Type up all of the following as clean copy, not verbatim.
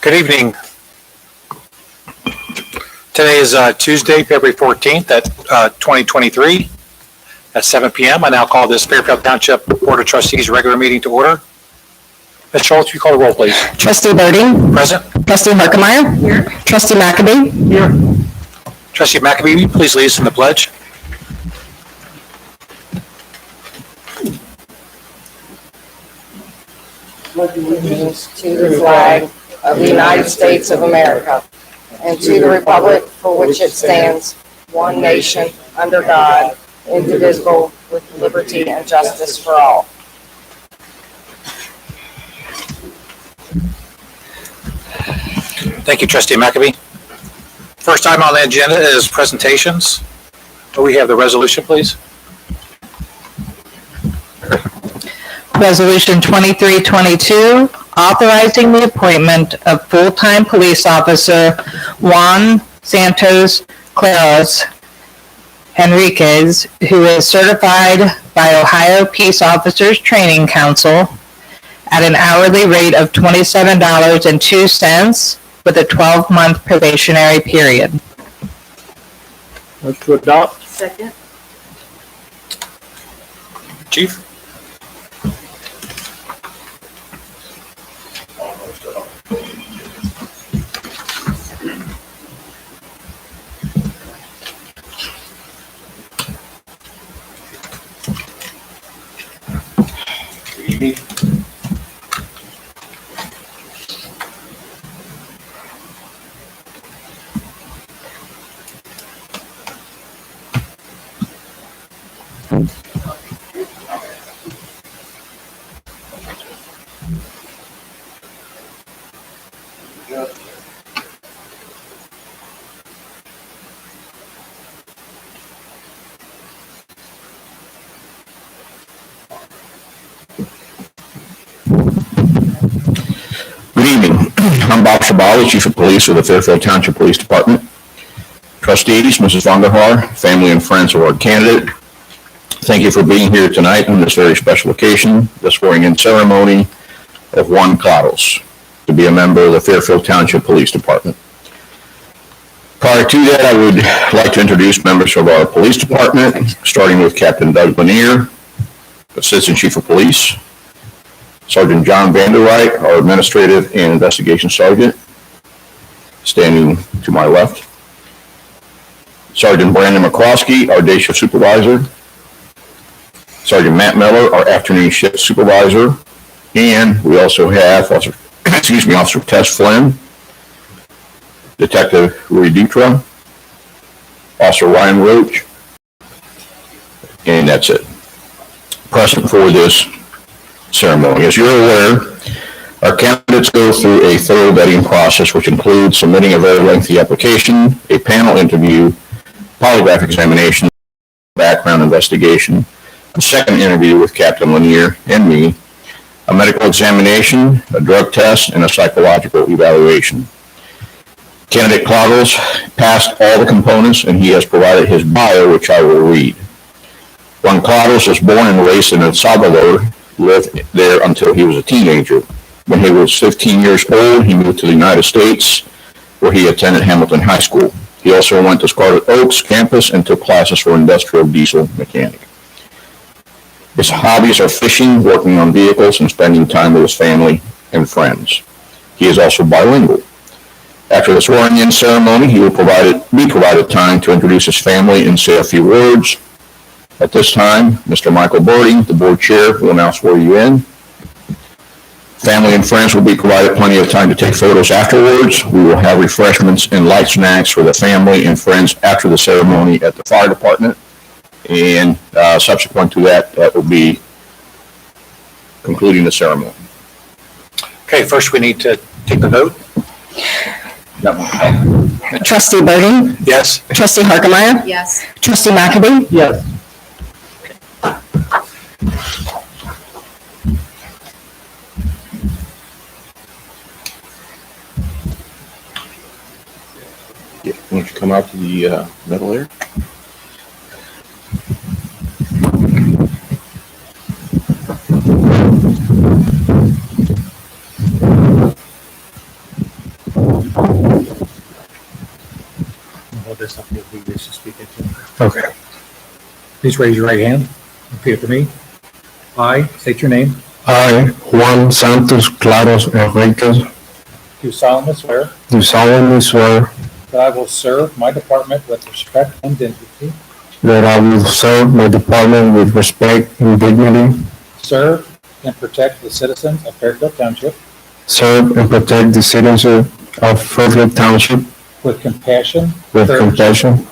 Good evening. Today is Tuesday, February 14th at 2023 at 7 p.m. I now call this Fairfield Township Board of Trustees regular meeting to order. Ms. Schultz, you call the roll, please. Trustee Birding. Present. Trustee Harkemeyer. Here. Trustee McAbee. Here. Trustee McAbee, please lead us in the pledge. Allegiance to the flag of the United States of America and to the republic for which it stands, one nation, under God, indivisible, with liberty and justice for all. Thank you, Trustee McAbee. First item on the agenda is presentations. Do we have the resolution, please? Resolution 2322, authorizing the appointment of full-time police officer Juan Santos Claros Henriquez, who is certified by Ohio Peace Officers Training Council at an hourly rate of $27.02 with a 12-month probationary period. Move to adopt. Second. Chief? I'm Bob Shabali, Chief of Police of the Fairfield Township Police Department. Trustees, Mrs. Vonderhaar, family and friends of our candidate, thank you for being here tonight on this very special occasion, the swearing-in ceremony of Juan Claros to be a member of the Fairfield Township Police Department. Prior to that, I would like to introduce members of our police department, starting with Captain Doug Lanier, Assistant Chief of Police, Sergeant John Vanderwright, our Administrative and Investigation Sergeant, standing to my left. Sergeant Brandon McCloskey, our Day Shift Supervisor. Sergeant Matt Miller, our Afternoon Shift Supervisor. And we also have Officer Tess Flynn, Detective Louis Dutra, Officer Ryan Roach, and that's it. Present for this ceremony. As you're aware, our candidates go through a thorough vetting process, which includes submitting a very lengthy application, a panel interview, polygraph examination, background investigation, a second interview with Captain Lanier and me, a medical examination, a drug test, and a psychological evaluation. Candidate Claros passed all the components, and he has provided his bio, which I will read. Juan Claros was born and raised in El Salvador, lived there until he was a teenager. When he was 15 years old, he moved to the United States, where he attended Hamilton High School. He also went to Scarlet Oaks campus and took classes for industrial diesel mechanic. His hobbies are fishing, working on vehicles, and spending time with his family and friends. He is also bilingual. After the swearing-in ceremony, he will be provided time to introduce his family and say a few words. At this time, Mr. Michael Birding, the board chair, will now swear you in. Family and friends will be provided plenty of time to take photos afterwards. We will have refreshments and light snacks for the family and friends after the ceremony at the fire department. And subsequent to that, that will be concluding the ceremony. Okay, first we need to take the vote. Trustee Birding. Yes. Trustee Harkemeyer. Yes. Trustee McAbee. Yes. Yeah, why don't you come out to the middle there? Okay. Please raise your right hand. Repeat after me. I state your name. I, Juan Santos Claros Enriquez, Do solemnly swear do solemnly swear that I will serve my department with respect and dignity, that I will serve my department with respect and dignity, serve and protect the citizens of Fairfield Township serve and protect the citizens of Fairfield Township with compassion, with compassion,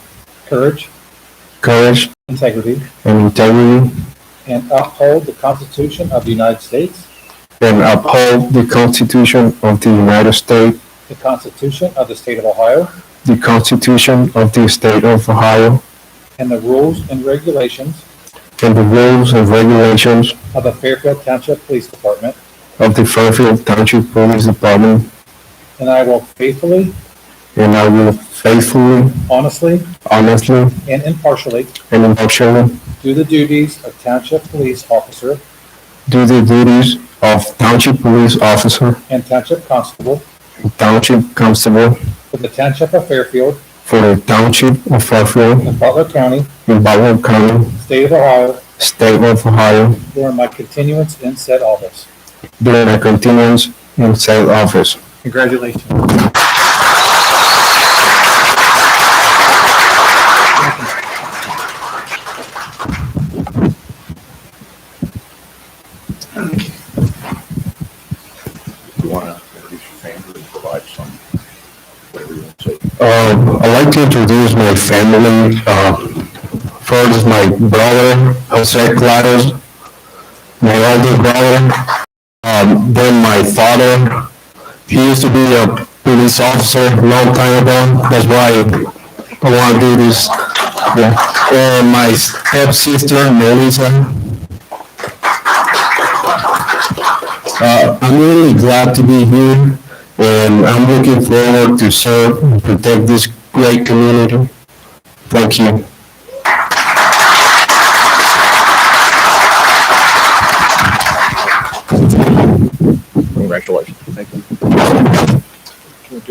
courage, courage, integrity, and integrity, and uphold the Constitution of the United States, and uphold the Constitution of the United States, the Constitution of the State of Ohio, the Constitution of the State of Ohio, and the rules and regulations and the rules and regulations of the Fairfield Township Police Department, of the Fairfield Township Police Department, and I will faithfully, and I will faithfully, honestly, honestly, and impartially and impartially do the duties of Township Police Officer do the duties of Township Police Officer and Township Constable and Township Constable for the Township of Fairfield for the Township of Fairfield in Butler County, in Butler County, State of Ohio, State of Ohio, during my continuance in said office. during my continuance in said office. Congratulations. You want to introduce your family and provide some, whatever you want to say. I'd like to introduce my family. First, my brother, Jose Claros, my older brother. Then my father. He used to be a police officer a long time ago. That's why I want to do this. Yeah. And my stepsister, Melissa. I'm really glad to be here, and I'm looking forward to serve and protect this great community. Thank you. Congratulations. Thank you.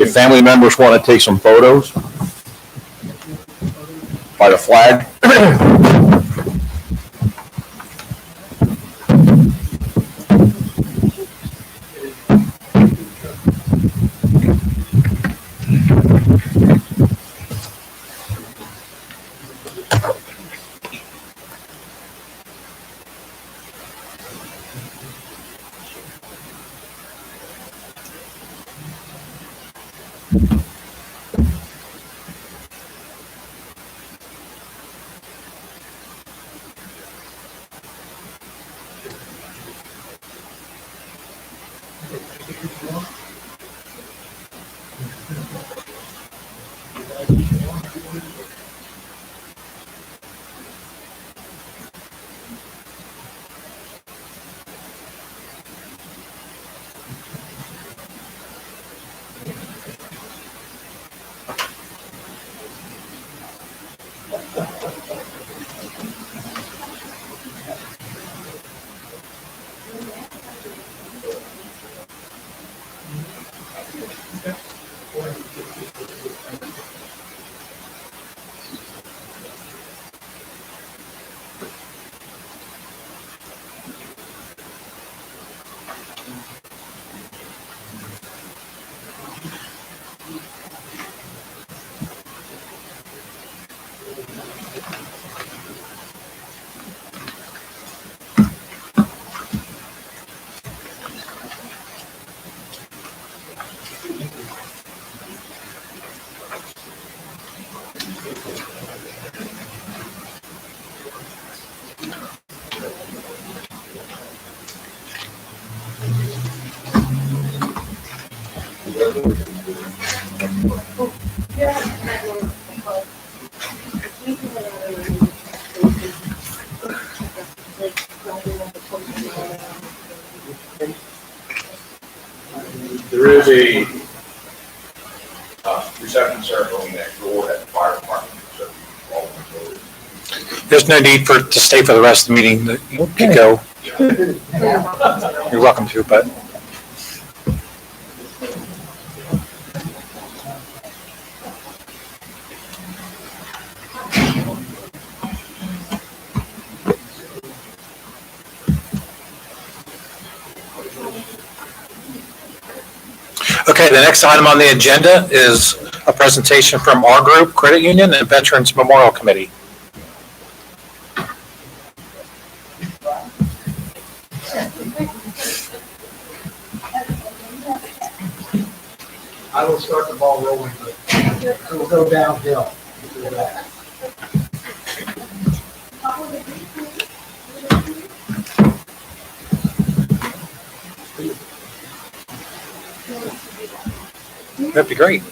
If family members want to take some photos by the flag. There is a reception ceremony next door at the fire department. So all of them There's no need to stay for the rest of the meeting. You can go. You're welcome to, but Okay, the next item on the agenda is a presentation from our group, Credit Union and Veterans Memorial Committee. I will start the ball rolling, but it will go downhill. That'd be great.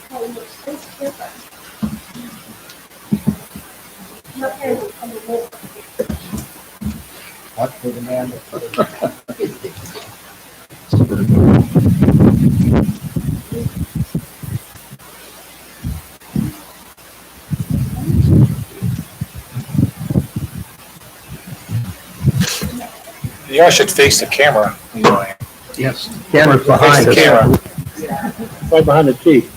That's for the man that. You all should face the camera. Yes. Camera's Face behind the us. camera. Right behind the chief.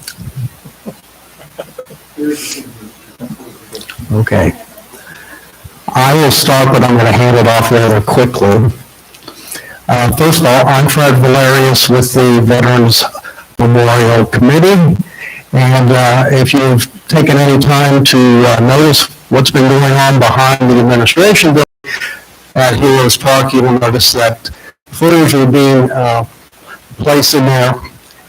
Okay. I will start, but I'm going to hand it off rather quickly. First of all, I'm Fred Valerius with the Veterans Memorial Committee. And if you've taken any time to notice what's been going on behind the administration building at Heroes Park, you will notice that footage are being placed in there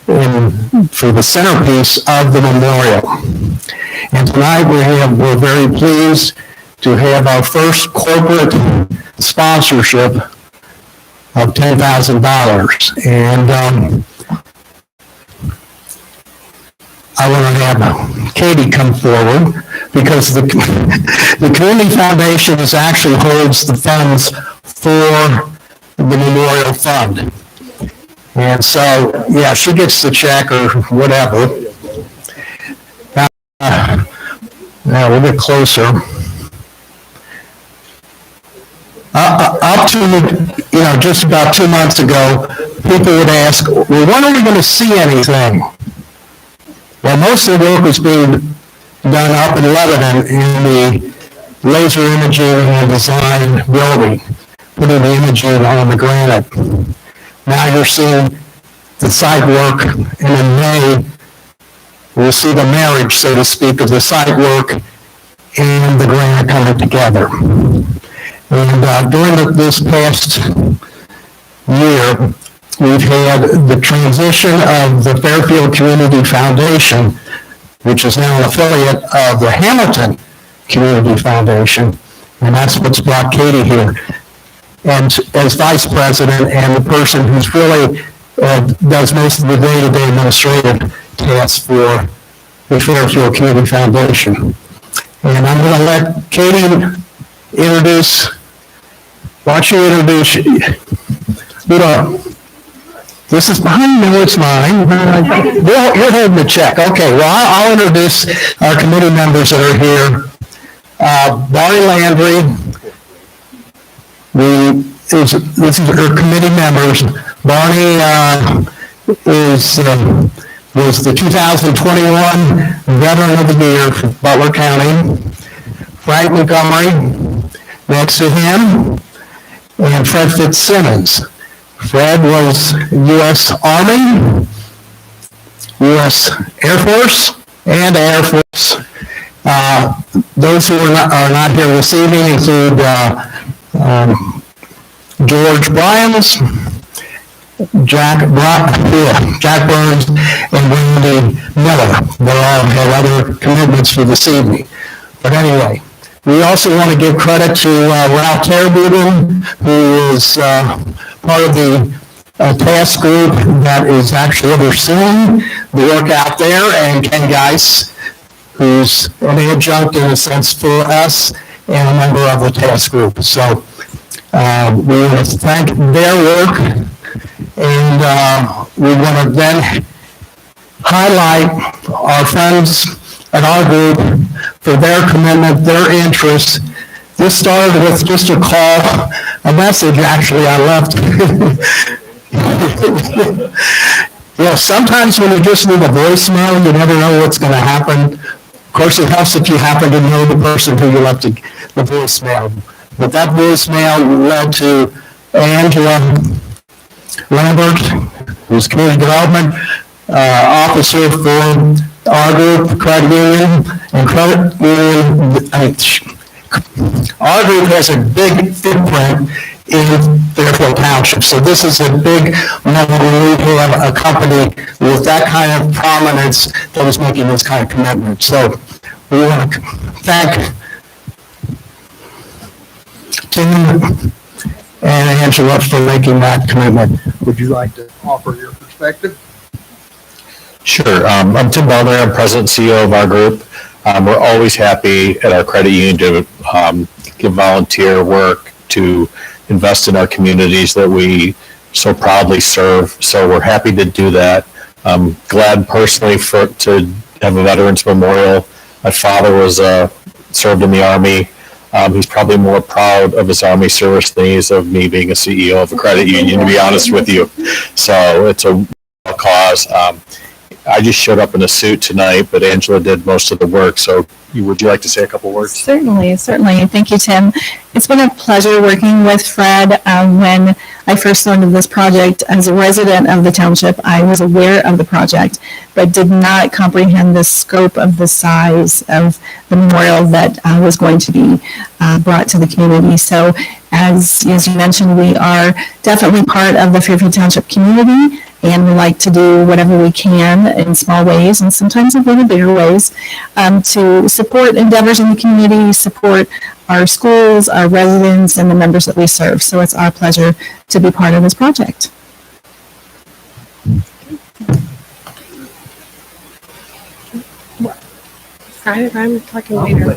for the centerpiece of the memorial. And tonight we're very pleased to have our first corporate sponsorship of $10,000. And I want to have Katie come forward because the Community Foundation actually holds the funds for the Memorial Fund. And so, yeah, she gets the check or whatever. Now we'll get closer. Up to, just about 2 months ago, people would ask, well, when are we going to see anything? Well, most of the work was being done up in Lebanon in the laser imaging and design building, putting the imaging on the granite. Now you're seeing the site work, and in May, we'll see the marriage, so to speak, of the site work and the granite coming together. And during this past year, we've had the transition of the Fairfield Community Foundation, which is now an affiliate of the Hamilton Community Foundation, and that's what's brought Katie here. And as vice president and the person who's really does most of the day-to-day administrative tasks for the Fairfield Community Foundation. And I'm going to let Katie introduce, watch you introduce, this is mine, no, it's mine. You're holding the check. Okay, well, I'll introduce our committee members that are here. Barney Landry, this is her committee members. Barney was the 2021 Veteran of the Year for Butler County. Frank Montgomery, next to him, and Fred Fitzsimmons. Fred was U.S. Army, U.S. Air Force, and Air Force. Those who are not here this evening include George Bryans, Jack Burns, and Randy Miller. They all have other commitments for this evening. But anyway, we also want to give credit to Ralph Terabuden, who is part of the task group that is actually overseeing the work out there, and Ken Geis, who's an adjunct in a sense for us and a member of the task group. So we want to thank their work, and we want to then highlight our friends at our group for their commitment, their interest. This started with just a message actually I left. Sometimes when you just leave a voicemail, you never know what's going to happen. Of course, it helps if you happen to know the person who you left the voicemail. But that voicemail led to Angela Lambert, who's community development, officer for our group, credit union, and credit union, our group has a big footprint in Fairfield Township, so this is a big moment when we have a company with that kind of prominence that is making this kind of commitment. So we want to thank Tim and Angela for making that commitment. Would you like to offer your perspective? Sure. I'm Tim Balmer. I'm president and CEO of our group. We're always happy at our credit union to give volunteer work, to invest in our communities that we so proudly serve. So we're happy to do that. I'm glad personally to have a Veterans Memorial. My father was served in the Army. He's probably more proud of his Army service than he is of me being a CEO of a credit union, to be honest with you. So it's a cause. I just showed up in a suit tonight, but Angela did most of the work. So would you like to say a couple words? Certainly. Thank you, Tim. It's been a pleasure working with Fred. When I first started this project as a resident of the township, I was aware of the project, but did not comprehend the scope of the size of the memorial that was going to be brought to the community. So as you mentioned, we are definitely part of the Fairfield Township community, and we like to do whatever we can in small ways and sometimes in little bigger ways to support endeavors in the community, support our schools, our residents, and the members that we serve. So it's our pleasure to be part of this project. I'm talking later.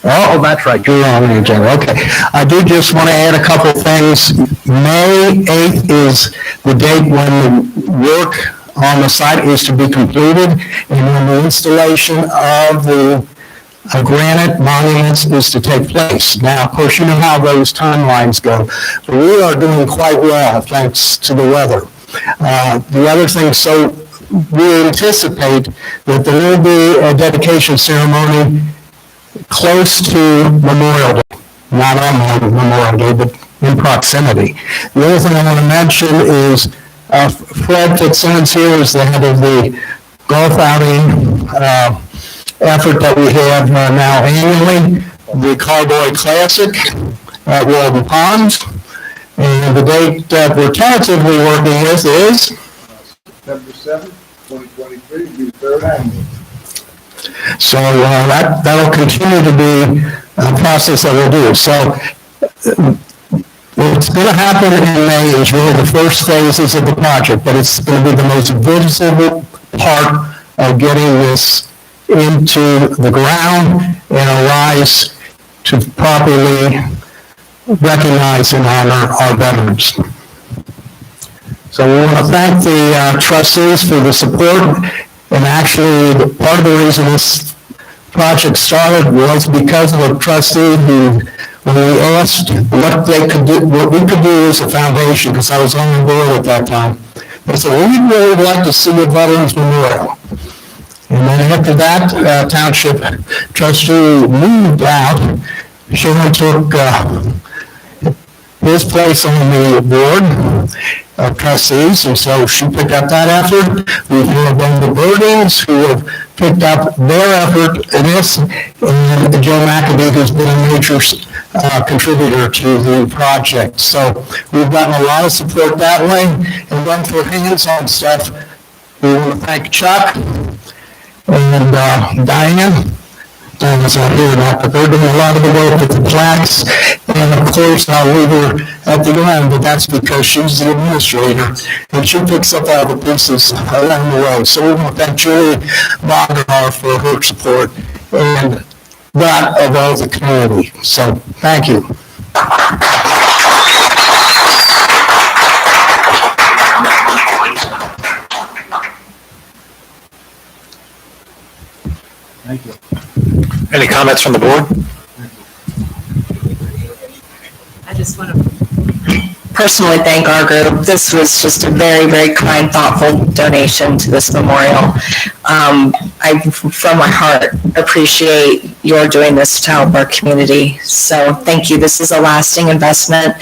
Oh, that's right, you're on the agenda, okay. I do just want to add a couple things. May 8th is the date when the work on the site is to be completed, and when the installation of the granite monuments is to take place. Now, of course, you know how those timelines go, but we are doing quite well, thanks to the weather. The other thing, so we anticipate that there will be a dedication ceremony close to Memorial Day, not on Memorial Day, but in proximity. The other thing I want to mention is Fred Fitzsimmons here is the head of the golf outing effort that we have now annually, the Cowboy Classic at Walden Ponds. And the date that we're tentatively working with is September 7th, 2023, the third annual. so that'll continue to be a process that we'll do. So what's going to happen in May is really the first phases of the project, but it's going to be the most visible part of getting this into the ground and arise to properly recognize and honor our veterans. So we want to thank the trustees for the support. And actually, part of the reason this project started was because of a trustee who, when we asked what they could do, what we could do as a foundation, because I was on the board at that time, they said, well, we'd really like to see a Veterans Memorial. And then after that, township trustee moved out. Sharon took his place on the board of trustees, and so she picked up that effort. We have the Birdings who have picked up their effort in this, and Joe McAbee, who's been a major contributor to the project. So we've gotten a lot of support that way, and then for hands-on stuff, we want to thank Chuck and Diane. Diane's not here now, but they're doing a lot of the work with the plaques, and of course, I'll leave her at the end, but that's because she's the administrator, and she picks up all the pieces along the way. So we want to thank Julie Bonner for her support, and that of all the community. So, thank you. Thank you. Any comments from the board? I just want to personally thank our group. This was just a very, very kind, thoughtful donation to this memorial. I, from my heart, appreciate your doing this to help our community. So thank you. This is a lasting investment.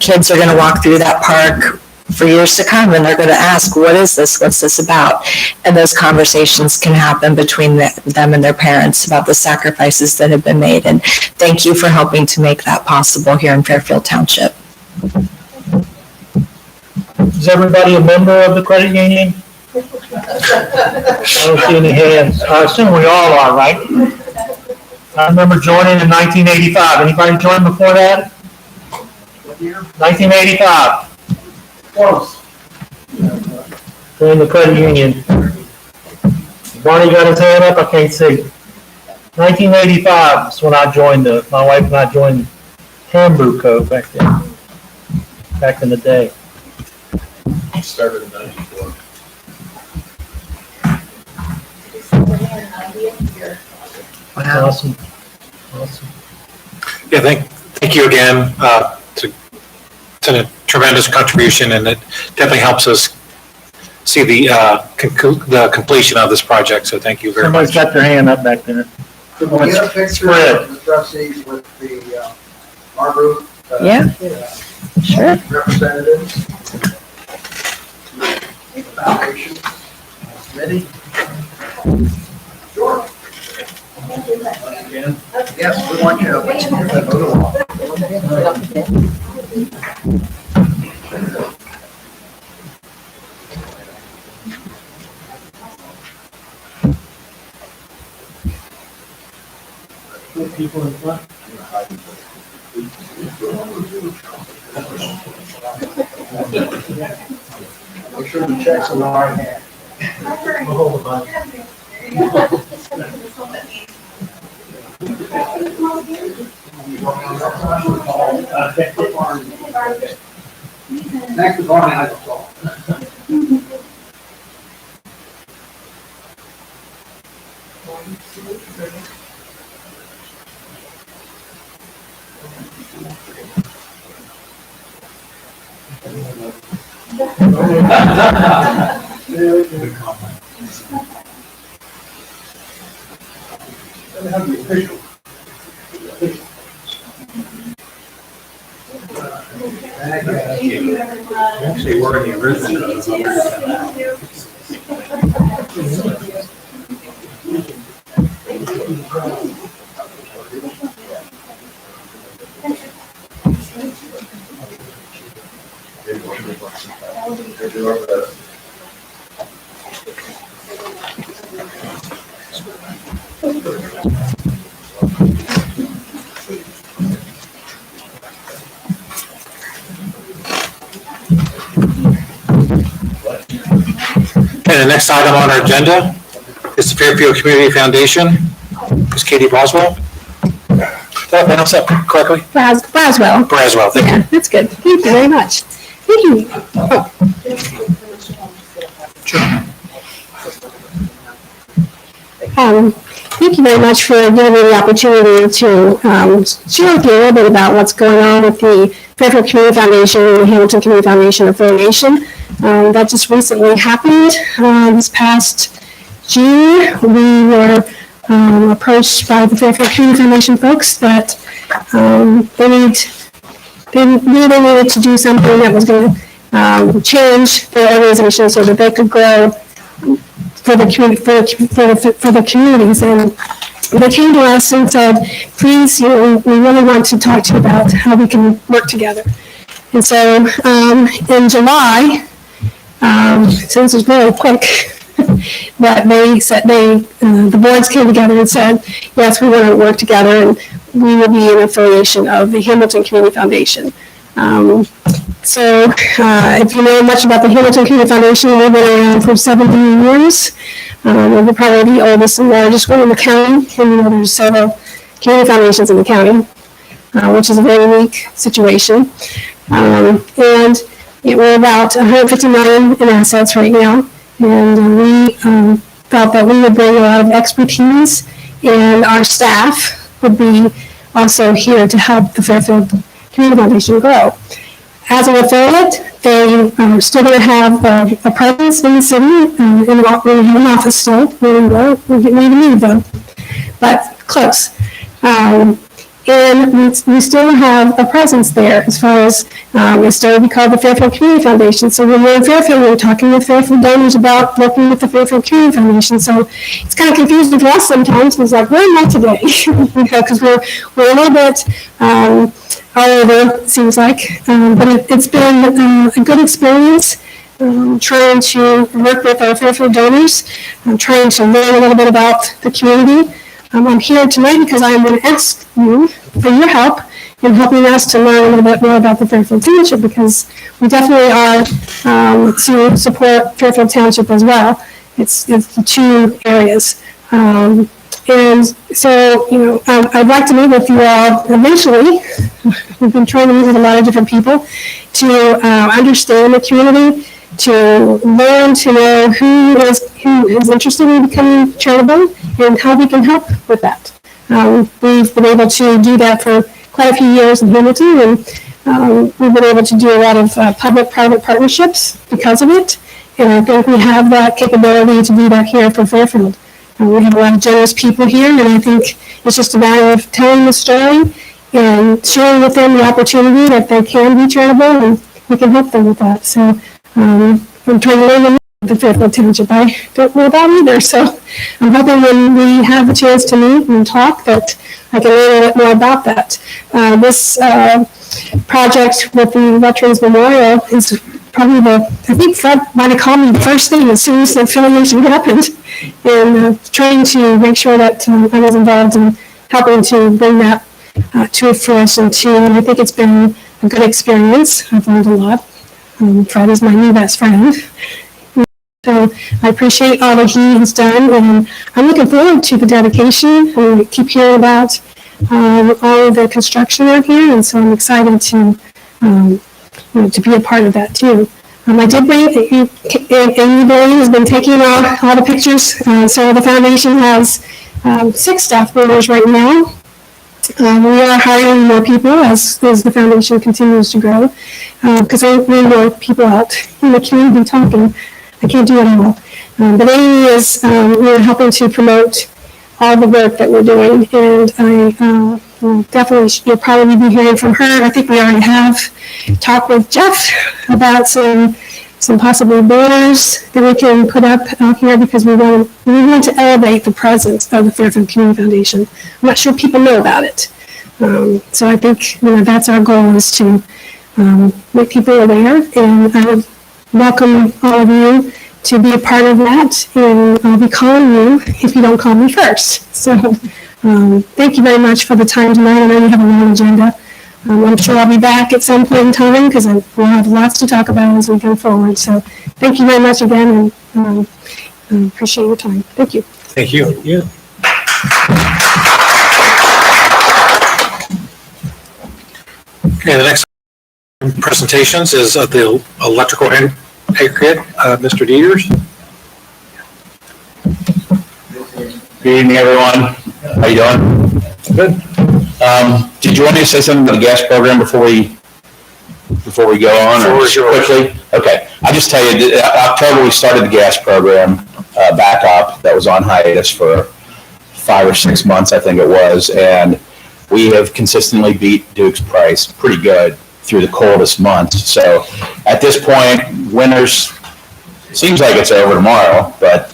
Kids are going to walk through that park for years to come, and they're going to ask, what is this? What's this about? And those conversations can happen between them and their parents about the sacrifices that have been made. And thank you for helping to make that possible here in Fairfield Township. Is everybody a member of the credit union? I don't see any hands. I assume we all are, right? I remember joining in 1985. Anybody joined before that? 1985. Close. Joined the credit union. Barney got his hand up, I can't see. 1985 is when I joined my wife and I joined Hamburg Co. back in the day. Started in 94. Awesome. Yeah, thank you again. It's a tremendous contribution, and it definitely helps us see the completion of this project. So thank you very much. Somebody's got their hand up back there. Could we get a picture of the trustees with our group? Yeah. Sure. Representatives? Foundation? Committee? Sure. Again? Yes, we want you to. People in front. Make sure the checks are in the right hand. Hold the mic. Next to Barney, I will talk. Actually, we're in the original. Okay, the next item on our agenda is the Fairfield Community Foundation. Ms. Katie Boswell. Did I pronounce that correctly? Braswell. Braswell, thank you. Yeah, that's good. Thank you very much. Thank you. Thank you very much for giving me the opportunity to share with you a little bit about what's going on with the Fairfield Community Foundation and the Hamilton Community Foundation affiliation. That just recently happened. This past June, we were approached by the Fairfield Community Foundation folks that they needed to do something that was going to change their organization so that they could grow for the communities. And they came to us and said, please, we really want to talk to you about how we can work together. And so in July, so this was very quick, that they said the boards came together and said, yes, we want to work together, and we will be an affiliation of the Hamilton Community Foundation. So if you know much about the Hamilton Community Foundation, we've been around for 70 years. We're probably the oldest and largest one in the county, and there's several community foundations in the county, which is a very unique situation. And we're about 150 million in assets right now, and we felt that we would bring a lot of expertise, and our staff would be also here to help the Fairfield Community Foundation grow. As an affiliate, they are still going to have a presence in the city, in an office still. We need to move though, but close. And we still have a presence there as far as, it's still we call the Fairfield Community Foundation. So when we're in Fairfield, we're talking with Fairfield donors about working with the Fairfield Community Foundation. So it's kind of confusing for us sometimes. It's like, where am I today? Because we're a little bit all over, it seems like. But it's been a good experience. Trying to work with our Fairfield donors, trying to learn a little bit about the community. I'm here tonight because I'm going to ask you for your help in helping us to learn a little bit more about the Fairfield Township, because we definitely are to support Fairfield Township as well. It's the two areas. And so, I'd like to meet with you all eventually. We've been trying to meet with a lot of different people to understand the community, to learn to know who is interested in becoming charitable and how we can help with that. We've been able to do that for quite a few years in Hamilton, and we've been able to do a lot of public-private partnerships because of it. And I think we have that capability to do that here for Fairfield. We have a lot of generous people here, and I think it's just a matter of telling the story and sharing with them the opportunity that they can be charitable, and we can help them with that. So I'm trying to learn the Fairfield Township. I don't know about either, so I'm hoping when we have a chance to meet and talk that I can learn a little bit more about that. This project with the Veterans Memorial is probably I think Fred might have called me the first thing as soon as the affiliation happened, and trying to make sure that I was involved in helping to bring that to fruition too. And I think it's been a good experience. I've learned a lot. Fred is my new best friend. So I appreciate all that he has done, and I'm looking forward to the dedication. I keep hearing about all of the construction out here, and so I'm excited to be a part of that too. I did bring, Amy Blaine has been taking all the pictures, so the foundation has 6 staff members right now. We are hiring more people as the foundation continues to grow, because I need more people out in the community talking. I can't do it all. But Amy is helping to promote all the work that we're doing, and I definitely, you'll probably be hearing from her. I think we already have talked with Jeff about some possible banners that we can put up out here, because we want to elevate the presence of the Fairfield Community Foundation. I'm not sure people know about it. So I think that's our goal, is to make people aware, and I would welcome all of you to be a part of that, and I'll be calling you if you don't call me first. So thank you very much for the time tonight. I know you have a long agenda. I'm sure I'll be back at some point in time, because we'll have lots to talk about as we go forward. So thank you very much again, and appreciate your time. Thank you. Thank you. Yeah. Okay, the next presentations is of the electrical aggregate, Mr. Dieters. Good evening, everyone. How you doing? Good. Did you want me to say something about the gas program before we go on, or quickly? Okay, I'll just tell you, October we started the gas program back up. That was on hiatus for 5 or 6 months, I think it was, and we have consistently beat Duke's price pretty good through the coldest months. So at this point, winter's seems like it's over tomorrow, but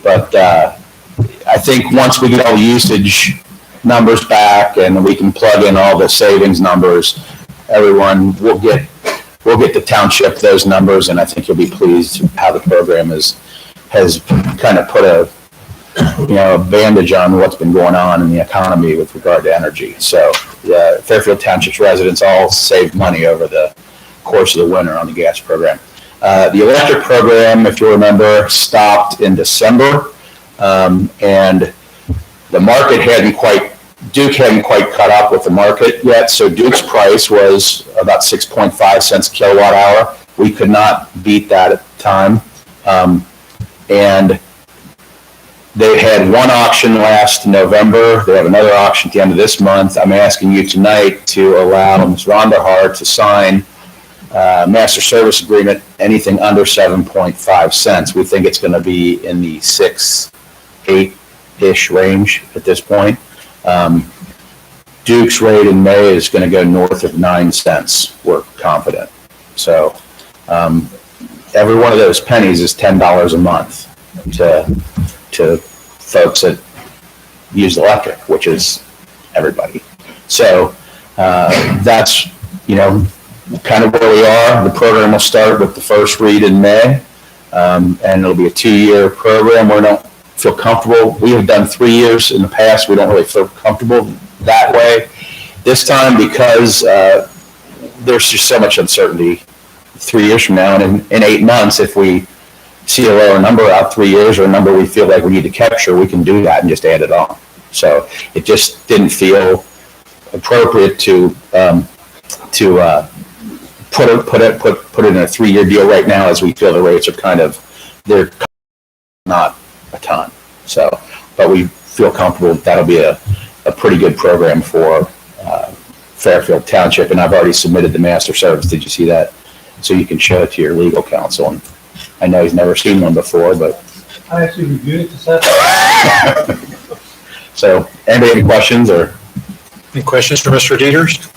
I think once we get all the usage numbers back and we can plug in all the savings numbers, everyone will get the township those numbers, and I think you'll be pleased how the program has kind of put a bandage on what's been going on in the economy with regard to energy. So Fairfield Township's residents all saved money over the course of the winter on the gas program. The electric program, if you remember, stopped in December, and the market Duke hadn't quite caught up with the market yet. So Duke's price was about 6.5 cents a kilowatt hour. We could not beat that at the time. And they had one auction last November. They have another auction at the end of this month. I'm asking you tonight to allow Ms. Ronderhart to sign master service agreement, anything under 7.5 cents. We think it's going to be in the 6, 8-ish range at this point. Duke's rate in May is going to go north of 9 cents. We're confident. So every one of those pennies is $10 a month to folks that use electric, which is everybody. So that's, kind of where we are. The program will start with the first read in May, and it'll be a 2-year program. We don't feel comfortable. We have done 3 years in the past. We don't really feel comfortable that way. This time, because there's just so much uncertainty 3 years from now, and in 8 months, if we see a lower number out 3 years or a number we feel like we need to capture, we can do that and just add it on. So it just didn't feel appropriate to put it in a 3-year deal right now, as we feel the rates are they're not a ton. So, but we feel comfortable that'll be a pretty good program for Fairfield Township, and I've already submitted the master service. Did you see that? So you can show it to your legal counsel. And I know he's never seen one before, but. I actually reviewed it this afternoon. So, anybody have any questions or? Any questions for Mr. Dieters?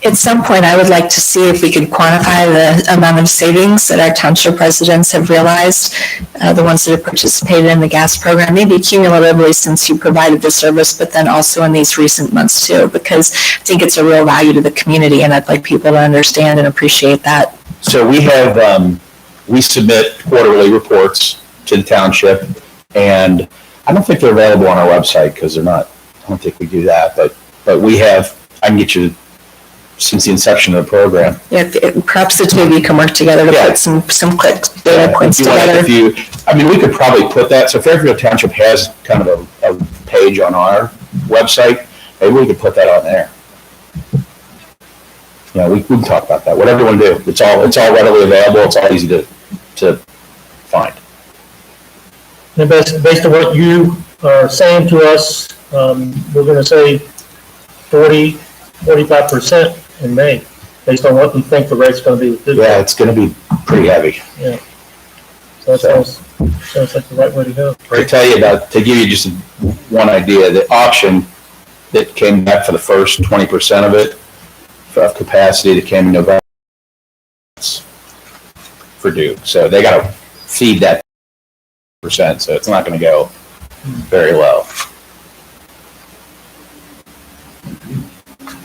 At some point, I would like to see if we could quantify the amount of savings that our township residents have realized, the ones that have participated in the gas program, maybe cumulatively since you provided the service, but then also in these recent months too, because I think it's a real value to the community, and I'd like people to understand and appreciate that. So we have, we submit quarterly reports to the township, and I don't think they're available on our website because they're not, I don't think we do that, but we have, I can get you since the inception of the program. Yeah, perhaps the two of you can work together to put some quick data points together. We could probably put that, so Fairfield Township has kind of a page on our website. Maybe we could put that on there. We can talk about that, whatever you want to do. It's all readily available. It's all easy to find. And based on what you are saying to us, we're going to say 45% in May, based on what we think the rate's going to be. Yeah, it's going to be pretty heavy. Yeah. So that sounds like the right way to go. To give you just one idea, the auction that came back for the first 20% of it, of capacity that came in November for Duke. So they got to feed that percent, so it's not going to go very low.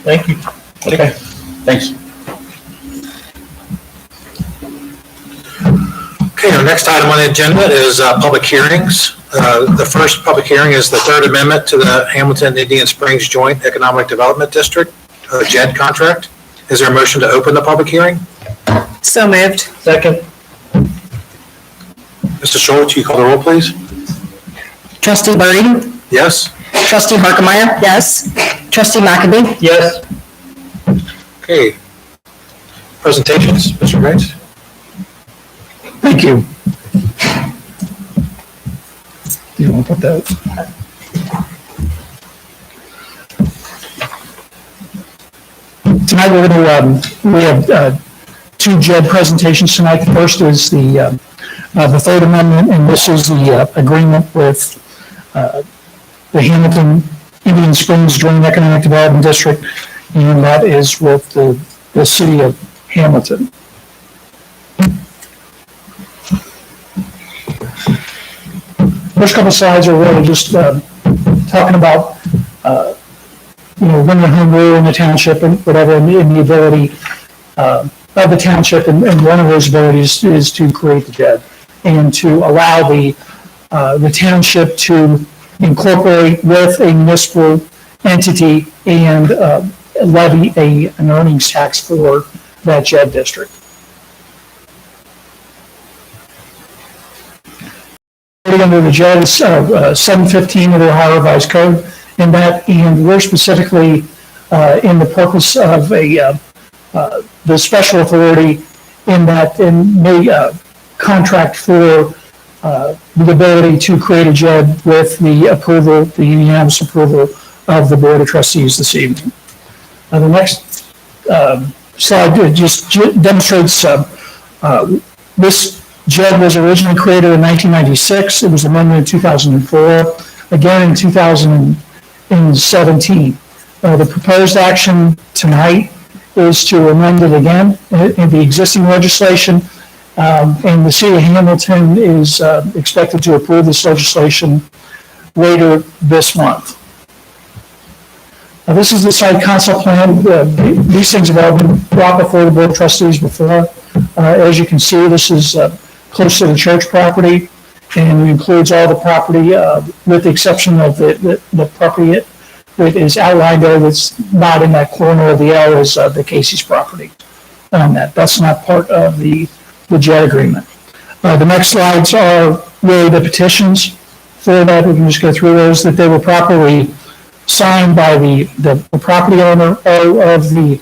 Thank you. Okay, thanks. Okay, our next item on the agenda is public hearings. The first public hearing is the third amendment to the Hamilton Indian Springs Joint Economic Development District, JED contract. Is there a motion to open the public hearing? So moved. Second. Mr. Schultz, you call the roll, please? Trustee Birdie? Yes? Trustee Harkemaier? Yes. Trustee McAbey? Yes. Okay. Presentations, Mr. Graves? Thank you. You want to put that? Tonight we're going to, we have two JED presentations tonight. The first is the Third Amendment, and this is the agreement with the Hamilton Indian Springs Joint Economic Development District, and that is with the city of Hamilton. First couple slides are really just talking about limited home rule in the township and whatever, and the ability of the township, and one of those abilities is to create the JED and to allow the township to incorporate with a municipal entity and levy an earnings tax for that JED district. Under the JED is 715 of the Ohio Revised Code, and we're specifically in the purpose of the special authority in that may contract for the ability to create a JED with the unanimous approval of the Board of Trustees this evening. The next slide just demonstrates this JED was originally created in 1996. It was amended in 2004, again in 2017. The proposed action tonight is to amend it again in the existing legislation. And the city of Hamilton is expected to approve this legislation later this month. This is the site concept plan. These things have all been brought before the Board of Trustees before. As you can see, this is close to the church property, and it includes all the property with the exception of the property that is outlined there that's not in that corner of the L is the Casey's property on that. That's not part of the JET agreement. The next slides are really the petitions for that. We can just go through those, that they were properly signed by the property owner. All of the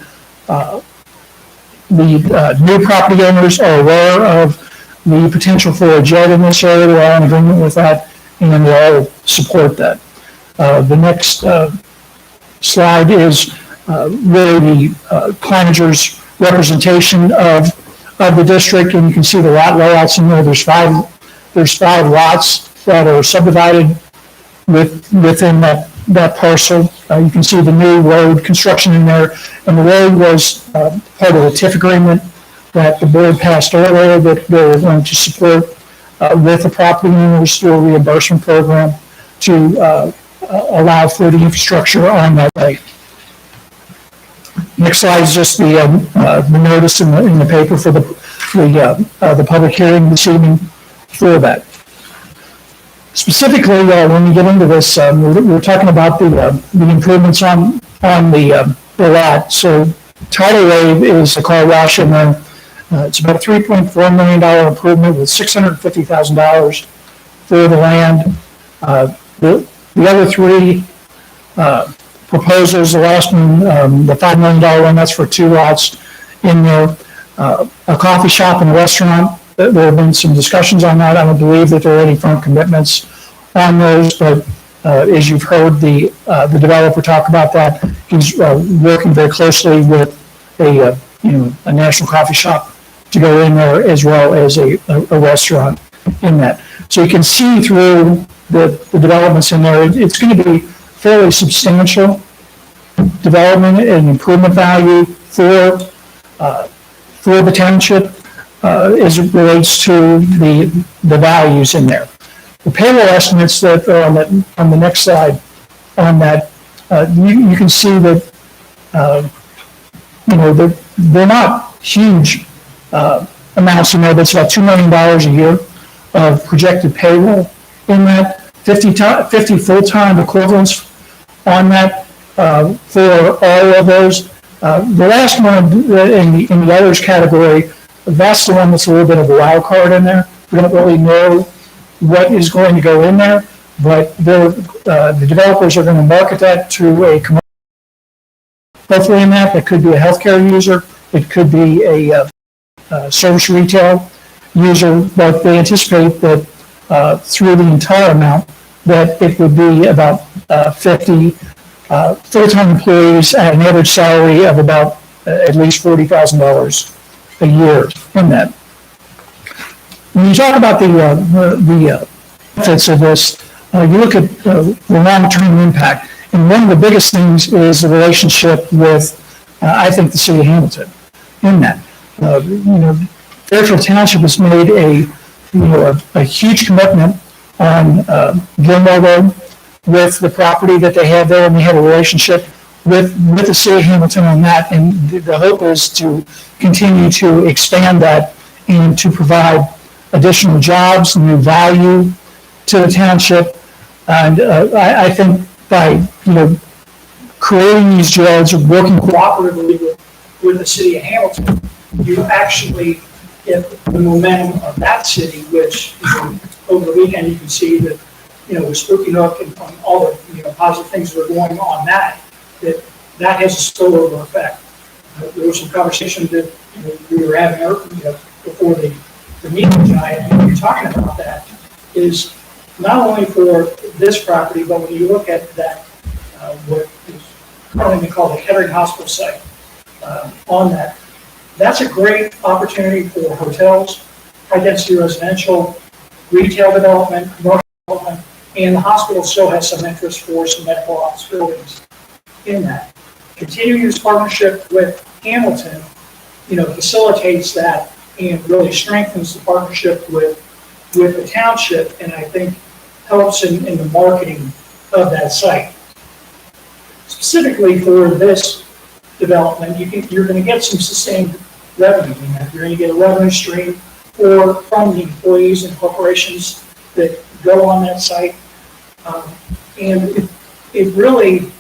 new property owners are aware of the potential for a JET in this area. They're all in agreement with that, and they all support that. The next slide is really the Cleininger's representation of the district, and you can see the lot layouts in there. There's five lots that are subdivided within that parcel. You can see the new road construction in there, and the road was part of the TIF agreement that the board passed earlier that they were going to support with the property owners through a reimbursement program to allow for the infrastructure on that site. Next slide is just the notice in the paper for the public hearing this evening for that. Specifically, when we get into this, we're talking about the improvements on the lot. So tidal wave is a car wash in there. It's about a $3.4 million improvement with $650,000 for the land. The other three proposals, the last one, the $5 million one, that's for two lots in there. A coffee shop and a restaurant, there have been some discussions on that. I don't believe that there are any firm commitments on those, but as you've heard the developer talk about that, he's working very closely with a national coffee shop to go in there as well as a restaurant in that. So you can see through the developments in there, it's going to be fairly substantial development and improvement value for the township as it relates to the values in there. The payroll estimates that are on the next slide on that, you can see that they're not huge amounts in there. That's about $2 million a year of projected payroll in that. 50 full-time equivalents on that for all of those. The last one in the others category, that's the one that's a little bit of a wild card in there. We don't really know what is going to go in there, but the developers are going to market that to a commercial. Hopefully in that, it could be a healthcare user, it could be a service retail user, but they anticipate that through the entire amount, that it would be about 50 full-time employees at an average salary of about at least $40,000 a year in that. When you talk about the benefits of this, you look at the long-term impact, and one of the biggest things is the relationship with, I think, the city of Hamilton in that. Fairfield Township has made a huge commitment on Gilmore Road with the property that they have there, and they have a relationship with the city of Hamilton on that, and the hope is to continue to expand that and to provide additional jobs, new value to the township. And I think by creating these jails and working cooperatively with the city of Hamilton, you actually get the momentum of that city, which over the weekend you can see that with Spooky Nook and all the positive things that are going on that has a spillover effect. There was some conversation that we were having before the meeting tonight, and you're talking about that is not only for this property, but when you look at that, what is currently called the Kettering Hospital site on that, that's a great opportunity for hotels, high-density residential, retail development, commercial development, and the hospital still has some interest for some medical office buildings in that. Continuing this partnership with Hamilton, facilitates that and really strengthens the partnership with the township, and I think helps in the marketing of that site. Specifically for this development, you're going to get some sustained revenue in that. You're going to get a revenue stream from the employees and corporations that go on that site. And it really,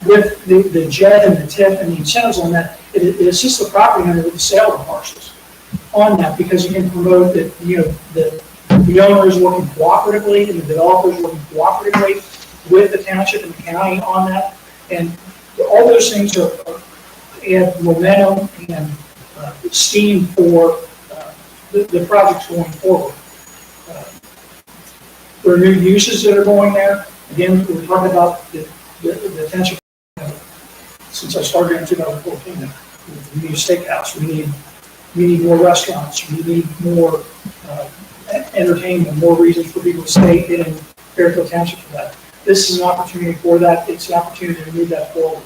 with the JED and the TIF and the incentives on that, it assists the property owner with the sale of the parcels on that, because you can promote that, the owner is working cooperatively and the developer is working cooperatively with the township and the county on that. And all those things add momentum and steam for the projects going forward. There are new uses that are going there. Again, we're talking about the township. Since I started in 2014, we need a steakhouse. We need more restaurants. We need more entertainment, more reasons for people to stay in Fairfield Township for that. This is an opportunity for that. It's an opportunity to move that forward.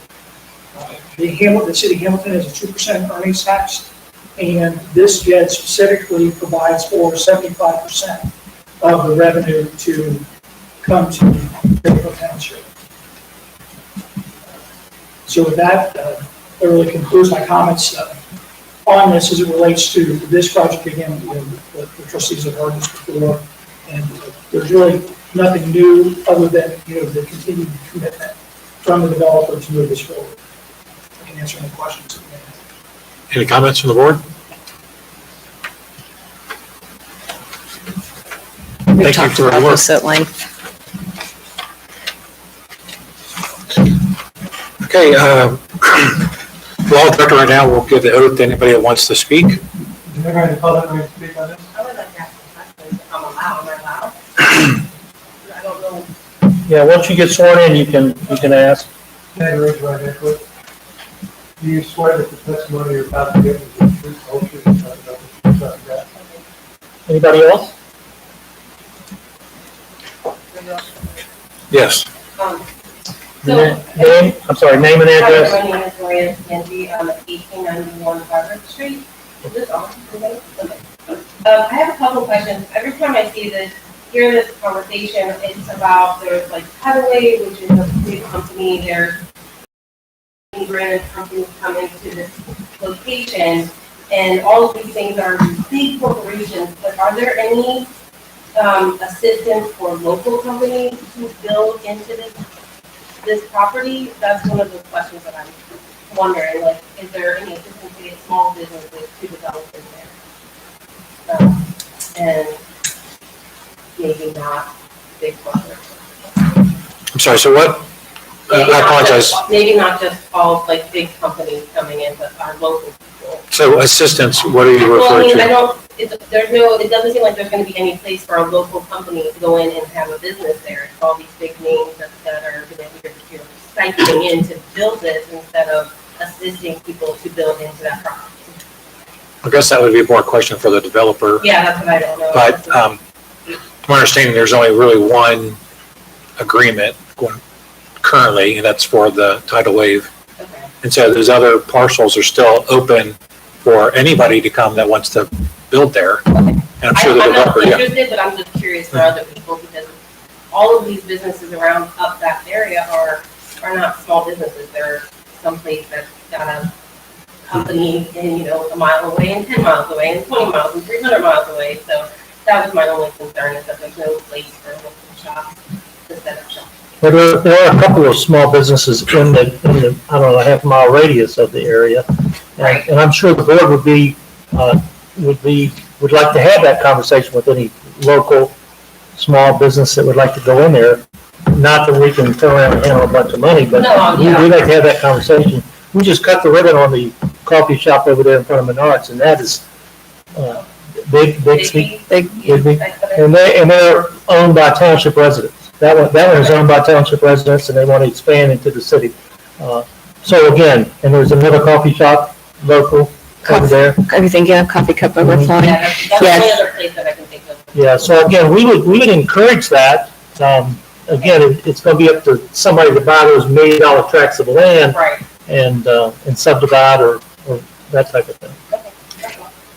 The city of Hamilton has a 2% earnings tax, and this JED specifically provides for 75% of the revenue to come to Fairfield Township. So with that, that really concludes my comments on this as it relates to this project. Again, the trustees have heard this before, and there's really nothing new other than the continued commitment from the developer to move this forward. I can answer any questions. Any comments from the board? We Thank you talked for your about work. this at length. Okay, law director right now will give the oath to anybody that wants to speak. Is there any public going to speak on this? I would like to ask some questions if I'm allowed. Am I allowed? I don't know. Yeah, once you get sworn in, you can ask. Can you raise your right hand, please? Do you swear that the testimony you're about to give is the truth, whole truth, and nothing but the truth? Anybody else? Yes. Name, I'm sorry, name and address. My name is Maria Angie. I'm at 1891 Harvard Street. Is this on? Okay. I have a couple of questions. Every time I hear this conversation, it's about there's like Cutaway, which is a big company. There's branded companies coming to this location, and all of these things are big corporations. But are there any assistance for local companies to build into this property? That's one of the questions that I'm wondering. Like, is there any assistance to get small businesses to develop in there? And maybe not big corporations. I'm sorry, so what? I apologize. Maybe not just all like big companies coming in, but our local people. So assistance, what are you Well, I referring mean, to? it doesn't seem like there's going to be any place for a local company to go in and have a business there. It's all these big names that are going to be siphoning in to build this instead of assisting people to build into that property. I guess that would be more a question for the developer. Yeah, that's what I don't know. But to my understanding, there's only really one agreement going currently, and that's for the tidal wave. Okay. And so those other parcels are still open for anybody to come that wants to build there. And I'm sure the I'm not developer, yeah. interested, but I'm just curious for other people because all of these businesses around up that area are not small businesses. They're someplace that's got a company in, a mile away and 10 miles away and 20 miles and 300 miles away. So that was my only concern is that there's no place for a local shop to set up shop. There are a couple of small businesses in the I don't know, half-mile radius of the area. Right. And I'm sure the board would like to have that conversation with any local small business that would like to go in there. Not that we can turn around and handle a bunch of money, but No, yeah. we'd like to have that conversation. We just cut the ribbon on the coffee shop over there in front of Menards, and that is big. And they're owned by township residents. That one is owned by township residents, and they want to expand into the city. So again, and there's another coffee shop local over there. Are you thinking of Coffee Cup Overflowing? Yeah, that's the only other place that I can think of. Yeah, so again, we would encourage that. again, it's gonna be up to somebody to buy those $1 million tracts of land Right. and subdivide or that type of thing.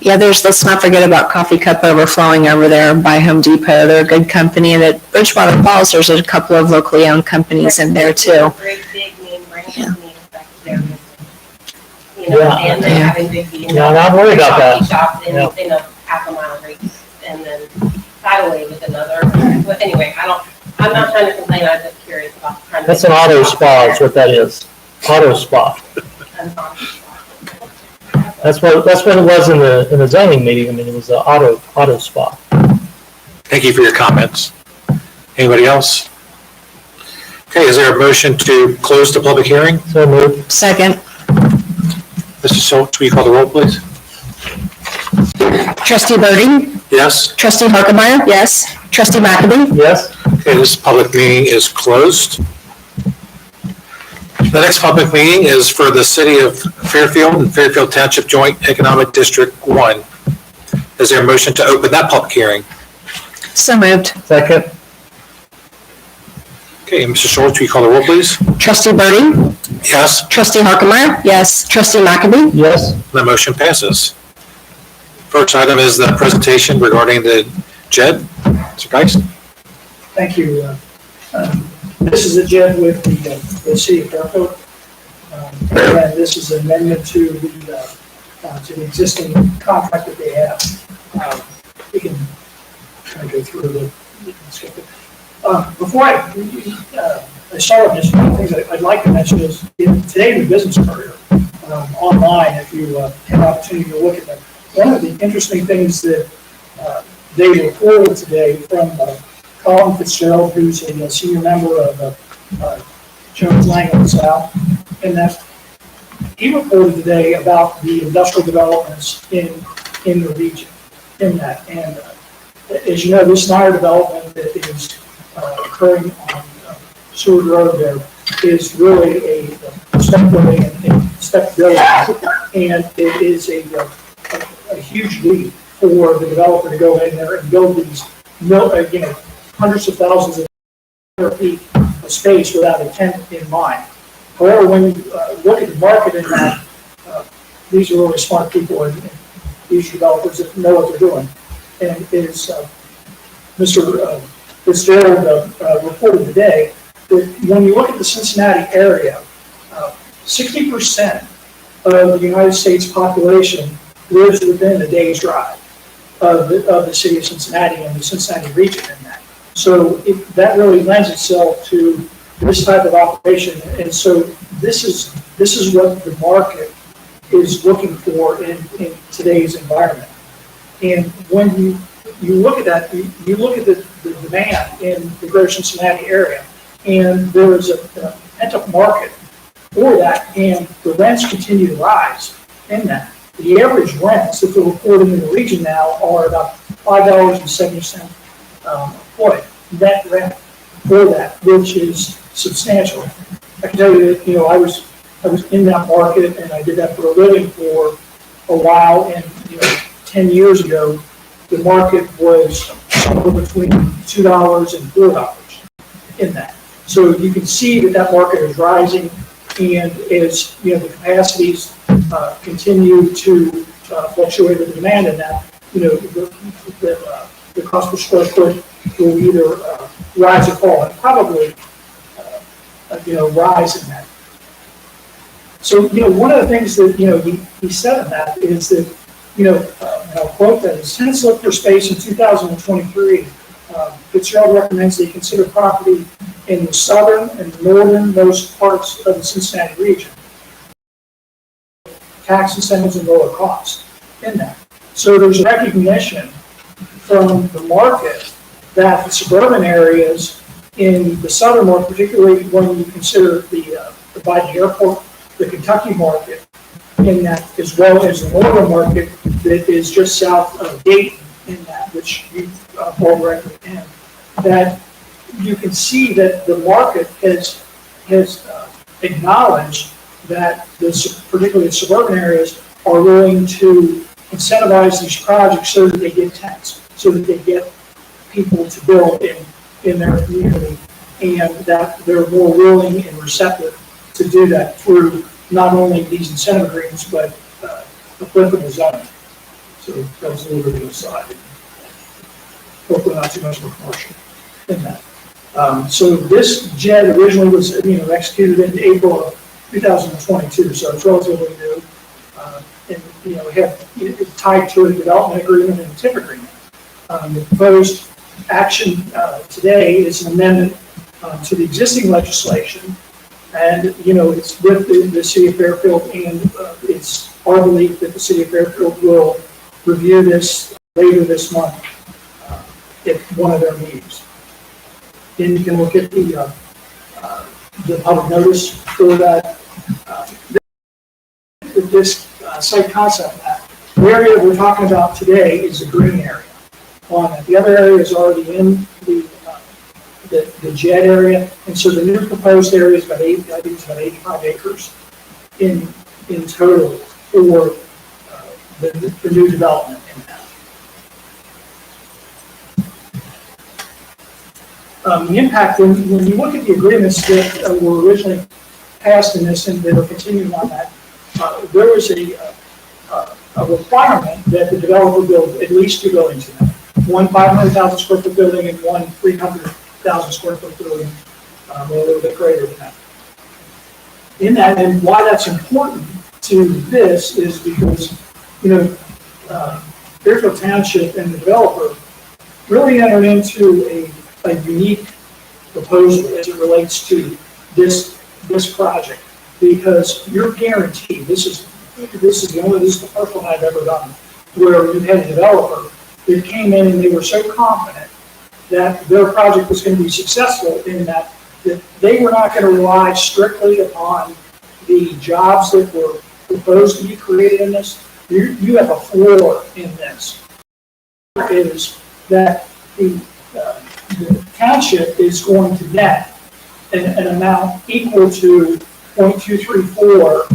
Yeah, let's not forget about Coffee Cup Overflowing over there by Home Depot. They're a good company. And at Bridgewater Falls, there's a couple of locally owned companies in there too. Great big name brand company back there. Yeah. And they're having big, Yeah, and I'm worried about that. Shops in Yeah. a half a mile radius, and then Tideway with another. But anyway, I'm not trying to complain, I'm just curious about trying to. That's an auto spa is what that is. Auto spa. That's what it was in the zoning meeting. I mean, it was an auto spa. Thank you for your comments. Anybody else? Okay, is there a motion to close the public hearing? So moved. Second, Mr. Schultz, will you call the roll, please? trustee Burden, Yes? trustee Harkemaier. Yes. Trustee McAdie. Yes? Okay, this public meeting is closed. The next public meeting is for the City of Fairfield and Fairfield Township Joint Economic District 1. Is there a motion to open that public hearing? So moved. Second? Okay, Mr. Schultz, will you call the roll, please? Trustee Burden, Yes? trustee Harkemaier. Yes. Trustee McAdie. Yes? The motion passes. First item is the presentation regarding the JED. Mr. Geist? Thank you. This is a JED with the city of Fairfield. And this is an amendment to the existing contract that they have. We can kind of go through the. Before I start on this, one of the things I'd like to mention is in today in the business career online, if you have an opportunity to look at them, one of the interesting things that they reported today from Colin Fitzgerald, who's a senior member of Jones Lang and South, and that he reported today about the industrial developments in the region, in that. And as you know, this Snyder development that is occurring on Seward Road there is really a step building and step building, and it is a huge leap for the developer to go in there and build these, hundreds of thousands of square feet of space without a tenant in mind. However, when you look at the market in that, these are really smart people and these developers that know what they're doing. And is Mr. Fitzgerald reported today that when you look at the Cincinnati area, 60% of the United States population lives within a day's drive of the city of Cincinnati and the Cincinnati region in that. So that really lends itself to this type of operation. And so this is what the market is looking for in today's environment. And when you look at that, you look at the demand in the greater Cincinnati area, and there is a pent-up market for that, and the rents continue to rise in that. The average rents that they're reporting in the region now are about $5.70 a foot net rent for that, which is substantial. I can tell you that, I was in that market and I did that for a living for a while, and 10 years ago, the market was somewhere between $2 and $4 in that. So you can see that market is rising, and as the capacities continue to fluctuate with the demand in that, the cost per square foot will either rise or fall, and probably rise in that. So one of the things that he said in that is that and I'll quote that: "As tenants look for space in 2023, Fitzgerald recommends they consider property in the southern and northernmost parts of the Cincinnati region. Tax incentives and lower costs in that." So there's recognition from the market that the suburban areas in the southern market, particularly when you consider the Biden airport, the Kentucky market, in that, as well as the northern market that is just south of Dayton, in that, which you fall directly in, that you can see that the market has acknowledged that particularly the suburban areas are willing to incentivize these projects so that they get tenants, so that they get people to build in their community and that they're more willing and receptive to do that through not only these incentive agreements, but applicable zoning. So that was a little bit of a side. Hopefully not too much of a commercial in that. So this JED originally was, executed in April of 2022, so it's relatively new. And, it's tied to a development agreement and a TIF agreement. The proposed action today is an amendment to the existing legislation. And, it's with the city of Fairfield, and it's our belief that the city of Fairfield will review this later this month at one of their meetings. Then you can look at the public notice for that. This site concept map. The area we're talking about today is the green area. On it. The other area is already in the JED area, and so the new proposed area is about 85 acres in total for the new development in that. The impact, when you look at the agreements that were originally passed in this and that are continuing on that, there was a requirement that the developer build at least two buildings in that. One 500,000 square foot building and one 300,000 square foot building, a little bit greater than that. In that, and why that's important to this is because, Fairfield Township and the developer really entered into a unique proposal as it relates to this project, because you're guaranteed, this is the first one I've ever done, where you had a developer that came in and they were so confident that their project was going to be successful in that they were not going to rely strictly upon the jobs that were proposed to be created in this. You have a floor in this. Is that the township is going to net an amount equal to 0.234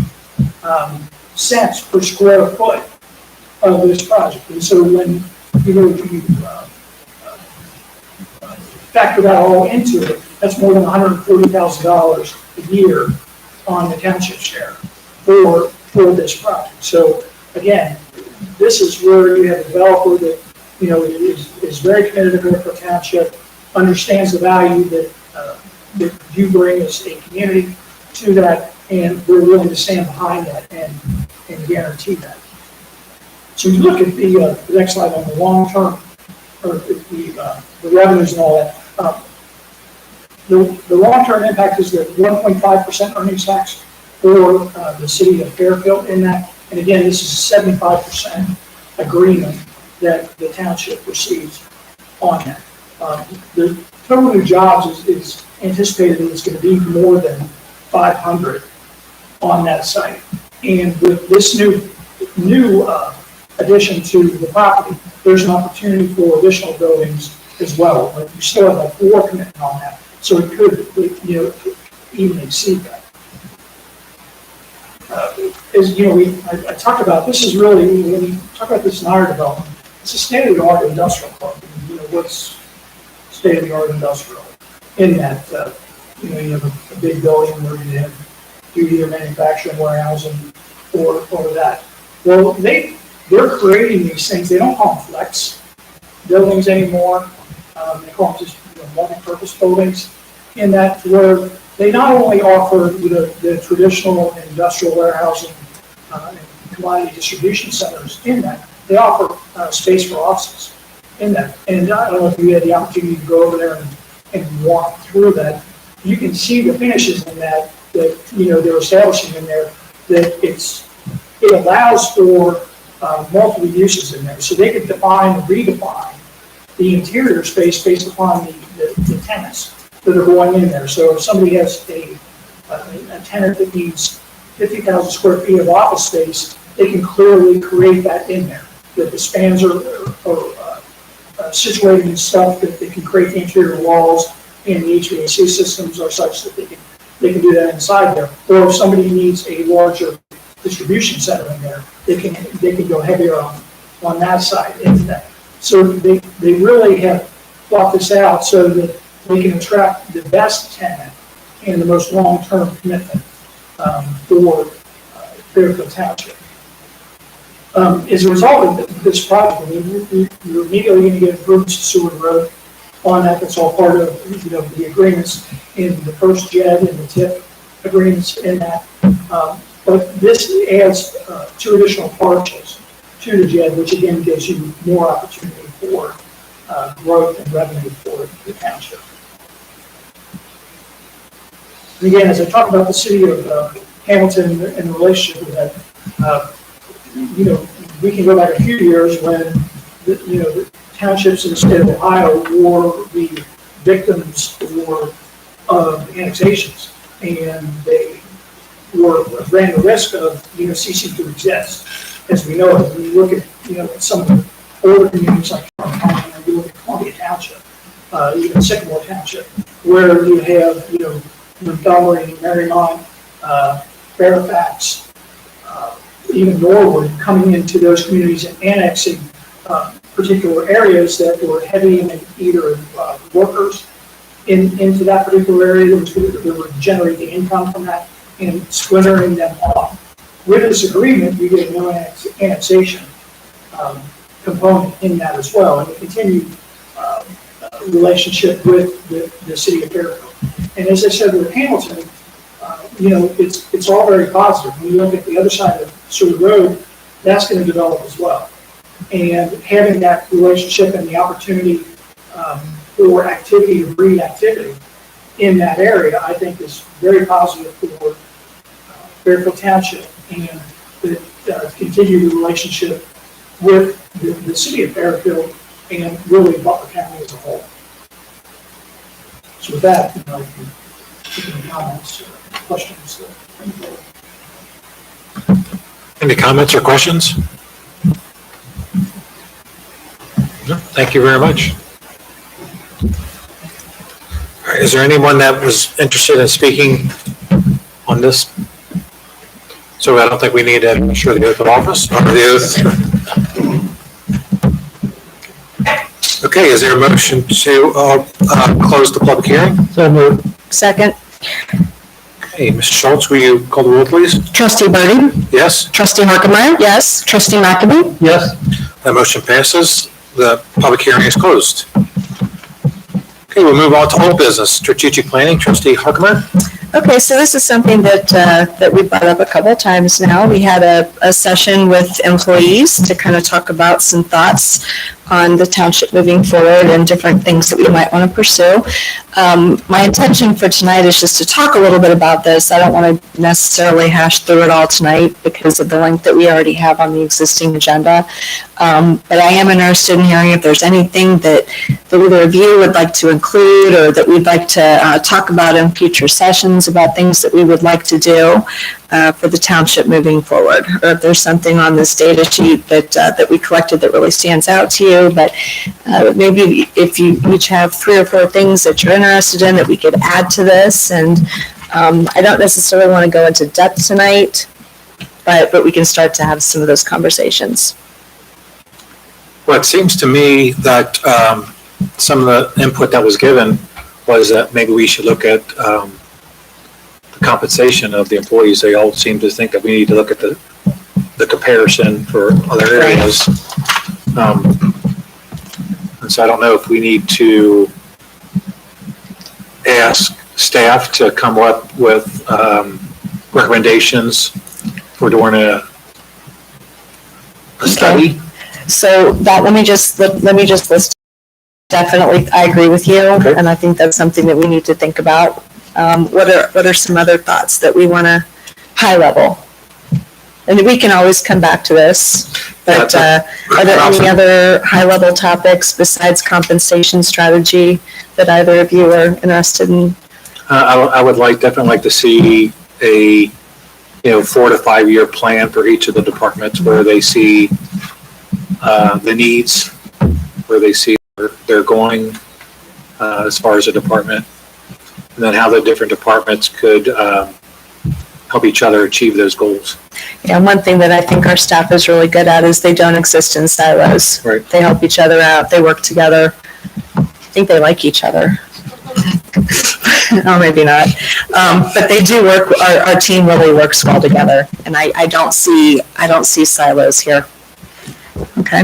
cents per square foot of this project. And so when you factor that all into it, that's more than $140,000 a year on the township share for this project. So again, this is where you have a developer that is very committed to Fairfield Township, understands the value that you bring as a community to that, and we're willing to stand behind that and guarantee that. So you look at the next slide on the long term, or the revenues and all that. The long-term impact is the 1.5% earnings tax for the city of Fairfield in that. And again, this is a 75% agreement that the township receives on that. The total new jobs is anticipated that it's going to be more than 500 on that site. And with this new addition to the property, there's an opportunity for additional buildings as well. But you still have a floor commitment on that, so it could, even exceed that. As I talked about, this is really, when you talk about this in our development, it's a state-of-the-art industrial park. What's state-of-the-art industrial? In that, you have a big building where you do either manufacturing, warehousing, or that. Well, they're creating these things. They don't call them flex buildings anymore. They call them just multi-purpose buildings. In that, where they not only offer the traditional industrial warehousing and commodity distribution centers in that, they offer space for offices in that. And I don't know if you had the opportunity to go over there and walk through that. You can see the finishes in that they're establishing in there, that it allows for multiple uses in there. So they could define and redefine the interior space based upon the tenants that are going in there. So if somebody has a tenant that needs 50,000 square feet of office space, they can clearly create that in there. That the spans are situated in stuff that they can create the interior walls, and the HVAC systems are such that they can do that inside there. Or if somebody needs a larger distribution center in there, they can go heavier on that side into that. So they really have thought this out so that we can attract the best tenant and the most long-term commitment for Fairfield Township. As a result of this project, you're immediately going to get improvements to Seward Road on that. That's all part of the agreements in the first JED and the TIP agreements in that. But this adds 2 additional parcels to the JED, which again gives you more opportunity for growth and revenue for the township. And again, as I talk about the city of Hamilton and the relationship with that, we can go back a few years when the townships in the state of Ohio were the victims of annexations, and they ran the risk of ceasing to exist. As we know, when you look at some of the older communities like you look at Columbia Township, even Sycamore Township, where you have Montgomery, Marymount, Fairfax, even Norwood coming into those communities and annexing particular areas that were heavy in either workers into that particular area that were generating income from that and splintering them off. With this agreement, we get no annexation component in that as well, and a continued relationship with the city of Fairfield. And as I said with Hamilton, it's all very positive. When you look at the other side of Seward Road, that's going to develop as well. And having that relationship and the opportunity for activity to breed activity in that area, I think is very positive for Fairfield Township and the continued relationship with the city of Fairfield and really Butler County as a whole. So with that, I can take any comments or questions. Any comments or questions? No, thank you very much. All right, is there anyone that was interested in speaking on this? So I don't think we need to administer the oath of office or the oath. Okay, is there a motion to close the public hearing? So moved. Second. Okay, Mr. Schultz, will you call the roll, please? Trustee Burden? Yes, Trustee Harkemaier? Yes. Trustee McAbey? Yes. that motion passes. The public hearing is closed. Okay, we'll move on to old business, strategic planning. Trustee Harkemaier? Okay, so this is something that we brought up a couple of times now. We had a session with employees to kind of talk about some thoughts on the township moving forward and different things that we might want to pursue. My intention for tonight is just to talk a little bit about this. I don't want to necessarily hash through it all tonight because of the length that we already have on the existing agenda. But I am interested in hearing if there's anything that either of you would like to include or that we'd like to talk about in future sessions about things that we would like to do for the township moving forward, or if there's something on this data sheet that we collected that really stands out to you. But maybe if you each have 3 or 4 things that you're interested in that we could add to this. And I don't necessarily want to go into depth tonight, but we can start to have some of those conversations. Well, it seems to me that some of the input that was given was that maybe we should look at the compensation of the employees. They all seem to think that we need to look at the comparison for other areas. And so I don't know if we need to ask staff to come up with recommendations for doing a study. So that let me just list. Definitely, I agree with you, Okay. and I think that's something that we need to think about. What are some other thoughts that we want to high level? And we can always come back to this, but are there any other high level topics besides compensation strategy that either of you are interested in? I would definitely like to see a 4 to 5 year plan for each of the departments where they see the needs, where they see where they're going as far as a department, and then how the different departments could help each other achieve those goals. Yeah, one thing that I think our staff is really good at is they don't exist in silos. Right. They help each other out. They work together. I think they like each other. Oh, maybe not. But they do work, our team really works well together, and I don't see silos here. Okay.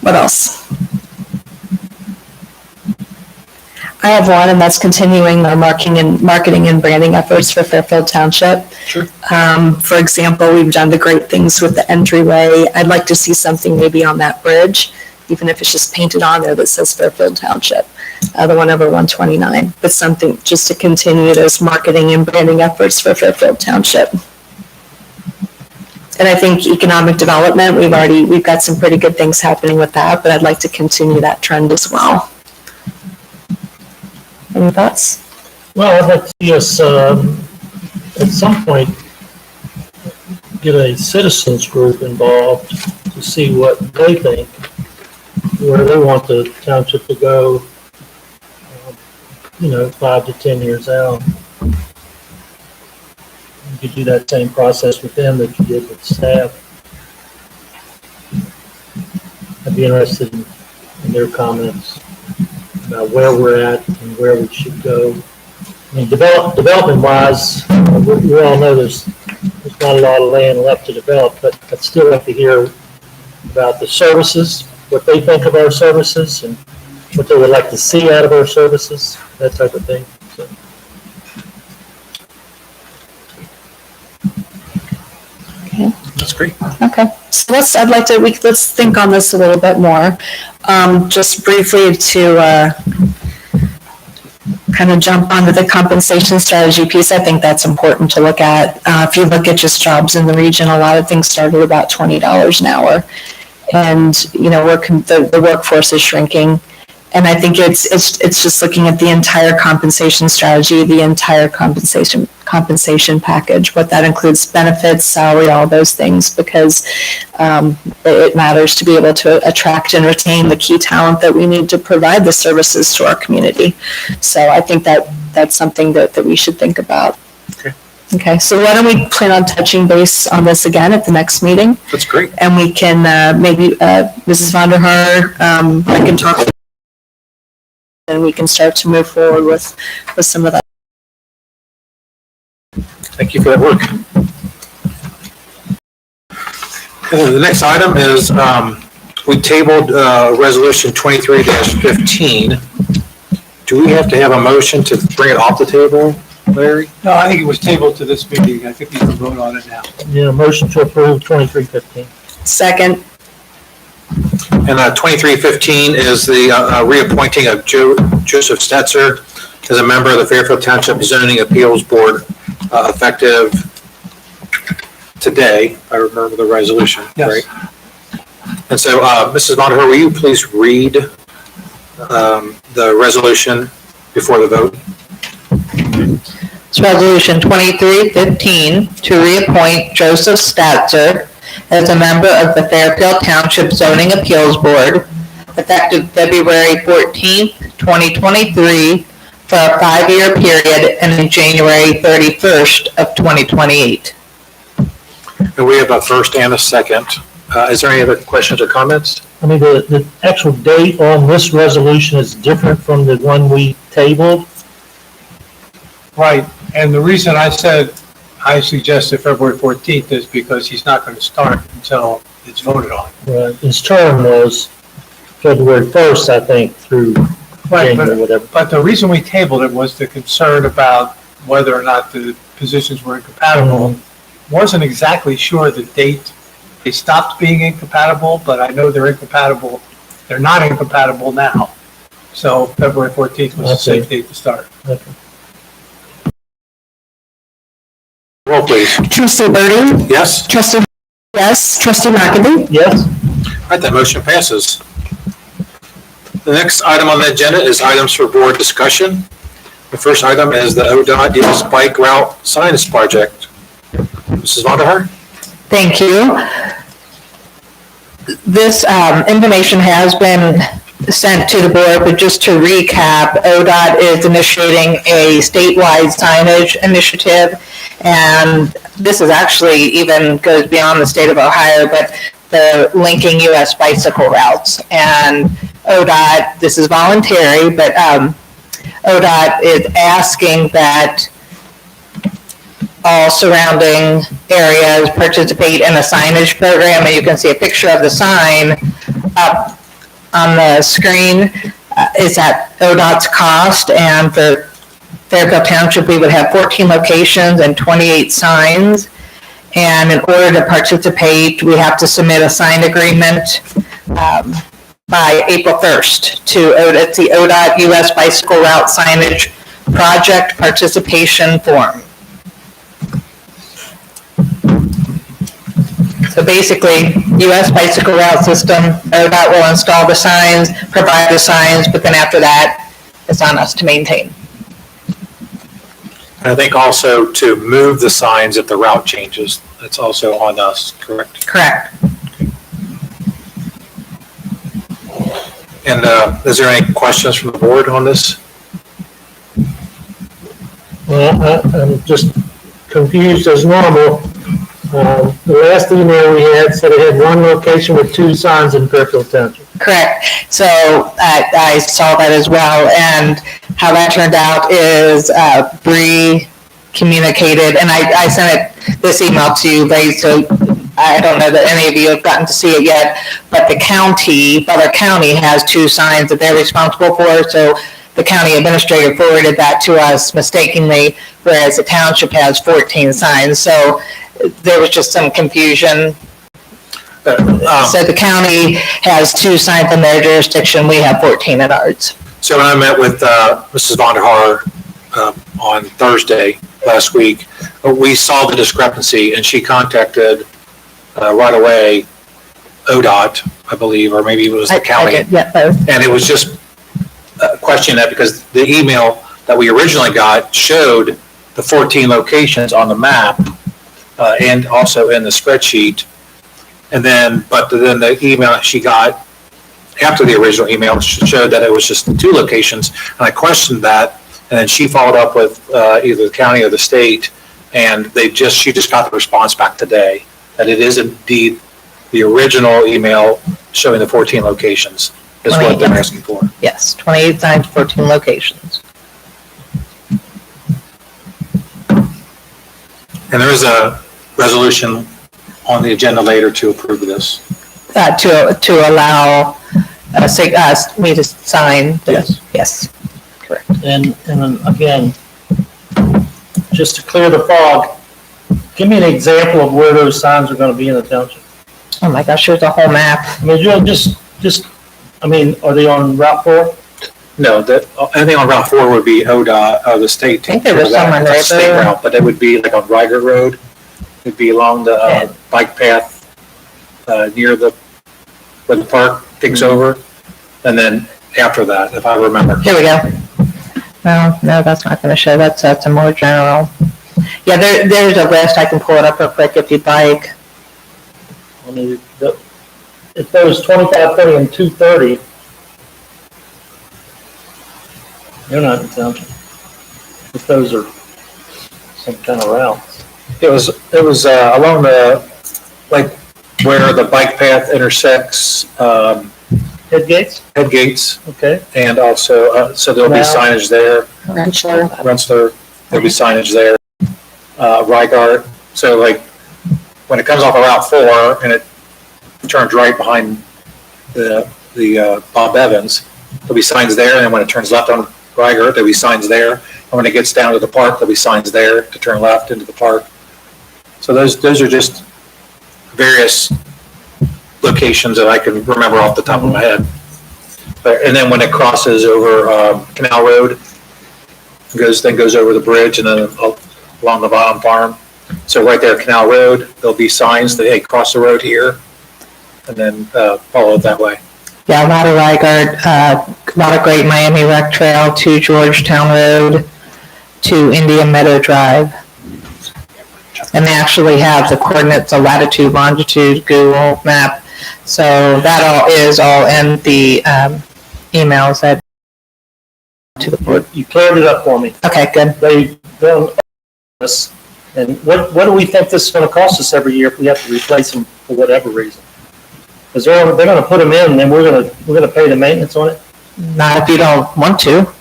What else? I have one, and that's continuing our marketing and branding efforts for Fairfield Township. Sure. For example, we've done the great things with the entryway. I'd like to see something maybe on that bridge, even if it's just painted on there that says Fairfield Township, the one over 129, but something just to continue those marketing and branding efforts for Fairfield Township. And I think economic development, we've got some pretty good things happening with that, but I'd like to continue that trend as well. Any thoughts? Well, I'd like to see us, at some point, get a citizens group involved to see what they think, where they want the township to go, 5 to 10 years out. You could do that same process with them that you did with staff. I'd be interested in their comments about where we're at and where we should go. I mean, development-wise, we all know there's not a lot of land left to develop, but I'd still like to hear about the services, what they think of our services, and what they would like to see out of our services, that type of thing. So. Okay. That's great. Okay, so let's think on this a little bit more. Just briefly to kind of jump onto the compensation strategy piece, I think that's important to look at. If you look at just jobs in the region, a lot of things start at about $20 an hour. And, the workforce is shrinking. And I think it's just looking at the entire compensation strategy, the entire compensation package, what that includes, benefits, salary, all those things, because it matters to be able to attract and retain the key talent that we need to provide the services to our community. So I think that's something that we should think about. Okay, so why don't we plan on touching base on this again at the next meeting? That's great. And we can maybe Mrs. von der Haar, I can talk, and we can start to move forward with some of that. Thank you for that work. The next item is, we tabled resolution 23-15. Do we have to have a motion to bring it off the table, Larry? No, I think it was tabled to this meeting. I think we can vote on it now. Yeah, motion to approve 2315. Second. And 2315 is the reappointing of Joseph Stetzer as a member of the Fairfield Township Zoning Appeals Board, effective today. I remember the resolution, Yes. right? And so, Mrs. von der Haar, will you please read the resolution before the vote? It's resolution 2315 to reappoint Joseph Statzer as a member of the Fairfield Township Zoning Appeals Board, effective February 14th, 2023, for a 5-year period ending January 31st of 2028. And we have a first and a second. Is there any other questions or comments? I mean, the actual date on this resolution is different from the one we tabled. Right, and the reason I suggested February 14th is because he's not going to start until it's voted on. His term was February 1st, I think, through Right, January, whatever. but the reason we tabled it was the concern about whether or not the positions were incompatible. Wasn't exactly sure the date they stopped being incompatible, but I know they're incompatible. They're not incompatible now. So February 14th was a safe date to start. Okay. Roll, please. Trustee Burden? Yes? Trustee, yes. Trustee McAdoo? Yes? All right, that motion passes. The next item on the agenda is items for board discussion. The first item is the ODOT US Bike Route Signage Project. Mrs. von der Haar? Thank you. This information has been sent to the board, but just to recap, ODOT is initiating a statewide signage initiative, and this is actually even goes beyond the state of Ohio, but the linking U.S. bicycle routes. And ODOT, this is voluntary, but ODOT is asking that all surrounding areas participate in a signage program, and you can see a picture of the sign up on the screen. Is at ODOT's cost, and for Fairfield Township, we would have 14 locations and 28 signs. And in order to participate, we have to submit a signed agreement by April 1st to it's the ODOT US Bicycle Route Signage Project Participation Form. So basically, US Bicycle Route System, ODOT will install the signs, provide the signs, but then after that, it's on us to maintain. And I think also to move the signs if the route changes, that's also on us, correct? Correct. And is there any questions from the board on this? Well, I'm just confused as normal. The last email we had said it had one location with 2 signs in Fairfield Township. Correct. So I saw that as well, and how that turned out is Bree communicated, and I sent this email to you, Ray, so I don't know that any of you have gotten to see it yet, but the county, Butler County has 2 signs that they're responsible for, so the county administrator forwarded that to us mistakenly, whereas the township has 14 signs. So there was just some confusion. So the county has 2 signs in their jurisdiction, we have 14 in ours. So when I met with Mrs. Von der Haar on Thursday last week, we saw the discrepancy, and she contacted right away ODOT, I believe, or maybe it was the county. Yeah, both. And it was just questioning that because the email that we originally got showed the 14 locations on the map and also in the spreadsheet. And then, but then the email she got after the original email showed that it was just 2 locations. And I questioned that. And then she followed up with either the county or the state. And she just got the response back today that it is indeed the original email showing the 14 locations is what they're asking for. Yes, 28 signs, 14 locations. And there is a resolution on the agenda later to approve this. To allow me to sign. Yes. Yes, correct. And again, just to clear the fog, give me an example of where those signs are going to be in the township. Oh my gosh, there's a whole map. I mean, are they on Route 4? No, anything on Route 4 would be ODOT, the state. I think there was some on That's a state there. route, but it would be like on Riger Road. It'd be along the bike path near where the park takes over. And then after that, if I remember. Here we go. No, that's not going to show. That's a more general. Yeah, there's a list. I can pull it up real quick if you'd like. I mean, if there was 25, 30, and 230, they're not in the township. If those are some kind of routes. It was along like where the bike path intersects, Head gates? Okay. And also, so there'll be signage there. Rensselaer, there'll be signage there. Rygart, so like, when it comes off of Route 4 and it turns right behind the Bob Evans, there'll be signs there, and then when it turns left on Rygart, there'll be signs there. And when it gets down to the park, there'll be signs there to turn left into the park. So those are just various locations that I can remember off the top of my head. And then when it crosses over Canal Road, goes over the bridge and then along the bottom farm. So right there, Canal Road, there'll be signs that, hey, cross the road here, and then follow it that way. Yeah, a lot of Rygart, a lot of Great Miami Rec Trail to Georgetown Road to Indian Meadow Drive. And they actually have the coordinates, the latitude, longitude, Google map. So that is all in the emails that to the board. You cleared it up for me. Okay, good. They don't us. And what do we think this is going to cost us every year if we have to replace them for whatever reason? Because they're going to put them in, and then we're going to pay the maintenance on it. Not if you don't want to.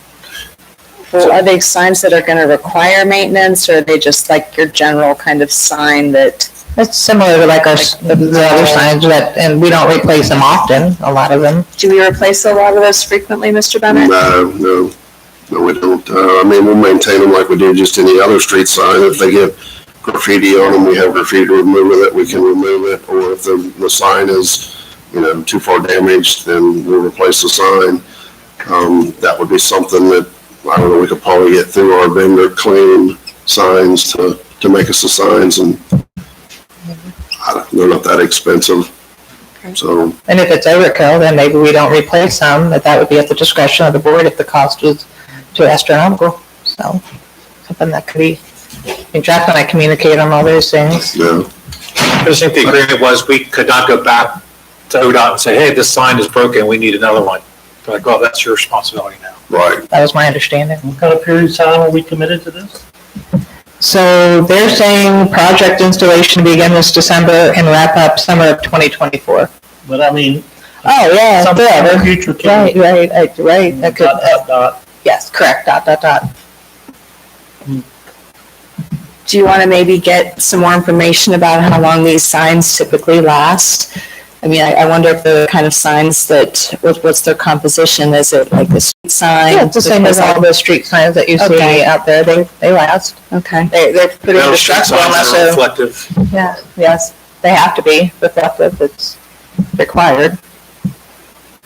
Well, are they signs that are gonna require maintenance, or are they just like your general kind of sign that? It's similar to like the other signs that, and we don't replace them often, a lot of them. Do we replace a lot of those frequently, Mr. Bennett? No, we don't. I mean, we'll maintain them like we do just any other street sign. If they get graffiti on them, we have graffiti removal that we can remove it. Or if the sign is, too far damaged, then we'll replace the sign. That would be something that, I don't know, we could probably get through our vendor clean signs to make us the signs, and they're not that expensive. So, And if it's overkill, then maybe we don't replace them, but that would be at the discretion of the board if the cost was too astronomical. So, something that could be, Jack and I communicate on all those things. yeah. I just think the agreement was we could not go back to ODOT and say, hey, this sign is broken, we need another one. They're like, oh, that's your responsibility now. Right. That was my understanding. What kind of period of time are we committed to this? So they're saying project installation begin this December and wrap up summer of 2024. But I mean, Oh, yeah, some forever. future Right, can right, that could, dot. yes, correct, dot. Do you wanna maybe get some more information about how long these signs typically last? I mean, I wonder if the kind of signs that, what's their composition? Is it like a street sign? Yeah, it's the same as all the street signs that you see Okay. out there, they last. Okay. They're pretty Metal street destructible signs unless are they're, reflective. yeah, yes, they have to be reflective, it's required.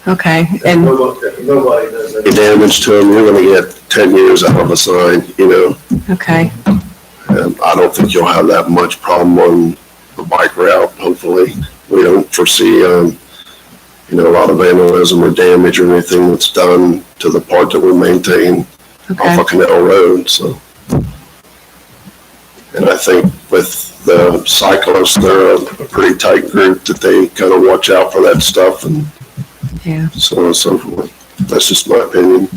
Okay, and, Nobody does any damage to them, you're gonna get 10 years out of a sign, okay, and I don't think you'll have that much problem on the bike route, hopefully. We don't foresee, a lot of vandalism or damage or anything that's done to the part that we maintain off okay, of Canal Road, so. And I think with the cyclists, they're a pretty tight group that they kind of watch out for that stuff and yeah. so on and so forth. That's just my opinion.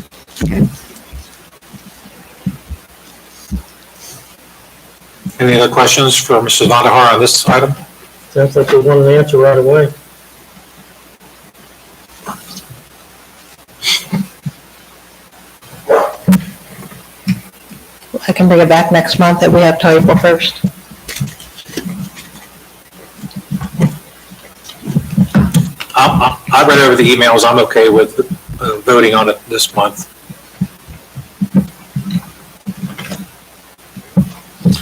Any other questions for Mrs. Vandahar on this item? Sounds like they want an answer right away. I can bring it back next month that we have till April 1st. I read over the emails, I'm okay with voting on it this month.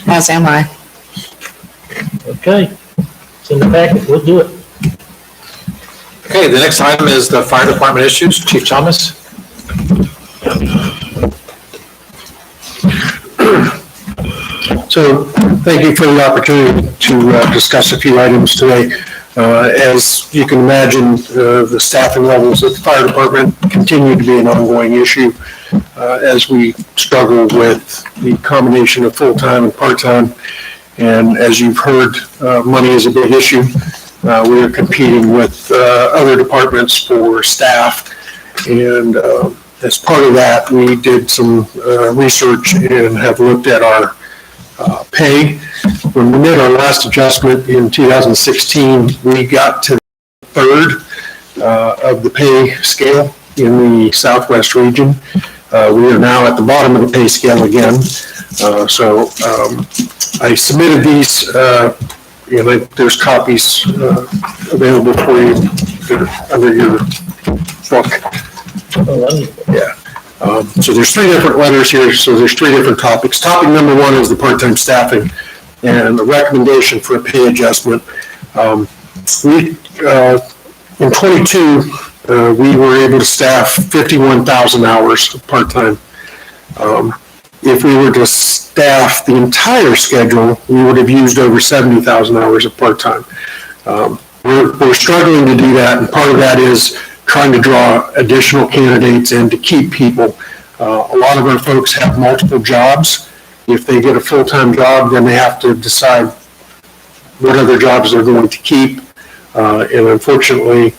As am I. Okay, it's in the packet, we'll do it. Okay, the next item is the fire department issues. Chief Thomas? So thank you for the opportunity to discuss a few items today. As you can imagine, the staffing levels at the fire department continue to be an ongoing issue as we struggle with the combination of full-time and part-time. And as you've heard, money is a big issue. We are competing with other departments for staff. And as part of that, we did some research and have looked at our pay. When we made our last adjustment in 2016, we got to the third of the pay scale in the Southwest region. We are now at the bottom of the pay scale again. So I submitted these, there's copies available for you under your book. Yeah. So there's three different letters here, so there's three different topics. Topic number one is the part-time staffing and the recommendation for a pay adjustment. In 22, we were able to staff 51,000 hours of part-time. If we were to staff the entire schedule, we would have used over 70,000 hours of part-time. We're struggling to do that, and part of that is trying to draw additional candidates and to keep people. A lot of our folks have multiple jobs. If they get a full-time job, then they have to decide what other jobs they're going to keep. And unfortunately,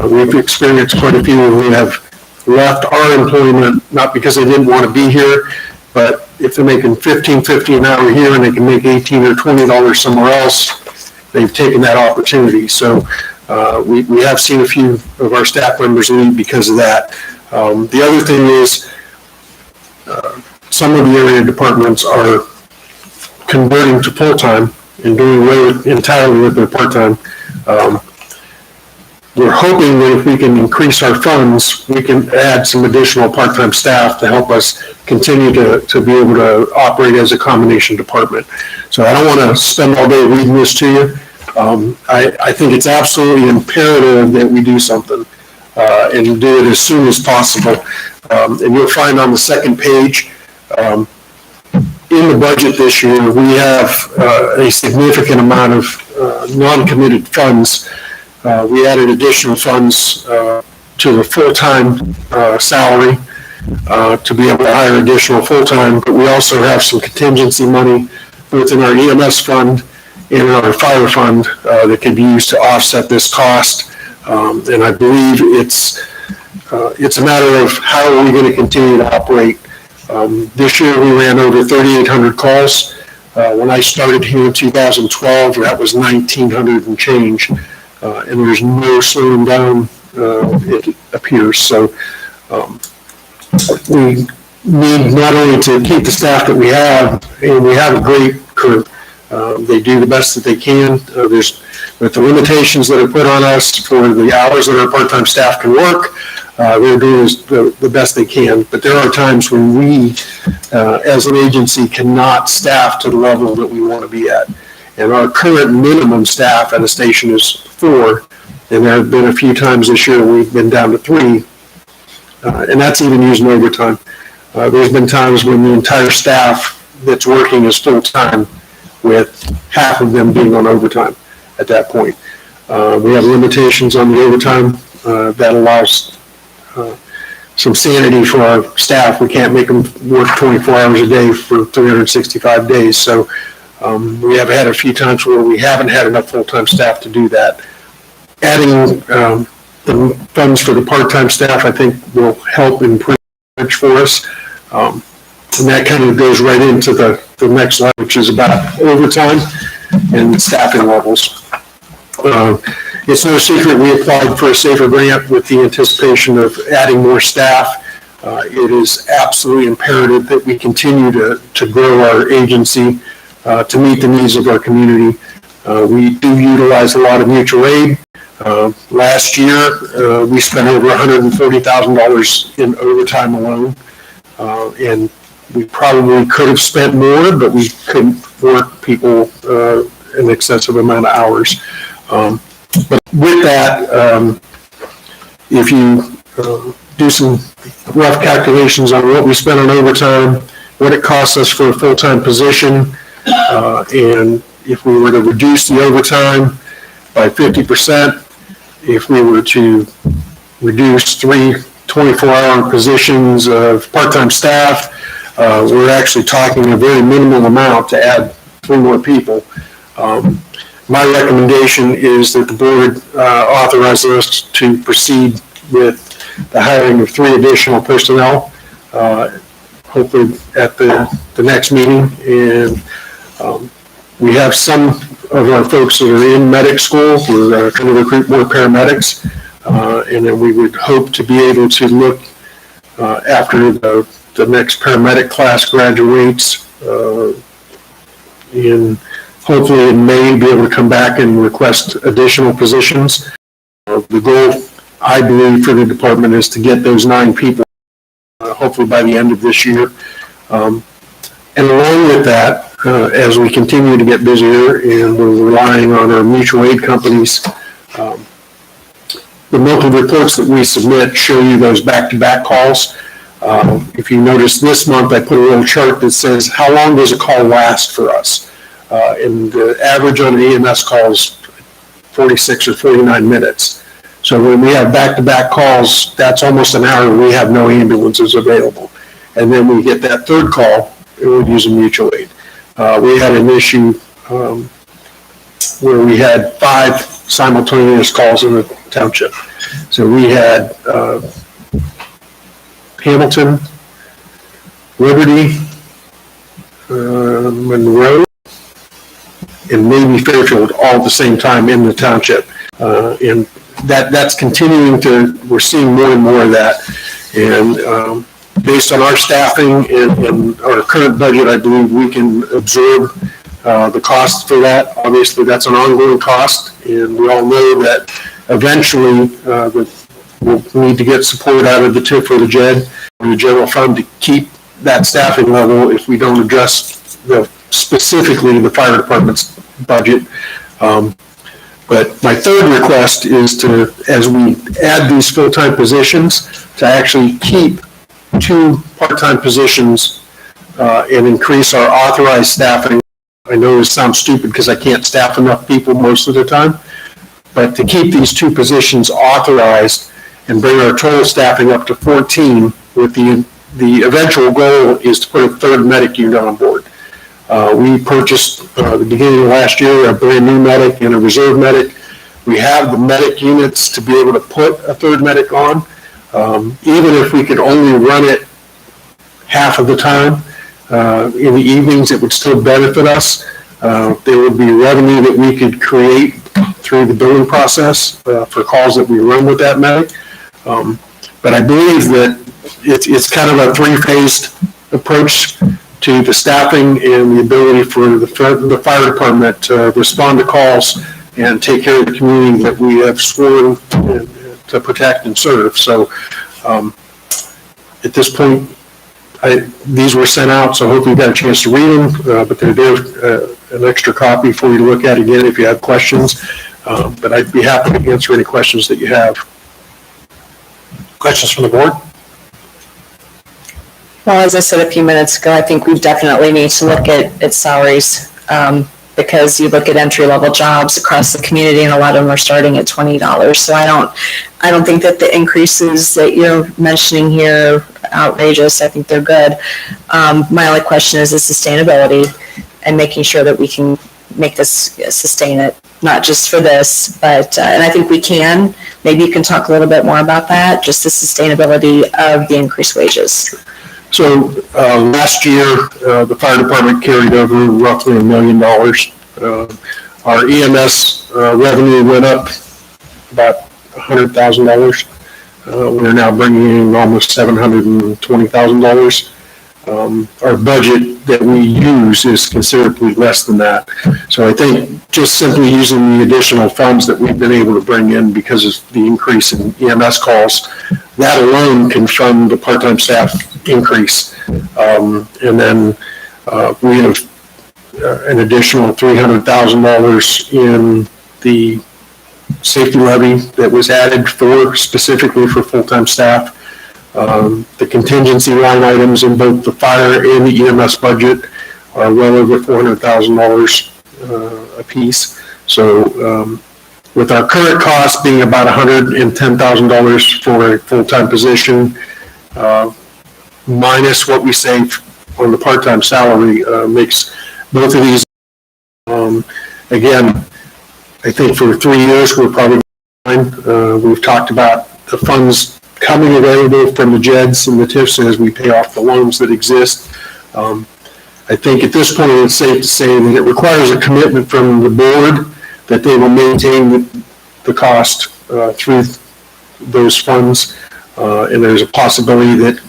we've experienced quite a few who have left our employment, not because they didn't want to be here, but if they're making $15.50 an hour here and they can make $18 or $20 somewhere else, they've taken that opportunity. So we have seen a few of our staff members leave because of that. The other thing is some of the area departments are converting to full-time and doing away entirely with their part-time. We're hoping that if we can increase our funds, we can add some additional part-time staff to help us continue to be able to operate as a combination department. So I don't want to spend all day reading this to you. I think it's absolutely imperative that we do something and do it as soon as possible. And you'll find on the second page, in the budget this year, we have a significant amount of non-committed funds. We added additional funds to the full-time salary to be able to hire additional full-time, but we also have some contingency money both in our EMS fund and in our fire fund that could be used to offset this cost. And I believe it's a matter of how are we going to continue to operate. This year we ran over 3,800 calls. When I started here in 2012, that was 1,900 and change. And there's no slowing down, it appears. So we need not only to keep the staff that we have, and we have a great crew. They do the best that they can. With the limitations that are put on us for the hours that our part-time staff can work, they're doing the best they can. But there are times when we, as an agency, cannot staff to the level that we want to be at. And our current minimum staff at a station is 4, and there have been a few times this year we've been down to 3, and that's even using overtime. There's been times when the entire staff that's working is full-time, with half of them being on overtime at that point. We have limitations on the overtime that allows some sanity for our staff. We can't make them work 24 hours a day for 365 days. So we have had a few times where we haven't had enough full-time staff to do that. Adding the funds for the part-time staff, I think, will help improve for us. And that kind of goes right into the next slide, which is about overtime and staffing levels. It's no secret we applied for a SAFER grant with the anticipation of adding more staff. It is absolutely imperative that we continue to grow our agency to meet the needs of our community. We do utilize a lot of mutual aid. Last year, we spent over $140,000 in overtime alone. And we probably could have spent more, but we couldn't work people an excessive amount of hours. But with that, if you do some rough calculations on what we spent on overtime, what it costs us for a full-time position, and if we were to reduce the overtime by 50%, if we were to reduce 3 24-hour positions of part-time staff, we're actually talking a very minimal amount to add 3 more people. My recommendation is that the board authorize us to proceed with the hiring of 3 additional personnel, hopefully at the next meeting. And we have some of our folks that are in medic school. We're going to recruit more paramedics. And then we would hope to be able to look after the next paramedic class graduates hopefully in May, be able to come back and request additional positions. The goal, I believe, for the department is to get those 9 people hopefully by the end of this year. And along with that, as we continue to get busier and we're relying on our mutual aid companies, the monthly reports that we submit show you those back-to-back calls. If you notice this month, I put a little chart that says how long does a call last for us? And the average on an EMS call is 46 or 49 minutes. So when we have back-to-back calls, that's almost an hour we have no ambulances available. And then we get that third call, and we'll use a mutual aid. We had an issue where we had 5 simultaneous calls in the township. So we had Hamilton, Liberty, Monroe, and maybe Fairfield all at the same time in the township. And that's continuing we're seeing more and more of that. And based on our staffing and our current budget, I believe we can absorb the cost for that. Obviously, that's an ongoing cost, and we all know that eventually we'll need to get support out of the TIF or the JED or the general fund to keep that staffing level if we don't address specifically the fire department's budget. But my third request is to, as we add these full-time positions, to actually keep 2 part-time positions and increase our authorized staffing. I know this sounds stupid because I can't staff enough people most of the time, but to keep these 2 positions authorized and bring our total staffing up to 14, with the eventual goal is to put a 3rd medic unit on board. We purchased at the beginning of last year a brand new medic and a reserve medic. We have the medic units to be able to put a 3rd medic on. Even if we could only run it half of the time in the evenings, it would still benefit us. There would be revenue that we could create through the billing process for calls that we run with that medic. But I believe that it's kind of a 3-phased approach to the staffing and the ability for the fire department to respond to calls and take care of the community that we have sworn to protect and serve. So at this point, these were sent out, so hopefully you got a chance to read them, but they're there, an extra copy for you to look at again if you have questions. But I'd be happy to answer any questions that you have. Questions from the board? Well, as I said a few minutes ago, I think we definitely need to look at salaries, because you look at entry-level jobs across the community and a lot of them are starting at $20. So I don't think that the increases that you're mentioning here are outrageous. I think they're good. My only question is the sustainability and making sure that we can make this sustain it, not just for this, but, and I think we can. Maybe you can talk a little bit more about that, just the sustainability of the increased wages. So last year, the fire department carried over roughly $1 million. Our EMS revenue went up about $100,000. We're now bringing in almost $720,000. Our budget that we use is considerably less than that. So I think just simply using the additional funds that we've been able to bring in because of the increase in EMS calls, that alone can fund the part-time staff increase. And then we have an additional $300,000 in the safety levy that was added specifically for full-time staff. The contingency line items in both the fire and the EMS budget are well over $400,000 a piece. So with our current cost being about $110,000 for a full-time position, minus what we save on the part-time salary, makes both of these. Again, I think for 3 years we're probably fine. We've talked about the funds coming available from the JEDs and the TIFs as we pay off the loans that exist. I think at this point it's safe to say that it requires a commitment from the board that they will maintain the cost through those funds. And there's a possibility that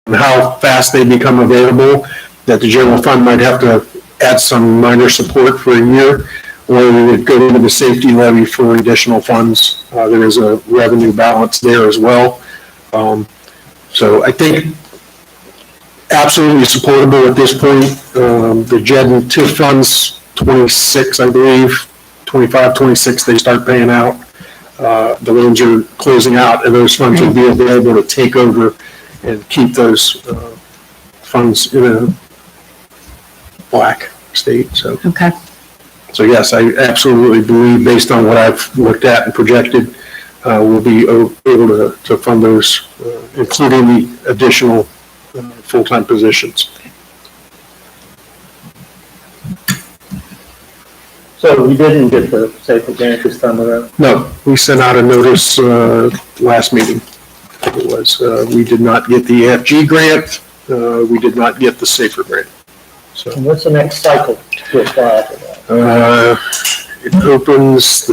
how fast they become available, that the general fund might have to add some minor support for a year, or we would go into the safety levy for additional funds. There is a revenue balance there as well. So I think absolutely supportable at this point. The JED and TIF funds, 26, I believe, 25, 26, they start paying out. The loans are closing out, and those funds will be available to take over and keep those funds in a black state. So. Okay. So yes, I absolutely believe, based on what I've looked at and projected, we'll be able to fund those, including the additional full-time positions. So we didn't get the safer grant this time around? No, we sent out a notice last meeting. It was we did not get the AFG grant. We did not get the SAFER grant. So. And what's the next cycle to apply for that? It opens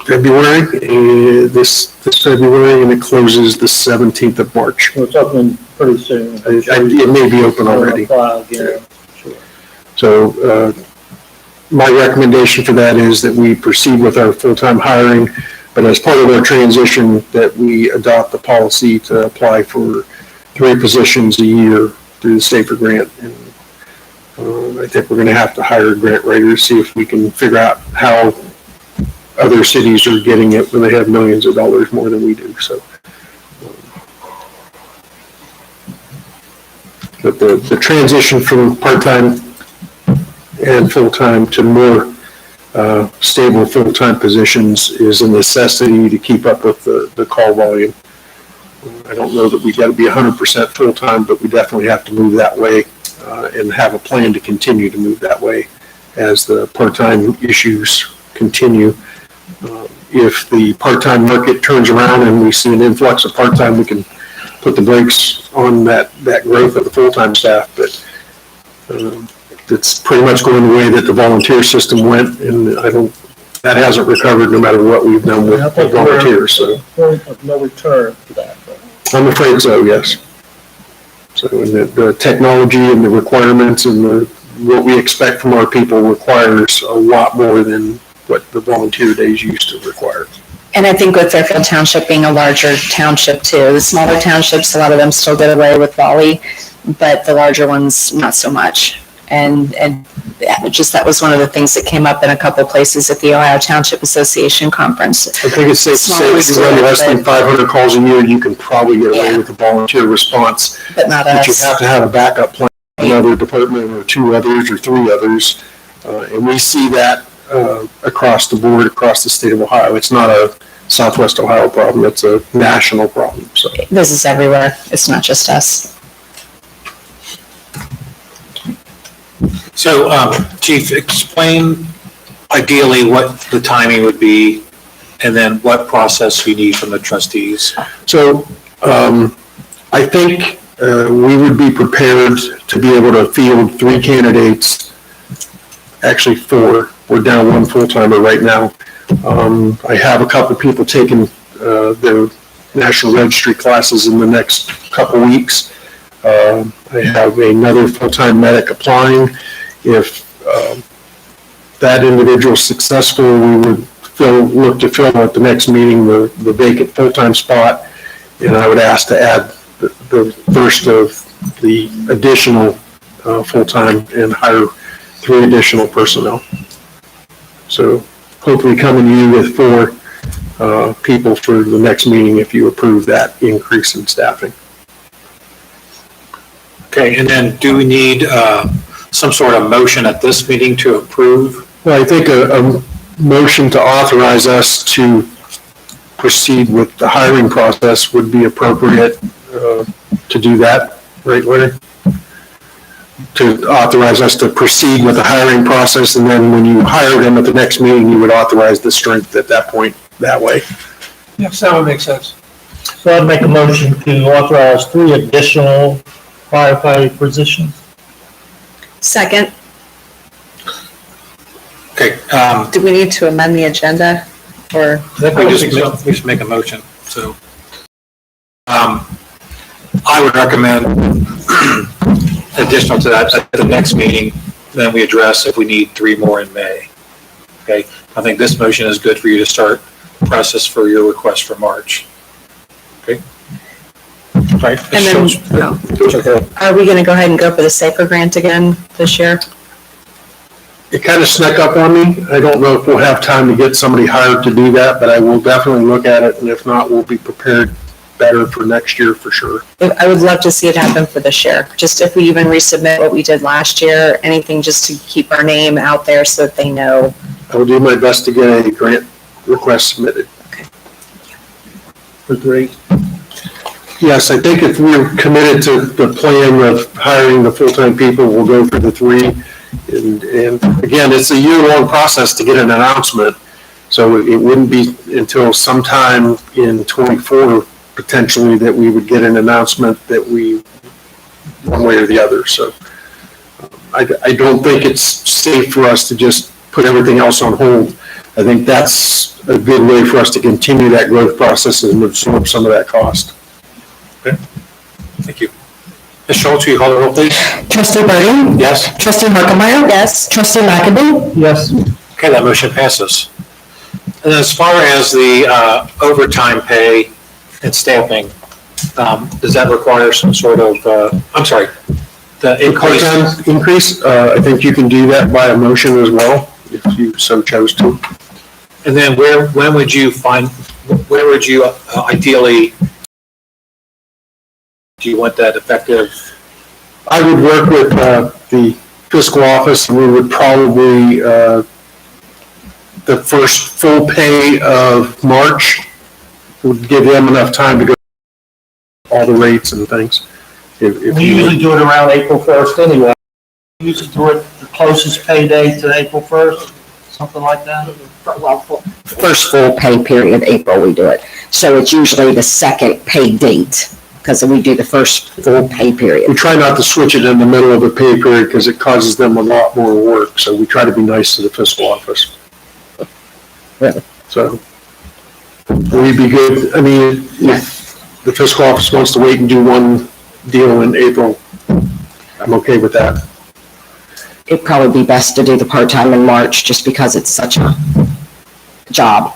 February, this February, and it closes the 17th of March. We're talking pretty soon. It may be open already. Apply again. Sure. So, my recommendation for that is that we proceed with our full-time hiring, but as part of our transition, that we adopt the policy to apply for 3 positions a year through the SAFER grant. And I think we're going to have to hire grant writers, see if we can figure out how other cities are getting it when they have millions of dollars more than we do. So, but the transition from part-time and full-time to more stable full-time positions is a necessity to keep up with the call volume. I don't know that we got to be 100% full-time, but we definitely have to move that way and have a plan to continue to move that way as the part-time issues continue. If the part-time market turns around and we see an influx of part-time, we can put the brakes on that growth of the full-time staff. But it's pretty much going the way that the volunteer system went, and that hasn't recovered no matter what we've done with the volunteers. So, Point of no return for that. I'm afraid so, yes. So, and the technology and the requirements and what we expect from our people requires a lot more than what the volunteer days used to require. And I think with Fairfield Township being a larger township too, the smaller townships, a lot of them still get away with volley, but the larger ones, not so much. And just that was one of the things that came up in a couple of places at the Ohio Township Association conference. I think it's safe to say if you run less than 500 calls a year, you can probably get away with a volunteer response. But not But you us. have to have a backup plan, another department or 2 others or 3 others. And we see that across the board, across the state of Ohio. It's not a Southwest Ohio problem, it's a national problem. So This is everywhere. It's not just us. So, Chief, explain ideally what the timing would be and then what process you need from the trustees. So, I think we would be prepared to be able to field 3 candidates, actually 4. We're down 1 full-timer right now. I have a couple people taking their National Registry classes in the next couple weeks. I have another full-time medic applying. If that individual is successful, we would look to fill at the next meeting the vacant full-time spot, and I would ask to add the first of the additional full-time and hire 3 additional personnel. So hopefully coming to you with 4 people for the next meeting if you approve that increase in staffing. Okay, and then do we need some sort of motion at this meeting to approve? Well, I think a motion to authorize us to proceed with the hiring process would be appropriate to do that, right, Larry? To authorize us to proceed with the hiring process, and then when you hire them at the next meeting, you would authorize the strength at that point that way. Yes, that would make sense. So I'd make a motion to authorize 3 additional firefighting positions. Second, Okay, do we need to amend the agenda or? I think we just make a motion, so. I would recommend additional to that at the next meeting, then we address if we need 3 more in May. Okay, I think this motion is good for you to start the process for your request for March. Okay? Right. And then, are we going to go ahead and go for the SAFER grant again this year? It kind of snuck up on me. I don't know if we'll have time to get somebody hired to do that, but I will definitely look at it, and if not, we'll be prepared better for next year for sure. I would love to see it happen for this year. Just if we even resubmit what we did last year, anything just to keep our name out there so that they know. I will do my best to get a grant request submitted. Okay. For 3. Yes, I think if we're committed to the plan of hiring the full-time people, we'll go for the 3. And again, it's a year-long process to get an announcement. So it wouldn't be until sometime in 24 potentially that we would get an announcement that we, one way or the other. So I don't think it's safe for us to just put everything else on hold. I think that's a good way for us to continue that growth process and absorb some of that cost. Thank you. Ms. Schultz, will you call the roll, please? Trustee Burden? Yes. Trustee Harkemaier? Yes. Trustee McAdoo? Yes. Okay, that motion passes. And as far as the overtime pay and staffing, does that require some sort of, I'm sorry, the increase? Part-time increase, I think you can do that by a motion as well, if you so chose to. And then where would you ideally, do you want that effective? I would work with the fiscal office, and we would probably, the first full pay of March would give them enough time to go all the rates and things. If We you usually do it around April 1st anyway. We usually do it the closest payday to April 1st, something like that. Well, first full pay period, April, we do it. So it's usually the second pay date, because we do the first full pay period. we try not to switch it in the middle of a pay period because it causes them a lot more work. So we try to be nice to the fiscal office. Really? So we'd be good. I mean, if the fiscal office wants to wait and do one deal in April, I'm okay with that. It'd probably be best to do the part-time in March, just because it's such a job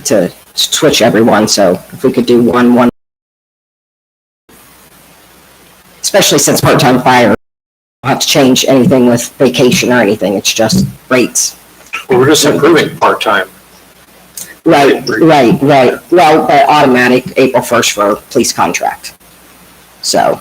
to switch everyone. So if we could do one, especially since part-time fire, we don't have to change anything with vacation or anything. It's just rates. Well, we're just improving part-time. Right. Well, but automatic April 1st for police contract. So,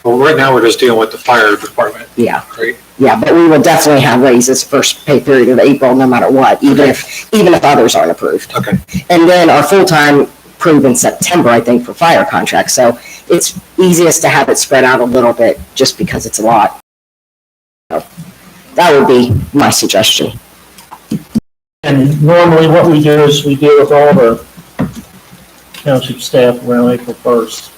Well, right now, we're just dealing with the fire department. yeah. Right. Yeah, but we will definitely have raises first pay period of April, no matter what, even if others aren't approved. Okay. And then our full-time approved in September, I think, for fire contracts. So it's easiest to have it spread out a little bit, just because it's a lot. So that would be my suggestion. And normally what we do is we deal with all the township staff around April 1st.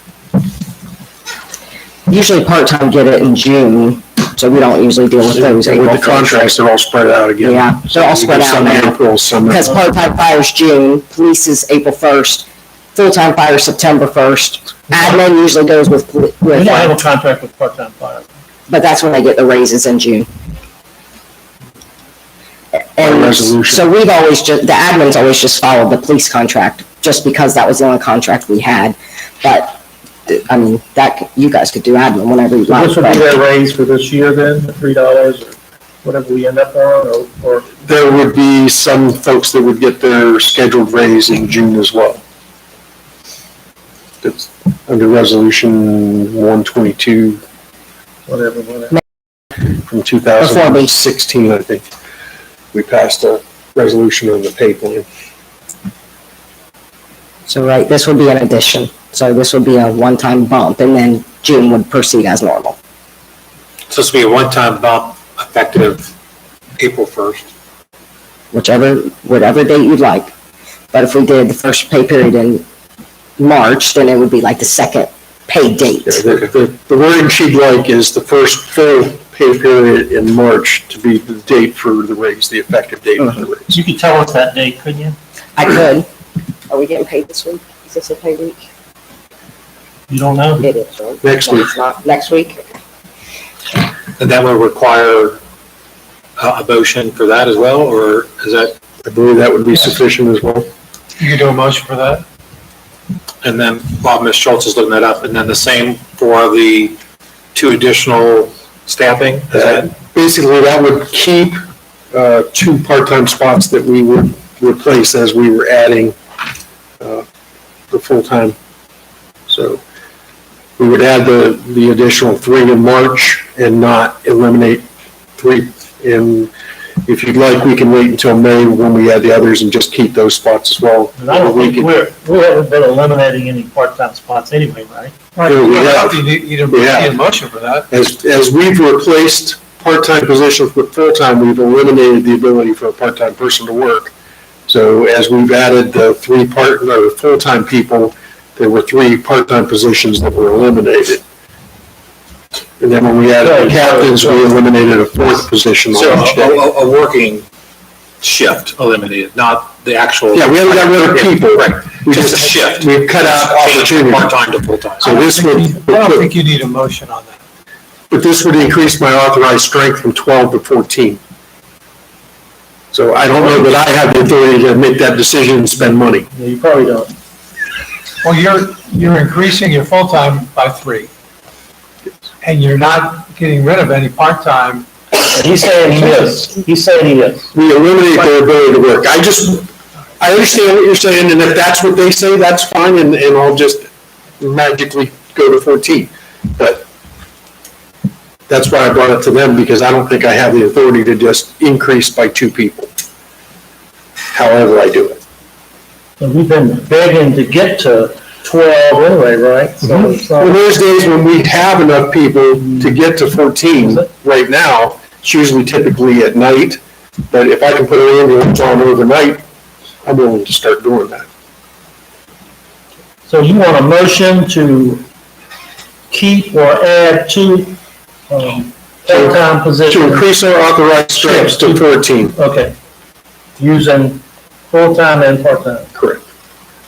Usually part-time get it in June, so we don't usually deal with those. With April the contracts, they're all spread out again. Yeah, they're all spread out Some in now. April, some in- Because part-time fire's June, police is April 1st, full-time fire September 1st. Admin usually goes with, We don't have a contract with part-time fire. but that's when they get the raises in June. And Resolution. so we've always the admin's always just followed the police contract, just because that was the only contract we had. But, I mean, you guys could do admin whenever you So like. this would be but- their raise for this year then, the $3 or whatever we end up on, or There would be some folks that would get their scheduled raise in June as well. It's under resolution 122 whatever. from 2016, I think. We passed a resolution on the pay plan. So, right, this would be an addition. So this would be a one-time bump, and then June would proceed as normal. So this will be a one-time bump effective April 1st. Whatever date you'd like. But if we did the first pay period in March, then it would be like the second pay date. The wording she'd like is the first full pay period in March to be the date for the raise, the effective date of the raise. You could tell us that date, couldn't you? I could. Are we getting paid this week? Is this a pay week? You don't know? It is, right? Next No, week. it's not. Next week? And that will require a motion for that as well, or is that? I believe that would be sufficient as well. You can do a motion for that? And then while Ms. Schultz is looking that up, and then the same for the 2 additional staffing? Is that? Basically, that would keep 2 part-time spots that we would replace as we were adding the full-time. So we would add the additional 3 in March and not eliminate 3. And if you'd like, we can wait until May when we add the others and just keep those spots as well. And I don't think we haven't been eliminating any part-time spots anyway, right? You didn't need a motion for that. As we've replaced part-time positions with full-time, we've eliminated the ability for a part-time person to work. So as we've added the 3 full-time people, there were 3 part-time positions that were eliminated. And then when we added the captains, we eliminated a 4th position So on each day. a working shift eliminated, not the actual. Yeah, we haven't got rid of people. Right, just a shift. We've cut out opportunity. Part-time to full-time. So this would, I don't think you need a motion on that. but this would increase my authorized strength from 12 to 14. So I don't know that I have the authority to make that decision and spend money. Yeah, you probably don't. Well, you're increasing your full-time by 3. And you're not getting rid of any part-time. He's saying he is. He's saying he is. We eliminate their ability to work. I understand what you're saying, and if that's what they say, that's fine, and I'll just magically go to 14. But that's why I brought it to them, because I don't think I have the authority to just increase by 2 people. However I do it. And we've been begging to get to 12 anyway, right? So it's not- Well, there's days when we have enough people to get to 14 right now. It's usually typically at night, but if I can put an ambulance on overnight, I'm willing to start doing that. So you want a motion to keep or add 2 full-time To positions? increase our authorized strengths to 14. Okay. Using full-time and part-time. Correct.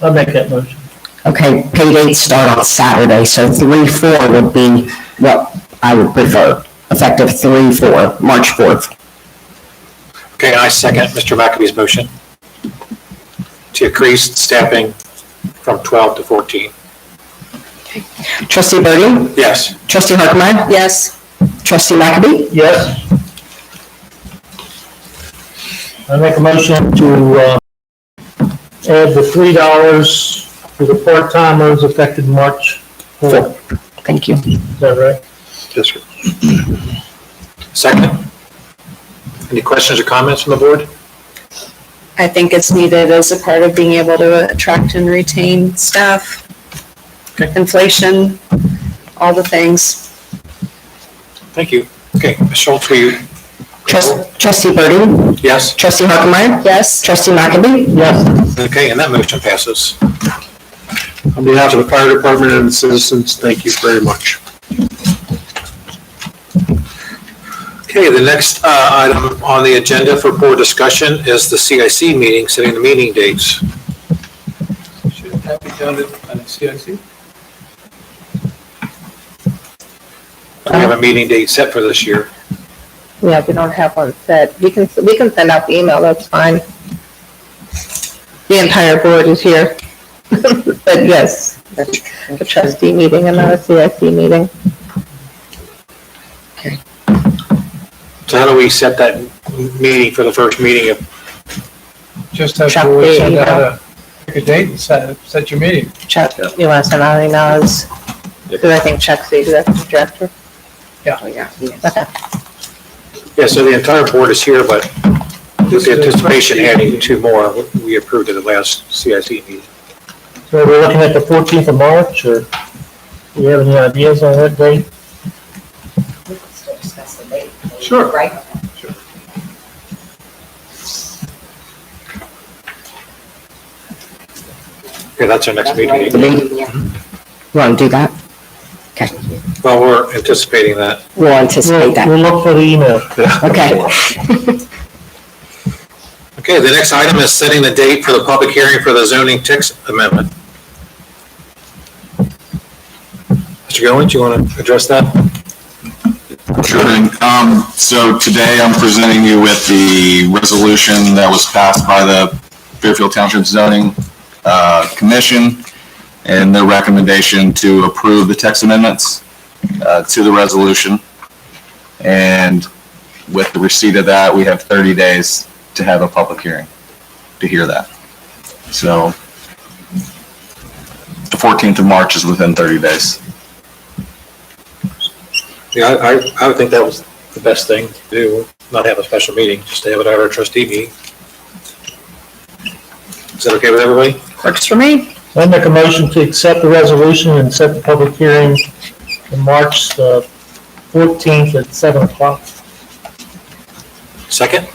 I'll make that motion. Okay, pay dates start on Saturday, so 3/4 would be what I would prefer, effective 3/4, March 4th. Okay, I second Mr. McAbee's motion to increase staffing from 12 to 14. Trustee Burden? Yes. Trustee Harkemaier? Yes. Trustee McAbey? Yes. I make a motion to add the $3 for the part-timers effective March 4th. Thank you. Is that right? Yes, sir. Second? Any questions or comments from the board? I think it's needed as a part of being able to attract and retain staff. Inflation, all the things. Thank you. Okay, Ms. Schultz, will you? Trustee Burden? Yes? Trustee Harkemaier? Yes. Trustee McAbey? Yes. Okay, and that motion passes. On behalf of the fire department and the citizens, thank you very much. Okay, the next item on the agenda for board discussion is the CIC meeting, setting the meeting dates. Shouldn't that be done at the CIC? We have a meeting date set for this year. Yeah, we don't have one set. We can send out the email, that's fine. The entire board is here. But yes, that's a trustee meeting and not a CIC meeting. So how do we set that meeting for the first meeting of, Just have Chuck, to send email. out pick a date and set your meeting. Chuck, you want to send out emails? Because I think Chuck's the executive director. Yeah. Oh, yeah. Okay. yeah, so the entire board is here, but with the anticipation adding 2 more, we approved at the last CIC meeting. So we're looking at the 14th of March, or do you have any ideas on that date? We can still discuss the date. Sure. Right? Okay, that's our next The meeting. meeting, yeah. You want to do that? Okay, Well, we're anticipating that. we'll anticipate We'll that. look for the email. Okay. Okay, the next item is setting the date for the public hearing for the zoning text amendment. Mr. Goins, you want to address that? Sure thing. So today I'm presenting you with the resolution that was passed by the Fairfield Township Zoning Commission and their recommendation to approve the text amendments to the resolution. And with the receipt of that, we have 30 days to have a public hearing to hear that. So the 14th of March is within 30 days. Yeah, I would think that was the best thing to do, not have a special meeting, just to have it at our trustee meeting. Is that okay with everybody? Works for me. I make a motion to accept the resolution and set the public hearing on March 14th at 7 o'clock. Second?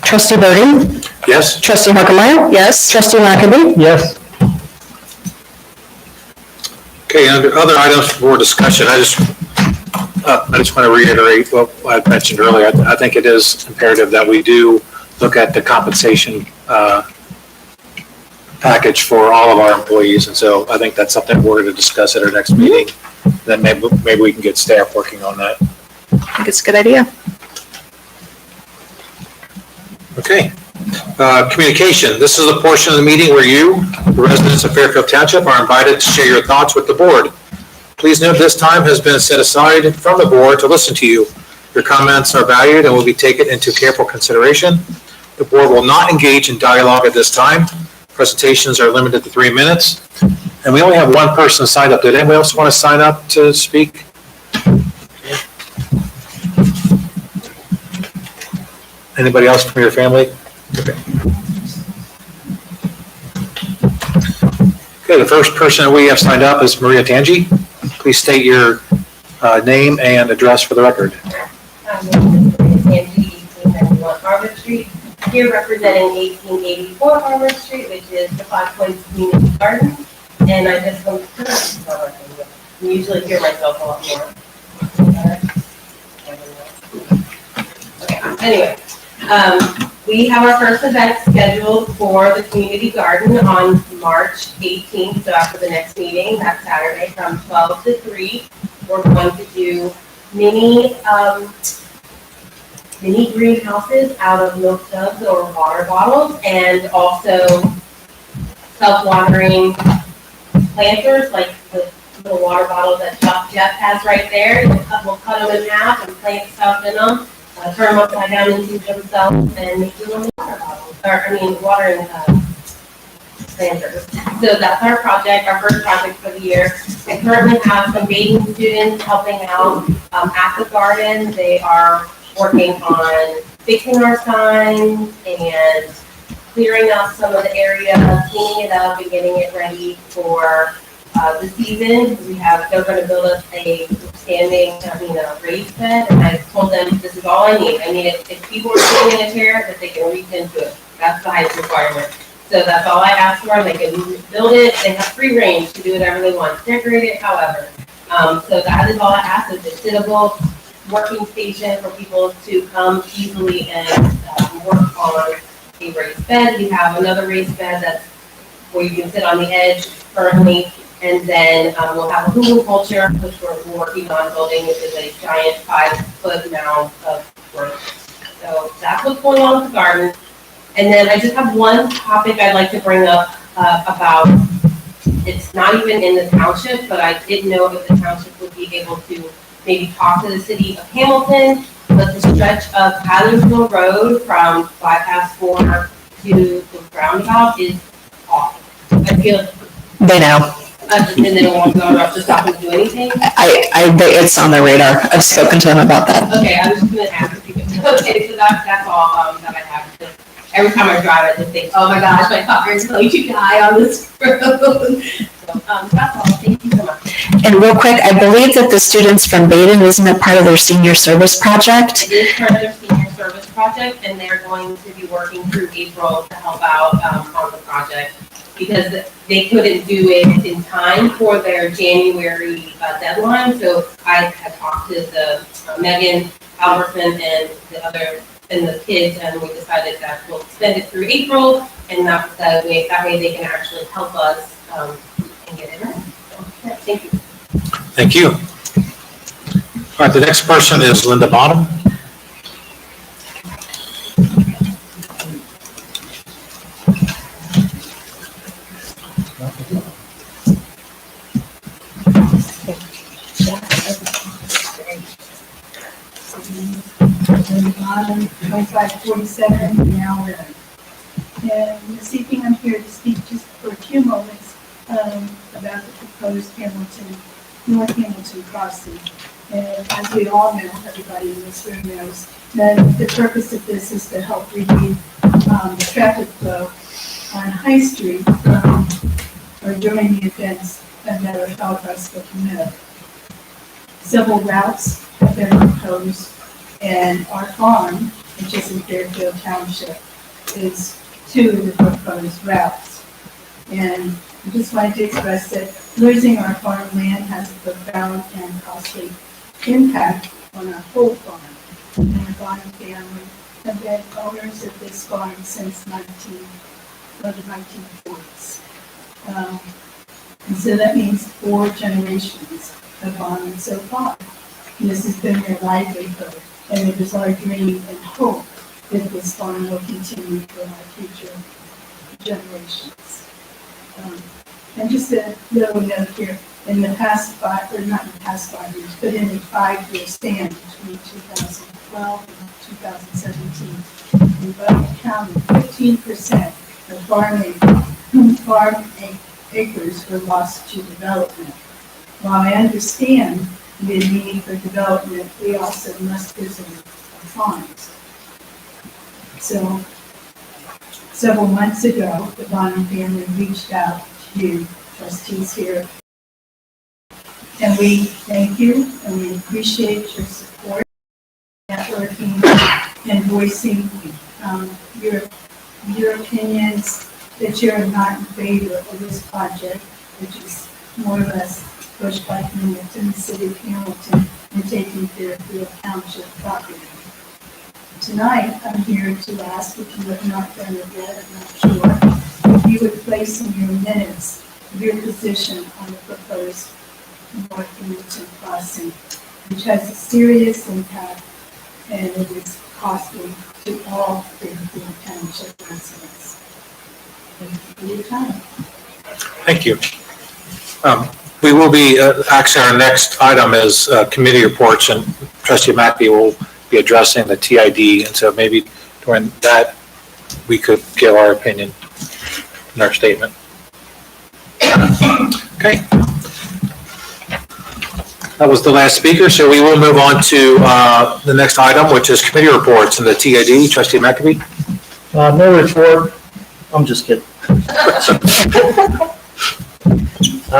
Trustee Burden? Yes? Trustee Harkemaier? Yes. Trustee McAbey? Yes. Okay, under other items for discussion, I just I just want to reiterate what I mentioned earlier. I think it is imperative that we do look at the compensation package for all of our employees. And so I think that's something we're going to discuss at our next meeting. Then maybe we can get staff working on that. I think it's a good idea. Okay. Communication. This is a portion of the meeting where you, the residents of Fairfield Township, are invited to share your thoughts with the board. Please note this time has been set aside from the board to listen to you. Your comments are valued and will be taken into careful consideration. The board will not engage in dialogue at this time. Presentations are limited to 3 minutes. And we only have one person signed up. Did anybody else want to sign up to speak? Anybody else from your family? Okay. Okay, the first person that we have signed up is Maria Tangi. Please state your name and address for the record. Tangi, 1891 Harvard Street. Here representing 1884 Harvard Street, which is the 5 Points Community Garden. And I just want to usually hear myself a lot more. Okay, anyway. We have our first event scheduled for the community garden on March 18th, so after the next meeting, that Saturday from 12 to 3. We're going to do mini greenhouses out of milk tubs or water bottles, and also self-watering planters, like the little water bottles that Jeff has right there. We'll cut them in half and plant stuff in them. Turn them upside down into themselves and make little water bottles, watering planters. So that's our project, our first project for the year. I currently have some bathing students helping out at the garden. They are working on fixing our signs and clearing out some of the area, cleaning it up and getting it ready for the season. They're going to build us a standing, raised bed, and I told them this is all I need. I need it if people are sitting in a chair that they can reach into it. That's the highest requirement. So that's all I asked for. They can build it. They have free range to do whatever they want, decorate it, however. So that is all I asked, is a sittable working station for people to come easily and work on a raised bed. We have another raised bed that's where you can sit on the edge currently. And then we'll have a hula culture, which we're working on building, which is a giant 5-foot mound of wood. So that's what's going on with the garden. And then I just have one topic I'd like to bring up about, it's not even in the township, but I didn't know if the township would be able to maybe talk to the city of Hamilton, but the stretch of Tylersville Road from bypass 4 to the roundabout is awful. I feel They know. and they don't want to go up to stop and do anything? It's on their radar. I've spoken to them about that. Okay, I was just gonna ask if you could, okay, so that's all, that I have. Just every time I drive, I just think, oh my gosh, my car is going to die on this road. So, that's all, thank you so much. And real quick, I believe that the students from Baden, isn't it part of their senior service project? It is part of their senior service project, and they're going to be working through April to help out, on the project, because they couldn't do it in time for their January deadline. So I had talked to the Megan Albertson and the kids, and we decided that we'll extend it through April, and that way they can actually help us and get it ready. So, yeah, thank you. Thank you. All right, the next person is Linda Bonham. Bottom 2547 now. And this evening I'm here to speak just for a few moments about the proposed North Hamilton crossing. And as we all know, everybody in this room knows, that the purpose of this is to help relieve the traffic flow on High Street or during the events that are held by Spoken Meadow. Several routes have been proposed, and our farm, which is in Fairfield Township, is 2 of the proposed routes. And I just wanted to express that losing our farmland has a profound and costly impact on our whole farm. And the Bonham family have been owners of this farm since the 1940s. And so that means 4 generations of Bonham so far. And this has been their livelihood, and it is our dream and hope that this farm will continue for our future generations. And just a little note here, in the past 5, or not in the past 5 years, but in the 5-year span between 2012 and 2017, in Bucks County, 15% of farm acres were lost to development. While I understand the need for development, we also must preserve our farms. So, several months ago, the Bonham family reached out to you, trustees here, and we thank you and we appreciate your support, networking, and voicing your opinions, that you're not in favor of this project, which is more or less pushed by Hamilton, the city of Hamilton, and taking Fairfield Township property. Tonight, I'm here to ask, if you have not done it yet, I'm not sure, if you would place in your minutes your position on the proposed North Hamilton crossing, which has a serious impact and it is costly to all Fairfield Township residents. Thank you for your time. Thank you. We will be, actually, our next item is committee reports, and Trustee Mackey will be addressing the TID, and so maybe during that, we could give our opinion in our statement. Okay. That was the last speaker, so we will move on to the next item, which is committee reports and the TID. Trustee McAbey? No report. I'm just kidding.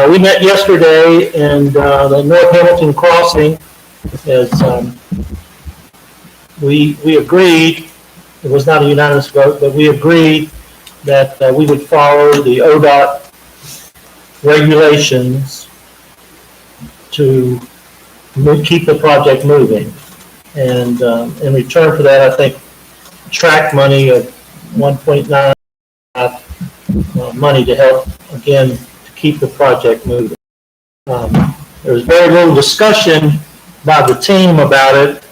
We met yesterday, and the North Hamilton crossing is, we agreed, it was not a unanimous vote, but we agreed that we would follow the ODOT regulations to keep the project moving. And in return for that, I think track money of 1.9 money to help, again, to keep the project moving. There was very little discussion by the team about it,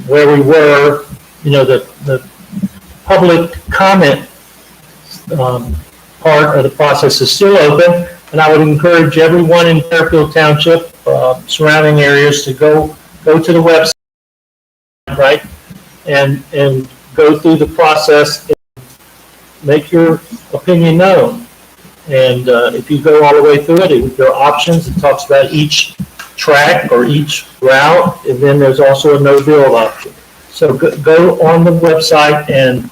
where we were. You know, the public comment part of the process is still open, and I would encourage everyone in Fairfield Township, surrounding areas, to go to the website, right, and go through the process and make your opinion known. And if you go all the way through it, there are options. It talks about each track or each route, and then there's also a no-build option. So go on the website and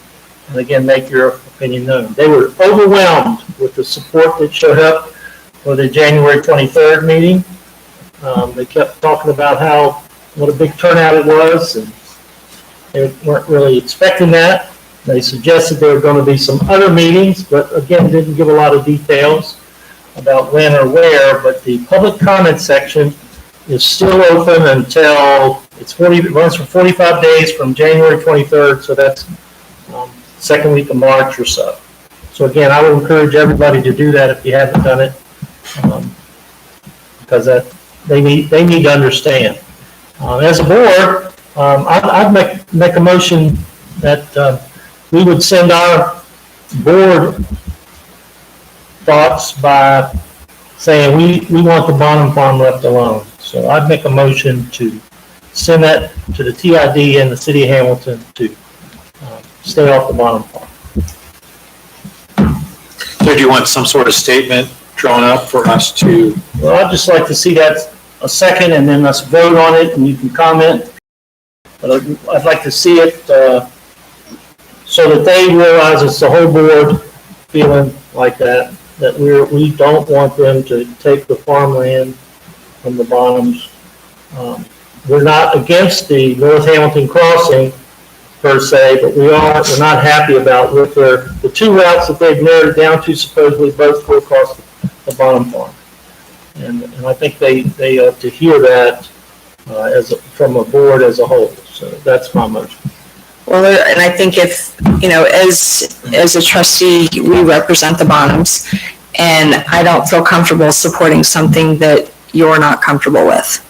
again, make your opinion known. They were overwhelmed with the support that showed up for the January 23rd meeting. They kept talking about what a big turnout it was, and they weren't really expecting that. They suggested there were going to be some other meetings, but again, didn't give a lot of details about when or where. But the public comment section is still open until it runs for 45 days from January 23rd, so that's second week of March or so. So again, I would encourage everybody to do that if you haven't done it, because they need to understand. As a board, I'd make a motion that we would send our board thoughts by saying we want the Bonham Farm left alone. So I'd make a motion to send that to the TID and the City of Hamilton to stay off the Bonham Farm. So do you want some sort of statement drawn up for us to? Well, I'd just like to see that a second, and then let's vote on it, and you can comment. But I'd like to see it so that they realize it's the whole board feeling like that we don't want them to take the farmland from the Bonhams. We're not against the North Hamilton crossing per se, but we're not happy about with the two routes that they've narrowed down to supposedly both go across the Bonham Farm. And I think they ought to hear that from a board as a whole. So that's my motion. Well, and I think if, as a trustee, we represent the Bonhams, and I don't feel comfortable supporting something that you're not comfortable with.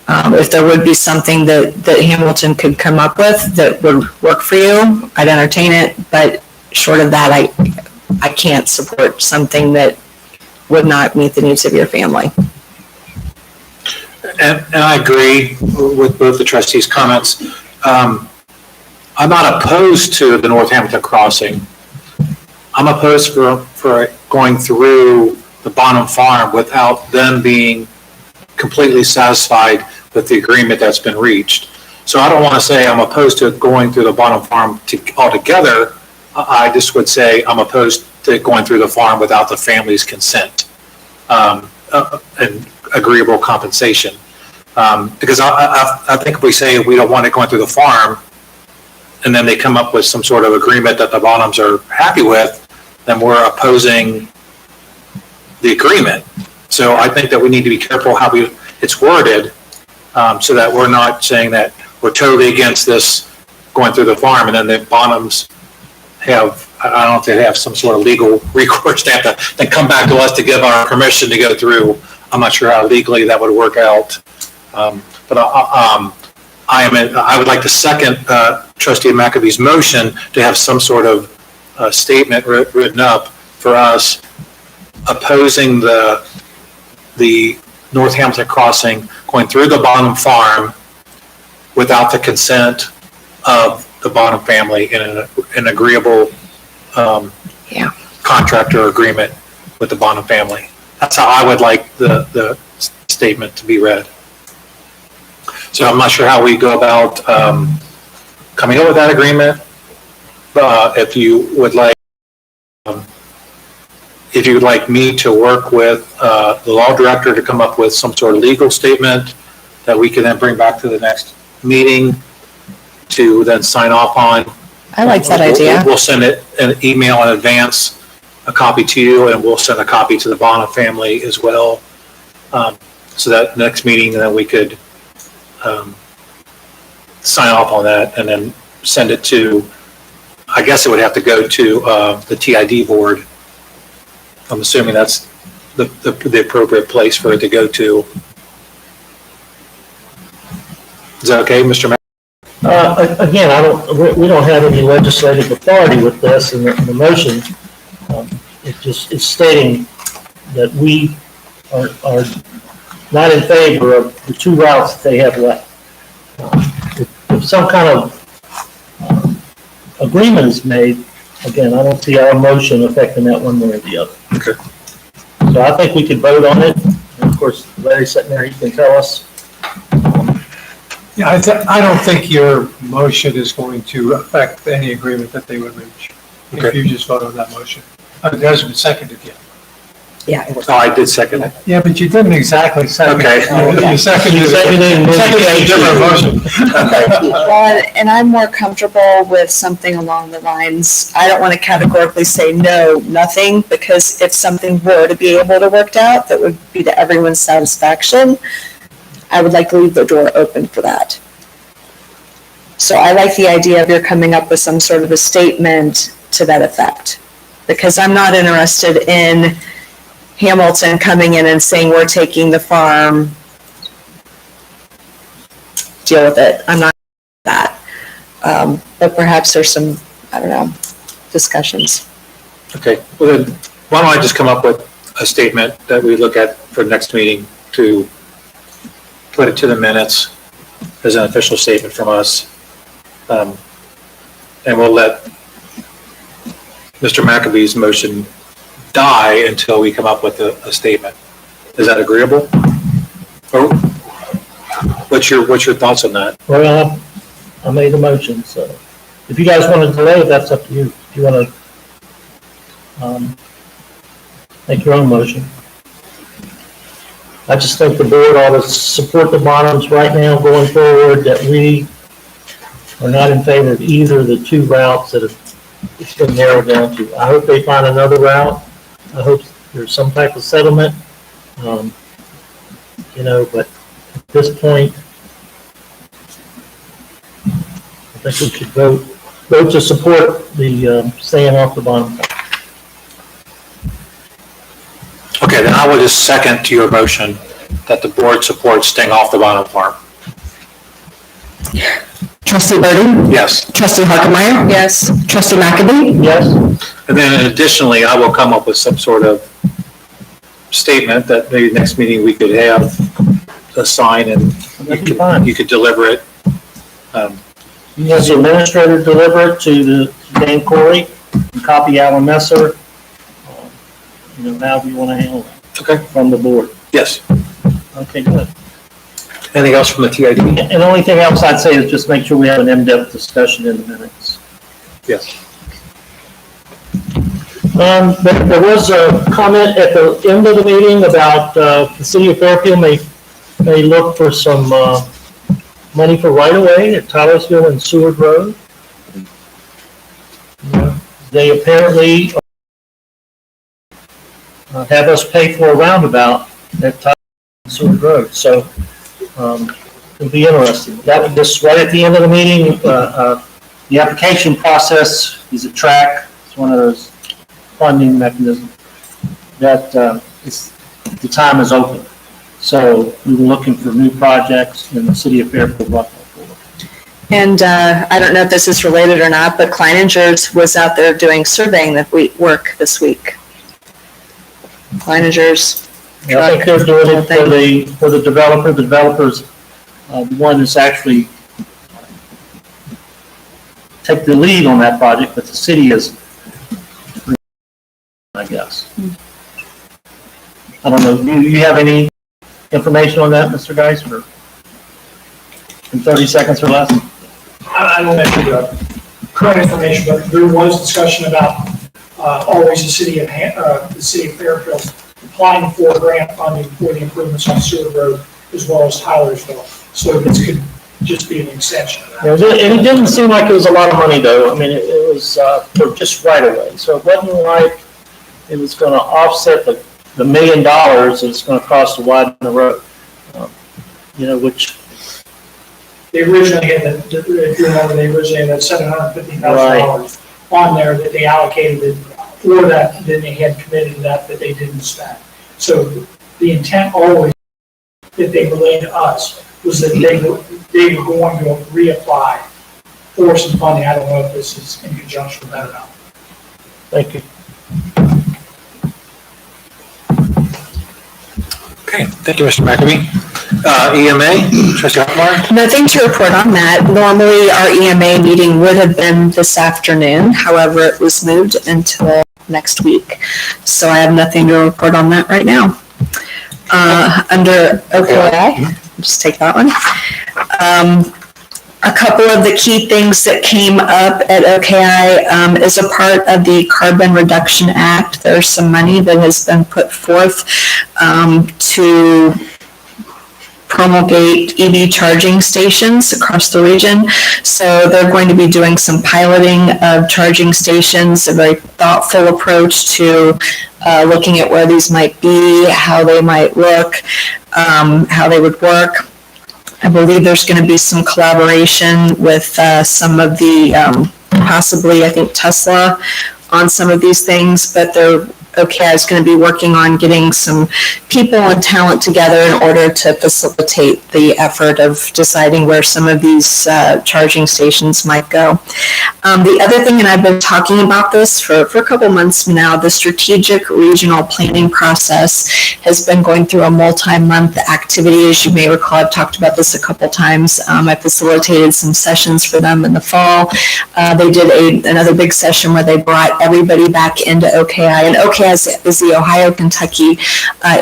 If there would be something that Hamilton could come up with that would work for you, I'd entertain it, but short of that, I can't support something that would not meet the needs of your family. And I agree with both the trustees' comments. I'm not opposed to the Northampton crossing. I'm opposed for going through the Bonham farm without them being completely satisfied with the agreement that's been reached. So I don't want to say I'm opposed to going through the Bonham farm altogether. I just would say I'm opposed to going through the farm without the family's consent and agreeable compensation. Because I think if we say we don't want it going through the farm, and then they come up with some sort of agreement that the Bonhams are happy with, then we're opposing the agreement. So I think that we need to be careful how it's worded, so that we're not saying that we're totally against this going through the farm, and then the Bonhams have, I don't know if they have some sort of legal recourse to have to then come back to us to give our permission to go through. I'm not sure how legally that would work out. But I would like to second Trustee McAbee's motion to have some sort of statement written up for us opposing the Northampton crossing going through the Bonham farm without the consent of the Bonham family in an agreeable contract or agreement with the Bonham family. That's how I would like the statement to be read. So I'm not sure how we go about coming up with that agreement. If you would like me to work with the law director to come up with some sort of legal statement that we can then bring back to the next meeting to then sign off on. I like that idea. We'll send it an email in advance, a copy to you, and we'll send a copy to the Bonham family as well. So that next meeting, then we could sign off on that and then send it to, I guess it would have to go to the TID board. I'm assuming that's the appropriate place for it to go to. Is that okay, Mr. Mayor? Again, we don't have any legislative authority with this in the motion. It's stating that we are not in favor of the two routes that they have left. If some kind of agreement is made, again, I don't see our motion affecting that one way or the other. Okay. So I think we could vote on it. And of course, Larry's sitting there, he can tell us. Yeah, I don't think your motion is going to affect any agreement that they would reach if you just vote on that motion. It hasn't been seconded yet. Yeah. Oh, I did second it. Yeah, but you didn't exactly second Okay. it. You seconded a different motion. Well, and I'm more comfortable with something along the lines, I don't want to categorically say no, nothing, because if something were to be able to work out that would be to everyone's satisfaction, I would like to leave the door open for that. So I like the idea of your coming up with some sort of a statement to that effect, because I'm not interested in Hamilton coming in and saying, we're taking the farm, deal with it. I'm not that. But perhaps there's some, I don't know, discussions. Okay, well then, why don't I just come up with a statement that we look at for the next meeting to put it to the minutes as an official statement from us. And we'll let Mr. McAbee's motion die until we come up with a statement. Is that agreeable? Or what's your thoughts on that? Well, I made a motion, so if you guys want to delay, that's up to you. If you want to make your own motion. I just think the board ought to support the Bonhams right now going forward, that we are not in favor of either of the two routes that it's been narrowed down to. I hope they find another route. I hope there's some type of settlement, but at this point, think we should vote to support the staying off the bottom. Okay, then I will just second to your motion that the board supports staying off the bottom farm. Trustee Burden? Yes. Trustee Harkemaier? Yes. Trustee McAdie? Yes? And then additionally, I will come up with some sort of statement that maybe next meeting we could have a sign and you could deliver it. You have the administrator deliver it to Dan Corey, and copy Alan Messer. However you want to handle it. Okay. From the board. Yes. Okay, good. Anything else from the TID? And the only thing else I'd say is just make sure we have an in-depth discussion in the minutes. Yes. There was a comment at the end of the meeting about the city of Fairfield may look for some money for right-of-way at Tylersville and Seward Road. They apparently have us pay for a roundabout at Tylersville and Seward Road, so it'll be interesting. That was just right at the end of the meeting. The application process is a track. It's one of those funding mechanisms that the time is open. So we were looking for new projects in the city of Fairfield. And I don't know if this is related or not, but Kleininger's was out there doing surveying work this week. Kleininger's. I think they're doing it for the developer. The developer's the one that's actually take the lead on that project, but the city is, I guess. I don't know. Do you have any information on that, Mr. Geis, or in 30 seconds or less? I don't have the current information, but there was discussion about always the city of Fairfield applying for grant funding for the improvements on Seward Road as well as Tylersville. So this could just be an extension of that. Yeah, and it didn't seem like it was a lot of money, though. I mean, it was for just right away. So it wasn't like it was going to offset the $1 million it's going to cost to widen the road. Which they originally had, if you remember, they originally had $750,000 on there that they allocated for that, then they had committed to that they didn't spend. So the intent always that they relayed to us was that they were going to reapply for some funding. I don't know if this is in conjunction with that or not. Thank you. Okay, thank you, Mr. McAbee. EMA, Trustee Harkemaier? Nothing to report on that. Normally, our EMA meeting would have been this afternoon. However, it was moved until next week. So I have nothing to report on that right now. Under OKI, just take that one. A couple of the key things that came up at OKI is a part of the Carbon Reduction Act. There's some money that has been put forth to promulgate EV charging stations across the region. So they're going to be doing some piloting of charging stations, a very thoughtful approach to looking at where these might be, how they might look, how they would work. I believe there's going to be some collaboration with some of the, possibly, I think, Tesla on some of these things, but OKI is going to be working on getting some people and talent together in order to facilitate the effort of deciding where some of these charging stations might go. The other thing, and I've been talking about this for a couple months now, the strategic regional planning process has been going through a multi-month activity. As you may recall, I've talked about this a couple times. I facilitated some sessions for them in the fall. They did another big session where they brought everybody back into OKI, and OKI is the Ohio, Kentucky,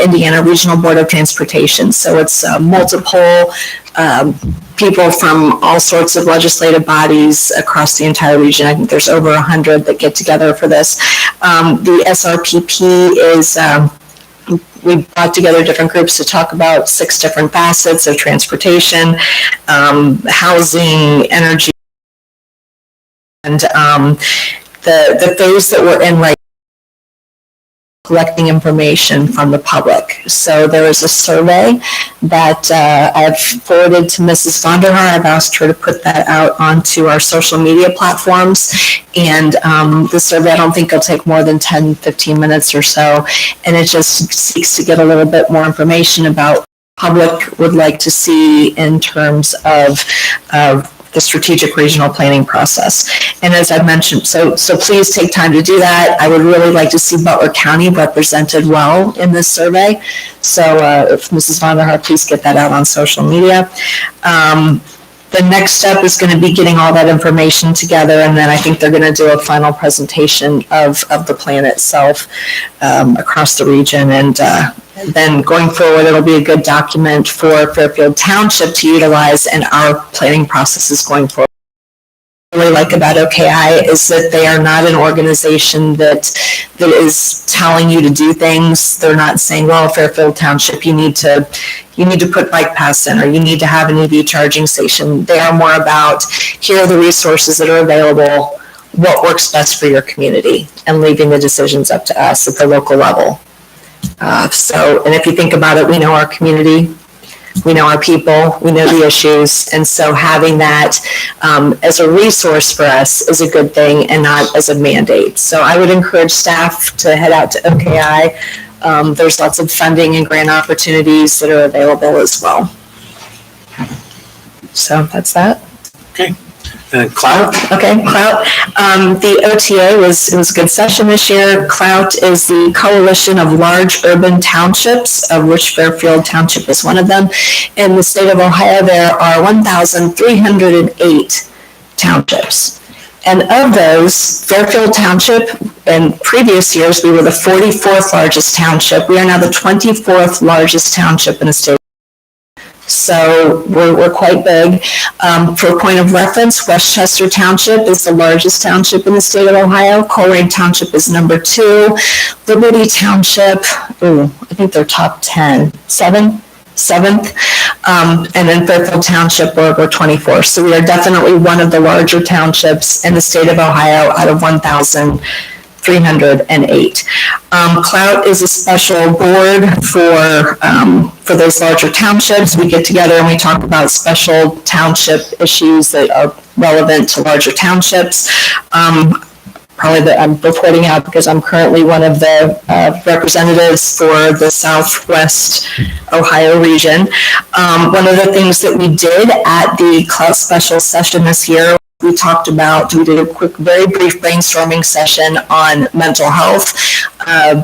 Indiana Regional Board of Transportation. So it's multiple people from all sorts of legislative bodies across the entire region. I think there's over 100 that get together for this. The SRPP is we brought together different groups to talk about 6 different facets of transportation, housing, energy, and the phase that we're in right collecting information from the public. So there was a survey that I've forwarded to Mrs. Vonderhaar. I've asked her to put that out onto our social media platforms. And the survey, I don't think it'll take more than 10, 15 minutes or so. And it just seeks to get a little bit more information about public would like to see in terms of the strategic regional planning process. And as I've mentioned, so please take time to do that. I would really like to see Butler County represented well in this survey. So if Mrs. Vonderhaar, please get that out on social media. The next step is going to be getting all that information together, and then I think they're going to do a final presentation of the plan itself across the region. And then going forward, it'll be a good document for Fairfield Township to utilize in our planning processes going forward. What I really like about OKI is that they are not an organization that is telling you to do things. They're not saying, well, Fairfield Township, you need to put bike paths in, or you need to have an EV charging station. They are more about, here are the resources that are available, what works best for your community, and leaving the decisions up to us at the local level. And if you think about it, we know our community, we know our people, we know the issues, and so having that as a resource for us is a good thing and not as a mandate. So I would encourage staff to head out to OKI. There's lots of funding and grant opportunities that are available as well. So that's that. Okay. And Clout? Okay, Clout. The OTA was a good session this year. Clout is the coalition of large urban townships, of which Fairfield Township is one of them. In the state of Ohio, there are 1,308 townships. And of those, Fairfield Township, in previous years, we were the 44th largest township. We are now the 24th largest township in the state. So we're quite big. For a point of reference, Westchester Township is the largest township in the state of Ohio. Coleraine Township is number 2. Liberty Township, I think they're top 10, 7th. And then Fairfield Township, we're 24th. So we are definitely one of the larger townships in the state of Ohio out of 1,308. Clout is a special board for those larger townships. We get together and we talk about special township issues that are relevant to larger townships. I'm reporting out because I'm currently one of the representatives for the Southwest Ohio region. One of the things that we did at the Clout special session this year, we did a quick, very brief brainstorming session on mental health,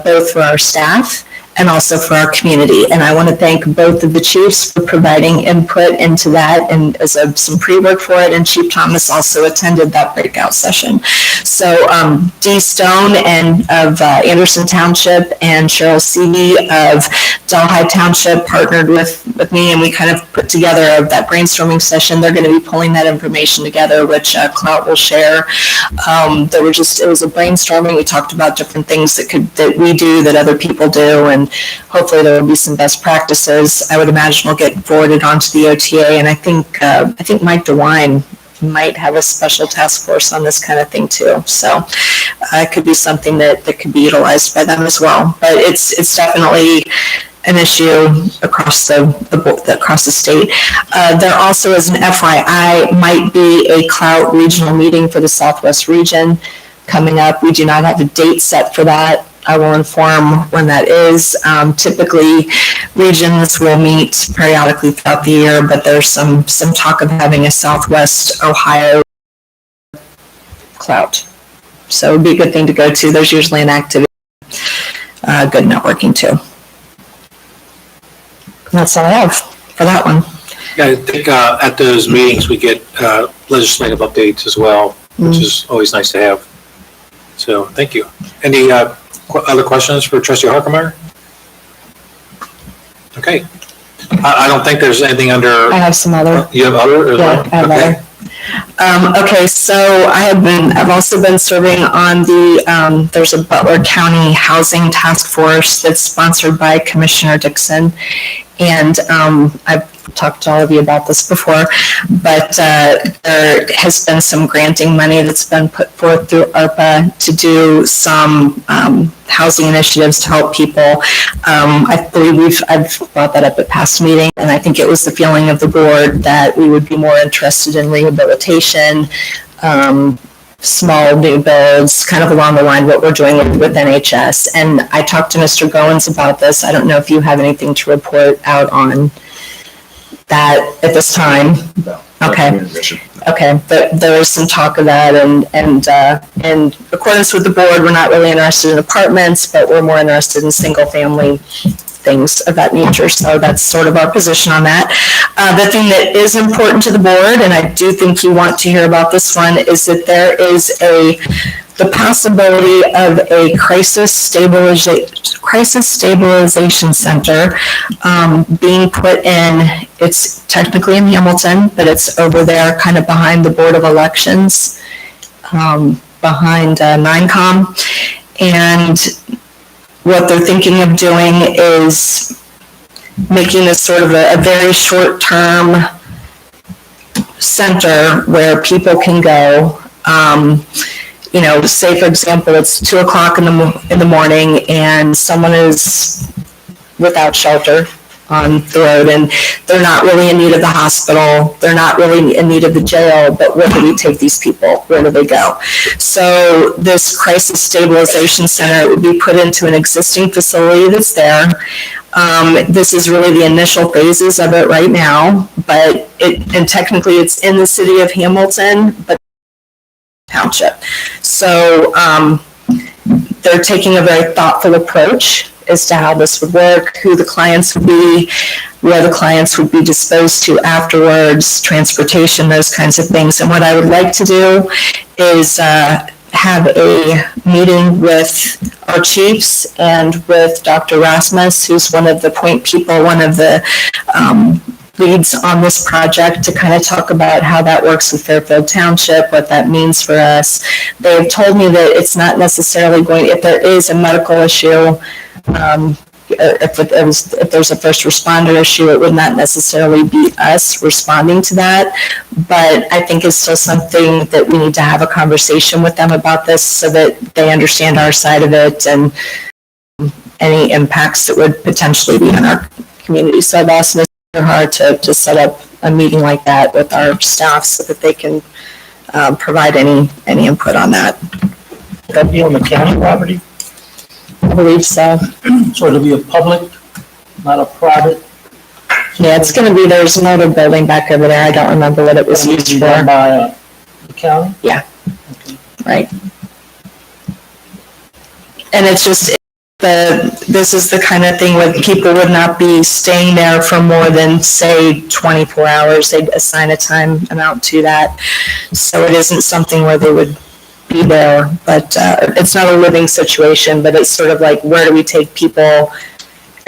both for our staff and also for our community. And I want to thank both of the chiefs for providing input into that and as some pre-work for it. And Chief Thomas also attended that breakout session. So Dee Stone of Anderson Township and Cheryl Seavey of Delhi Township partnered with me, and we kind of put together that brainstorming session. They're going to be pulling that information together, which Clout will share. It was a brainstorming. We talked about different things that we do, that other people do, and hopefully there will be some best practices. I would imagine will get forwarded onto the OTA, and I think Mike DeWine might have a special task force on this kind of thing too. So it could be something that could be utilized by them as well. But it's definitely an issue across the state. There also, as an FYI, might be a Clout regional meeting for the Southwest region coming up. We do not have a date set for that. I will inform when that is. Typically, regions will meet periodically throughout the year, but there's some talk of having a Southwest Ohio Clout. So it would be a good thing to go to. There's usually an activity, good networking too. That's all I have for that one. Yeah, I think at those meetings, we get legislative updates as well, which is always nice to have. So thank you. Any other questions for Trustee Harkemeyer? Okay. I don't think there's anything under. I have some other. You have other? Yeah, I have other. Okay, so I've also been serving on there's a Butler County Housing Task Force that's sponsored by Commissioner Dixon. And I've talked to all of you about this before, but there has been some granting money that's been put forth through ARPA to do some housing initiatives to help people. I believe I've brought that up at past meeting, and I think it was the feeling of the board that we would be more interested in rehabilitation, small new builds, kind of along the line of what we're doing with NHS. And I talked to Mr. Goins about this. I don't know if you have anything to report out on that at this time. Okay. Okay, but there was some talk of that, and in accordance with the board, we're not really interested in apartments, but we're more interested in single-family things of that nature. So that's sort of our position on that. The thing that is important to the board, and I do think you want to hear about this one, is that there is the possibility of a crisis stabilization center being put in. It's technically in Hamilton, but it's over there kind of behind the Board of Elections, behind NINECOM. And what they're thinking of doing is making this sort of a very short-term center where people can go. You know, say for example, it's 2:00 in the morning and someone is without shelter on the road and they're not really in need of the hospital, they're not really in need of the jail, but where do we take these people? Where do they go? So this crisis stabilization center would be put into an existing facility that's there. This is really the initial phases of it right now, but and technically it's in the city of Hamilton, but Township. So they're taking a very thoughtful approach as to how this would work, who the clients would be, where the clients would be disposed to afterwards, transportation, those kinds of things. And what I would like to do is have a meeting with our chiefs and with Dr. Rasmus, who's one of the point people, one of the leads on this project, to kind of talk about how that works with Fairfield Township, what that means for us. They've told me that it's not necessarily going, if there is a medical issue, if there's a first responder issue, it would not necessarily be us responding to that. But I think it's still something that we need to have a conversation with them about this so that they understand our side of it and any impacts that would potentially be on our community. So I've asked Mr. Hart to set up a meeting like that with our staff so that they can provide any input on that. Would that be on the county property? I believe so. So it'll be a public, not a private? Yeah, it's going to be, there's another building back over there. I don't remember what it was used for. By the county? Yeah. Okay. Right. And it's just, this is the kind of thing where people would not be staying there for more than, say, 24 hours. They'd assign a time amount to that. So it isn't something where they would be there, but it's not a living situation, but it's sort of like, where do we take people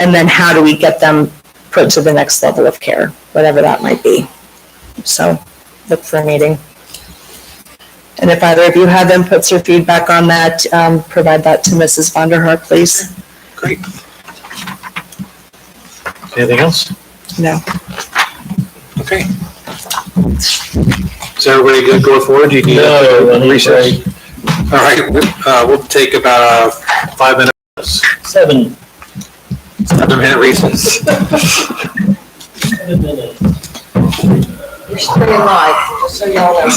and then how do we get them put to the next level of care, whatever that might be. So look for a meeting. And if either of you have inputs or feedback on that, provide that to Mrs. Vonderhaar, please. Great. Anything else? No. Okay. Is everybody good going forward? Do you need a recess? All right, we'll take about a 5 minute. 7 minute recess. 7 minutes. You're streaming live, just so y'all know.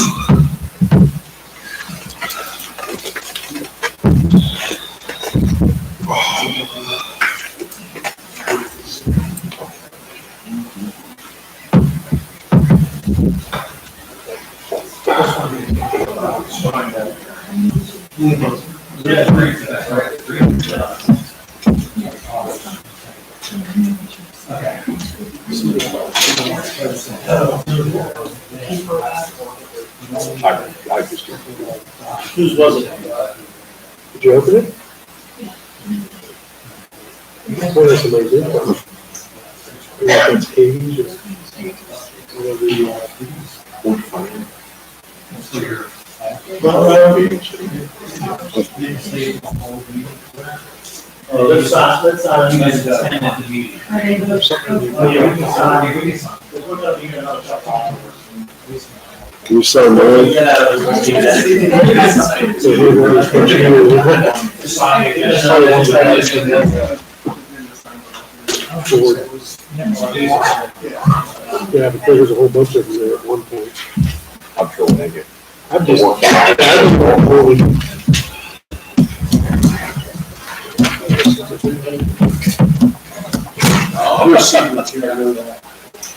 Whose was it? Did you open it? What is amazing? It's Katie's or whatever you want. Let's sign. Are they both- Oh, yeah, we can sign. We're gonna be here another couple hours. Can you sign mine? Yeah, because there's a whole bunch of them there at one point. I'm sure when they get. I'm just, I don't know where we.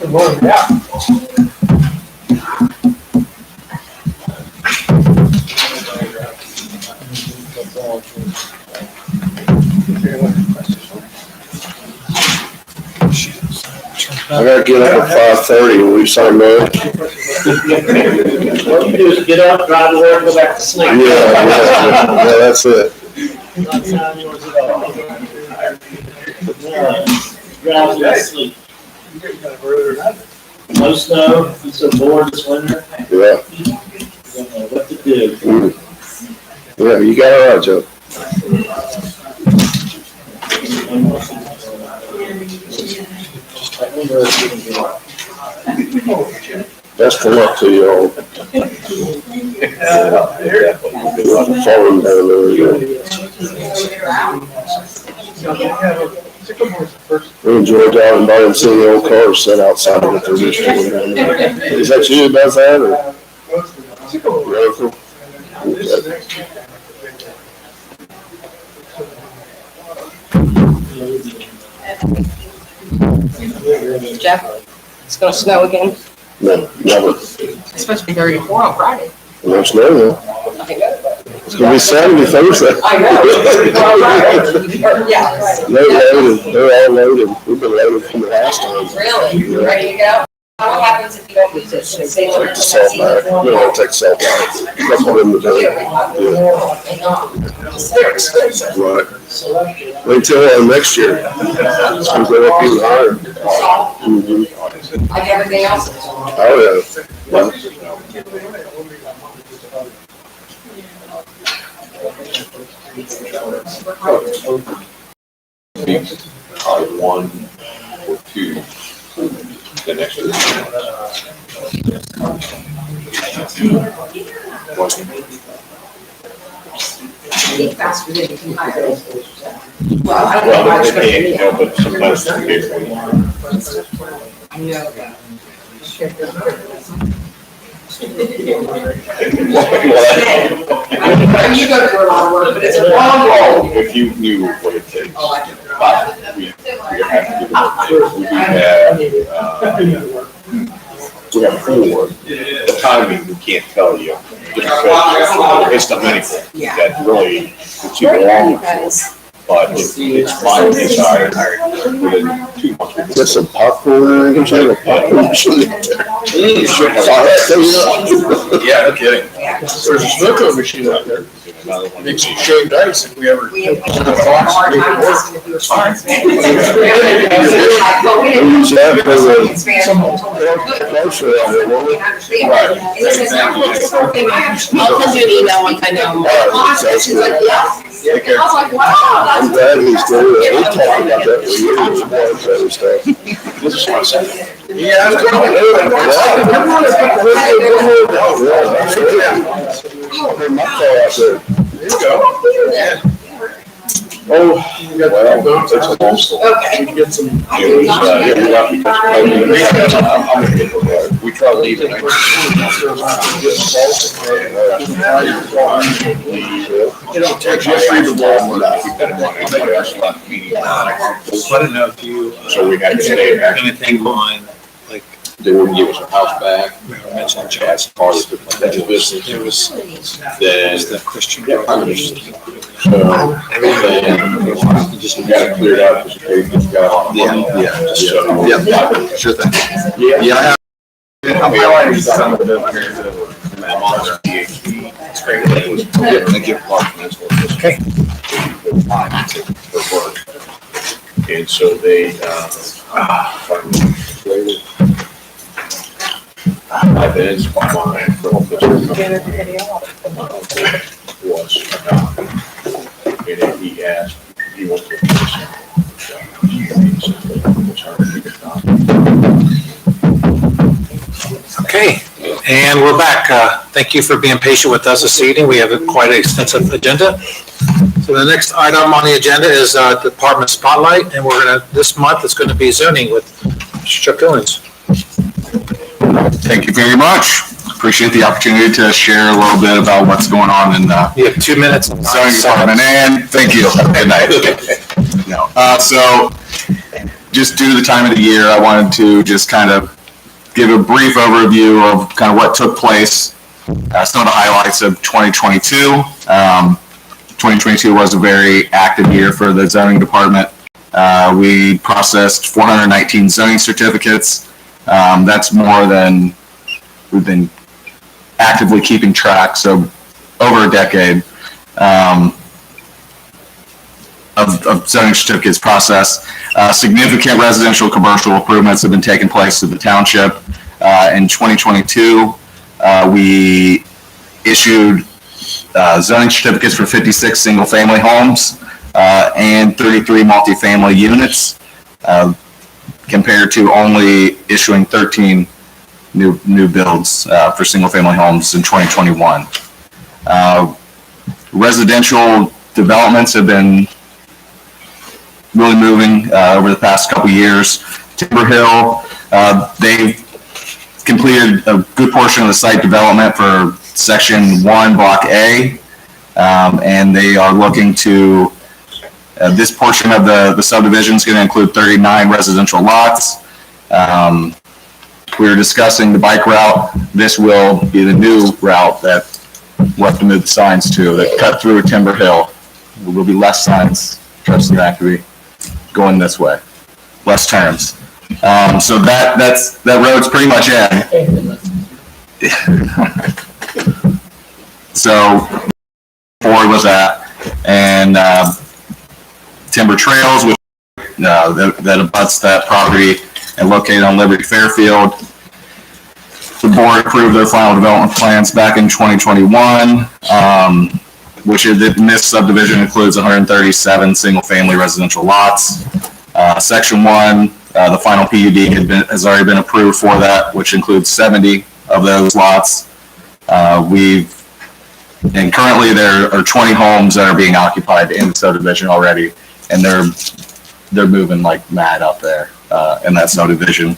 Good morning. Yeah. I gotta get up at 5:30 when we sign mine. What you do is get up, drive to work, go back to sleep. Yeah, that's it. Not time yours at all. Drive to sleep. No snow, it's so bored this winter. Yeah. Don't know what to do. Yeah, you got it right, Joe. Best of luck to you all. Falling down there. We enjoy driving by and seeing the old cars set outside of the traditional. Is that you that does that, or? Your uncle? Jeff, it's gonna snow again. No, never. It's supposed to be 34 on Friday. No snow, no. I know. It's gonna be Saturday, Thursday. I know. Yeah. They're loaded, they're all loaded. We've been loaded from the last time. Really? You ready to go? What happens if you don't use it? Should they Take the salt back. We don't take salt back. That's what I'm doing. They're expensive. Right. Wait till next year. It's gonna go up even higher. Mhm. Like everything else. Oh, yeah. One or two, the next year. Eat faster than you can hire. Well, I don't know how Well, it's they gonna be. can't help it, sometimes it's occasionally. I know that. You go through a lot of work, but it's a long roll. If you knew what it takes. Oh, I do. But we have to give it, we have 4. The timing, we can't tell you. Just because it's the many that really, it's too long. But it's my desire within 2 months. Get some popcorn, you can try to popcorn. You should have. Yeah, no kidding. There's a snooker machine out there. Makes you shaved ice if we ever. We have a hard time listening to your songs. I'll send you an email once I know. She's like, yeah. I was like, wow. I'm glad he's doing it. We talked about that for years, about better stuff. Yeah, I'm Oh, well, it's a long story. Okay. Get some. We try to leave it. I don't know if you. So we had to stay back. Anything on, like, They wouldn't give us a house back. we were mentioning Chad's part of it, like the business. It was Then, the Christian. so, everything, just got it cleared out, because the just got on. Yeah, sure thing. Yeah, I have. My mom's a PhD. It's great. It was, they give apartments. Okay. For work. And so they, later, I then spent mine for office. Was, and then he asked, he wants to. Okay, And we're back. Thank you for being patient with us this evening. We have quite an extensive agenda. So the next item on the agenda is Department Spotlight, and this month it's going to be zoning with Chuck Owens. Thank you very much. Appreciate the opportunity to share a little bit about what's going on in You have 2 minutes. zoning department, and thank you. Good night. No. So just due to the time of the year, I wanted to just kind of give a brief overview of kind of what took place, some of the highlights of 2022. 2022 was a very active year for the zoning department. We processed 419 zoning certificates. That's more than we've been actively keeping track, so over a decade of zoning certificates processed. Significant residential commercial improvements have been taking place at the township. In 2022, we issued zoning certificates for 56 single-family homes and 33 multifamily units, compared to only issuing 13 new builds for single-family homes in 2021. Residential developments have been really moving over the past couple years. Timber Hill, they've completed a good portion of the site development for Section 1, Block A, and they are looking to, this portion of the subdivision is going to include 39 residential lots. We were discussing the bike route. This will be the new route that we'll have to move the signs to, that cut through Timber Hill. There will be less signs, trust me, actually, going this way, less turns. So that road's pretty much in. So Ford was at, and Timber Trails, which that abuts that property and located on Liberty Fairfield. The board approved their final development plans back in 2021, which this subdivision includes 137 single-family residential lots. Section 1, the final PUD has already been approved for that, which includes 70 of those lots. And currently there are 20 homes that are being occupied in the subdivision already, and they're moving like mad out there in that subdivision.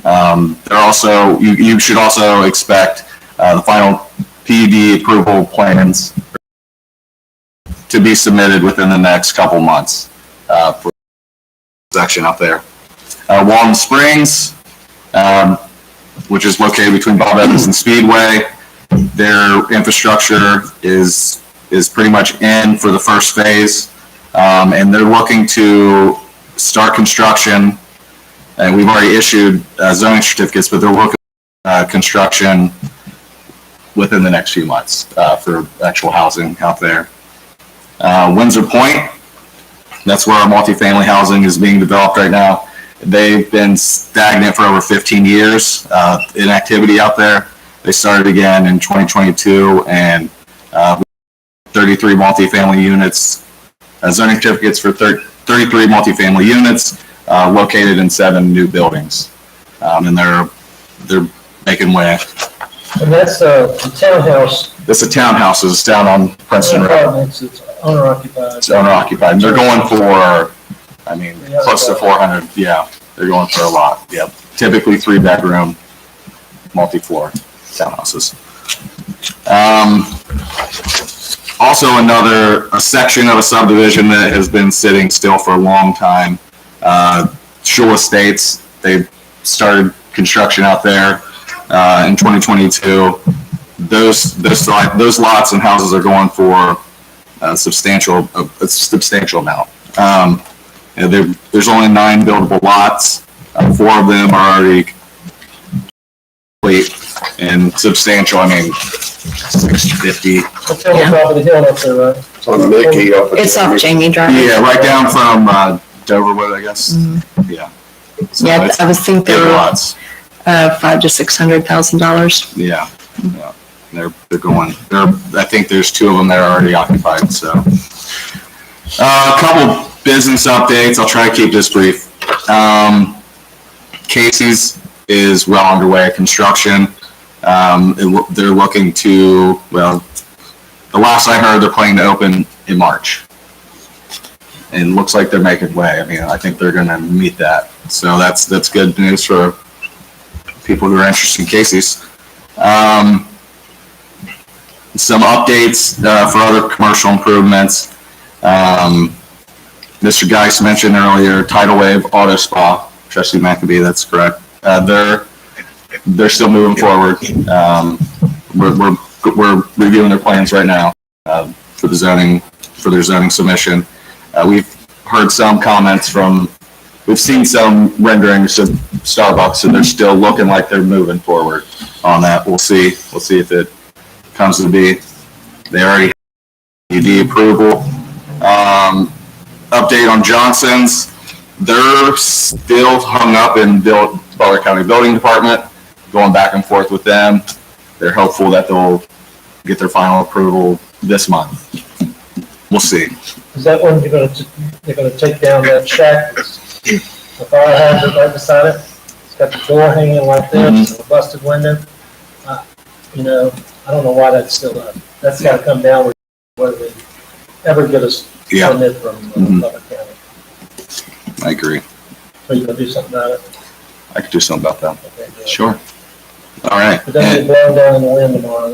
They're also, you should also expect the final PUD approval plans to be submitted within the next couple months for section up there. Walton Springs, which is located between Bob Evans and Speedway, their infrastructure is pretty much in for the first phase, and they're looking to start construction. And we've already issued zoning certificates, but they're working on construction within the next few months for actual housing out there. Windsor Point, that's where our multifamily housing is being developed right now. They've been stagnant for over 15 years in activity out there. They started again in 2022, and 33 multifamily units, zoning certificates for 33 multifamily units located in 7 new buildings. And they're making way. And that's a townhouse. That's a townhouse. It's down on Princeton Road. It's owner occupied. It's owner occupied. And they're going for, close to 400. Yeah, they're going for a lot. Yep. Typically 3-bedroom, multi-floor townhouses. Also a section of a subdivision that has been sitting still for a long time. Shul Estates, they started construction out there in 2022. Those lots and houses are going for a substantial amount. There's only 9 buildable lots. 4 of them are already complete and substantial. 650. It's on the top of the hill up there, right? It's on Mickey. It's off Jamie Drive. Yeah, right down from Doverwood, I guess. Mm-hmm. Yeah. So yeah, I was thinking they were lots. $500,000 to $600,000. Yeah. Yeah. They're going. I think there's 2 of them that are already occupied. So, a couple business updates. I'll try to keep this brief. Casey's is well underway at construction. They're looking to, well, the last I heard, they're planning to open in March. And it looks like they're making way. I mean, I think they're going to meet that. So that's good news for people who are interested in Casey's. Some updates for other commercial improvements. Mr. Geis mentioned earlier, Tidal Wave Auto Spa, Trustee McAbee, that's correct. They're still moving forward. We're reviewing their plans right now for their zoning submission. We've heard some comments we've seen some renderings of Starbucks, and they're still looking like they're moving forward on that. We'll see if it comes to be. They already have UD approval. Update on Johnson's. They're still hung up in Butler County Building Department, going back and forth with them. They're hopeful that they'll get their final approval this month. We'll see. Is that when they're gonna take down that shack? The fire hydrant right beside it. It's got the door hanging like this, a busted window. I don't know why that's still up. That's gotta come down whether they ever get us permit from Butler County. I agree. So you gonna do something about it? I could do something about that. Okay, good. Sure. All right. But then get blown down in the wind tomorrow.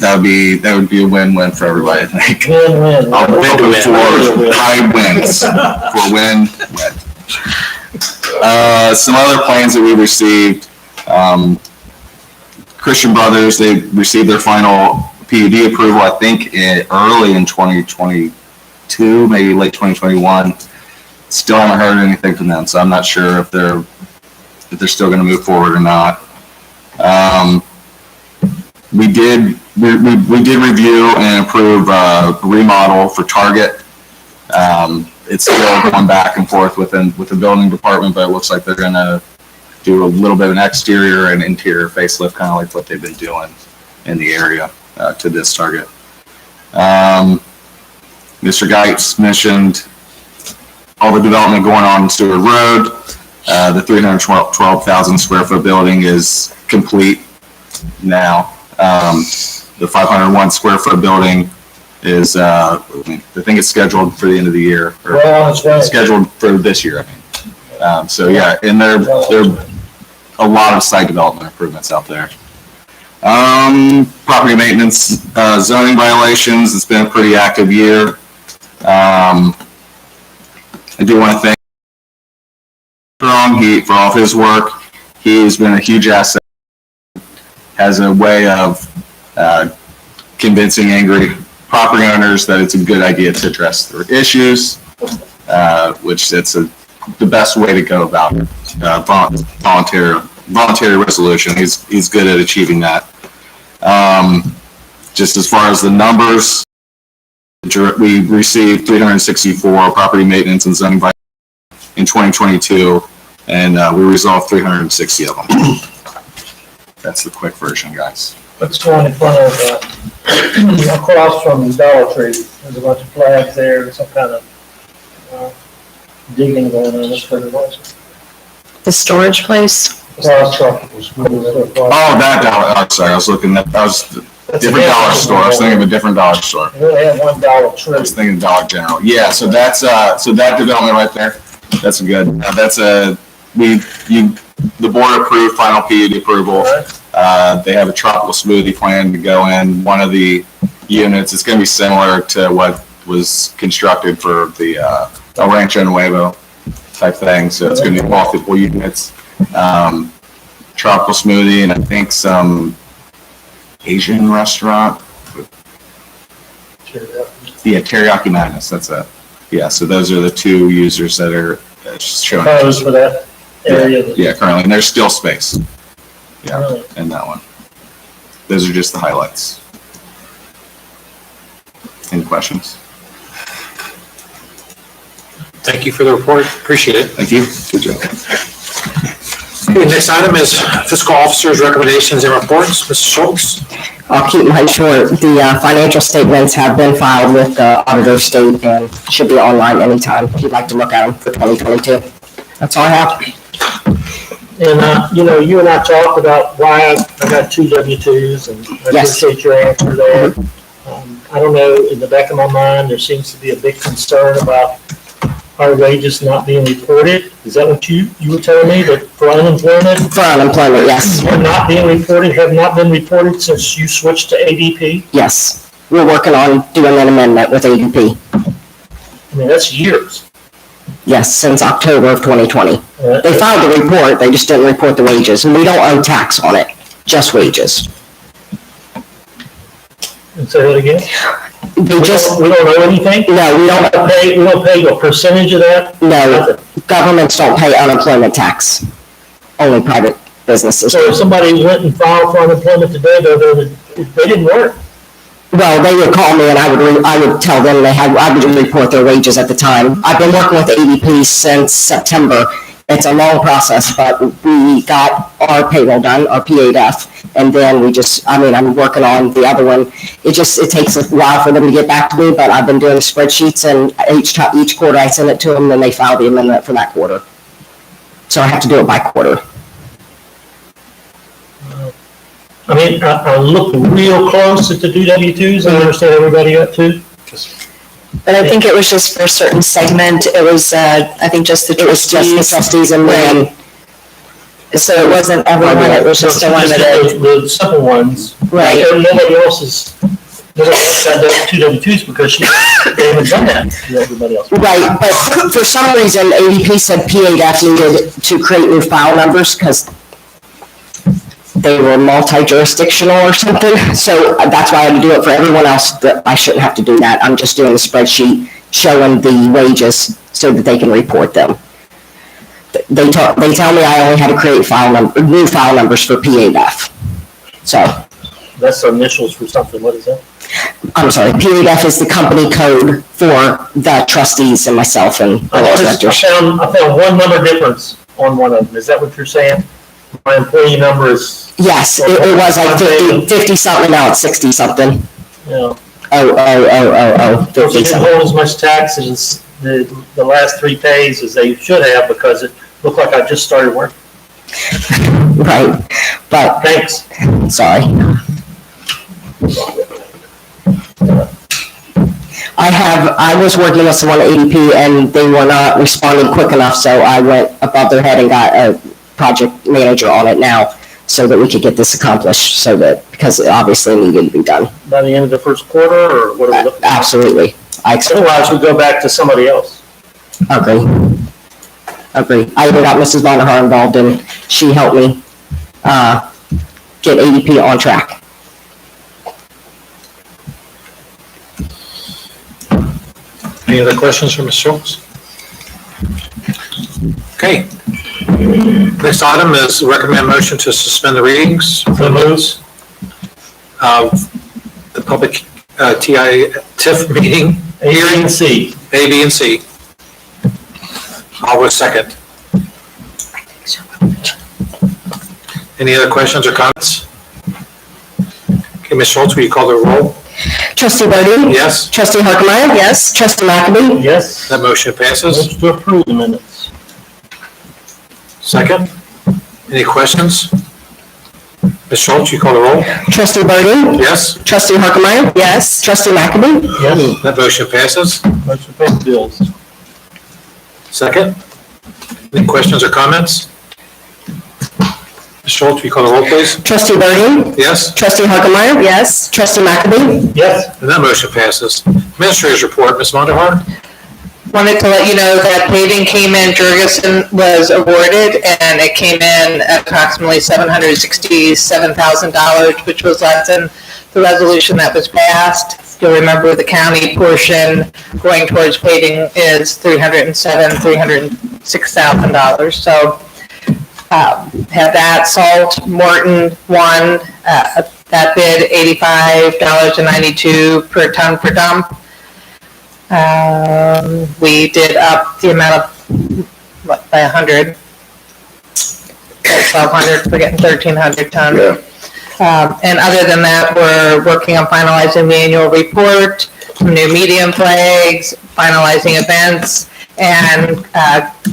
That would be a win-win for everybody, I think. Win-win. I'll think of for high winds, for win. Some other plans that we received, Christian Brothers, they received their final PUD approval, I think, early in 2022, maybe late 2021. Still haven't heard anything from them, so I'm not sure if they're still going to move forward or not. We did review and approve a remodel for Target. It's still going back and forth with the building department, but it looks like they're going to do a little bit of an exterior and interior facelift, kind of like what they've been doing in the area to this Target. Mr. Geitz mentioned all the development going on in Stewart Road. The 312,000 square foot building is complete now. The 501 square foot building is, I think it's scheduled for the end of the year. Well, it's right. Scheduled for this year, I mean. So yeah, and there are a lot of site development improvements out there. Property maintenance, zoning violations. It's been a pretty active year. I do want to thank for all of his work. He's been a huge asset. Has a way of convincing angry property owners that it's a good idea to address their issues, which it's the best way to go about it. Voluntary resolution. He's good at achieving that. Just as far as the numbers, we received 364 property maintenance and zoning violations in 2022, and we resolved 360 of them. That's the quick version, guys. Let's go in front of, across from Dollar Tree. There's a bunch of flags there, some kind of digging going on. That's what it was. The storage place? Oh, that dollar. I'm sorry, I was looking at, that was a different dollar store. I was thinking of a different dollar store. We only have one Dollar Tree. I was thinking Dollar General. Yeah, so that's so that development right there. That's a good. The board approved final PUD approval. They have a tropical smoothie plan to go in one of the units. It's going to be similar to what was constructed for the El Rancho Nuevo type thing. So it's going to be multiple units. Tropical smoothie, and I think some Asian restaurant. Yeah, Teriyaki Madness. That's it. Yeah, so those are the two users that are showing. Proposed for that area. Yeah, currently, and there's still space. Yeah, in that one. Those are just the highlights. Any questions? Thank you for the report. Appreciate it. Thank you. Good job. Okay, next item is fiscal officer's recommendations and reports. Mr. Schultz. I'll keep mine short. The financial statements have been filed with the auditor state and should be online anytime if you'd like to look at them for 2022. That's all I have. And, you and I talked about why I got 2 W-2s, and I Yes. appreciate your answer there. I don't know, in the back of my mind, there seems to be a big concern about our wages not being reported. Is that what you were telling me, that for unemployment? For unemployment, yes. Are not being reported, have not been reported since you switched to ADP? Yes. We're working on doing an amendment with ADP. I mean, that's years. Yes, since October of 2020. They filed the report, they just didn't report the wages, and we don't owe tax on it, just wages. And say that again? They just, We don't owe anything? no, we don't, We don't pay a percentage of that? no, governments don't pay unemployment tax. Only private businesses. So if somebody went and filed for unemployment today, they didn't work. Well, they would call me and I would tell them I would report their wages at the time. I've been working with ADP since September. It's a long process, but we got our payroll done, our P8F, and then I'm working on the other one. It takes a while for them to get back to me, but I've been doing spreadsheets, and each quarter I send it to them, and they file the amendment for that quarter. So I have to do it by quarter. I mean, I looked real close at the 2 W-2s, I understand everybody got 2. But I think it was just for a certain segment. It was, I think just the It was just the trustees and then. So it wasn't everyone, it was just a limited. The simple ones. Right. Nobody else got the 2 W-2s because they haven't done that to everybody else. Right, but for some reason, ADP said P8F needed to create new file numbers because they were multi-jurisdictional or something. So that's why I had to do it for everyone else. That I shouldn't have to do that. I'm just doing a spreadsheet showing the wages so that they can report them. They tell me I only had to create new file numbers for P8F. So. That's the initials for something. What is that? I'm sorry, P8F is the company code for the trustees and myself and the directors. I found one number difference on one of them. Is that what you're saying? My employee number is. Yes, it was like 50 something, now it's 60 something. Yeah. Oh, 50 They didn't something. hold as much taxes the last 3 pays as they should have because it looked like I just started working. Right, but. Thanks. Sorry. I was working with someone at ADP and they were not responding quick enough, so I went above their head and got a project manager on it now so that we could get this accomplished, because it obviously needed to be done. By the end of the first quarter, or what are we looking at? Absolutely. Otherwise, we go back to somebody else. Agree. I even got Mrs. Vonderhaar involved and she helped me get ADP on track. Any other questions for Ms. Schultz? Okay. Next item is recommend motion to suspend the readings for the minutes of the public TIF meeting. A, B, and C. A, B, and C. I'll go second. Any other questions or comments? Okay, Ms. Schultz, will you call the roll? Trustee Bodie? Yes. Trustee Harkemaier? Yes. Trustee McAbey? Yes. That motion passes. Motion to approve the minutes. Second. Any questions? Ms. Schultz, you call the roll? Trustee Bodie? Yes. Trustee Harkemaier? Yes. Trustee McAbey? Yes. That motion passes. Motion to pay the bills. Second. Any questions or comments? Ms. Schultz, will you call the roll, please? Trustee Bodie? Yes. Trustee Harkemaier? Yes. Trustee McAbey? Yes. And that motion passes. Administrator's report, Ms. Vonderhaar? Wanted to let you know that paving came in, Jurgensen was awarded, and it came in at approximately $767,000, which was less than the resolution that was passed. You'll remember the county portion going towards paving is $306,000. So have that. Salt, Morton won that bid, $85.92 per ton per dump. We did up the amount of, by 100, 1,200, we're getting 1,300 tons. Yeah. And other than that, we're working on finalizing the annual report, some new medium flags, finalizing events, And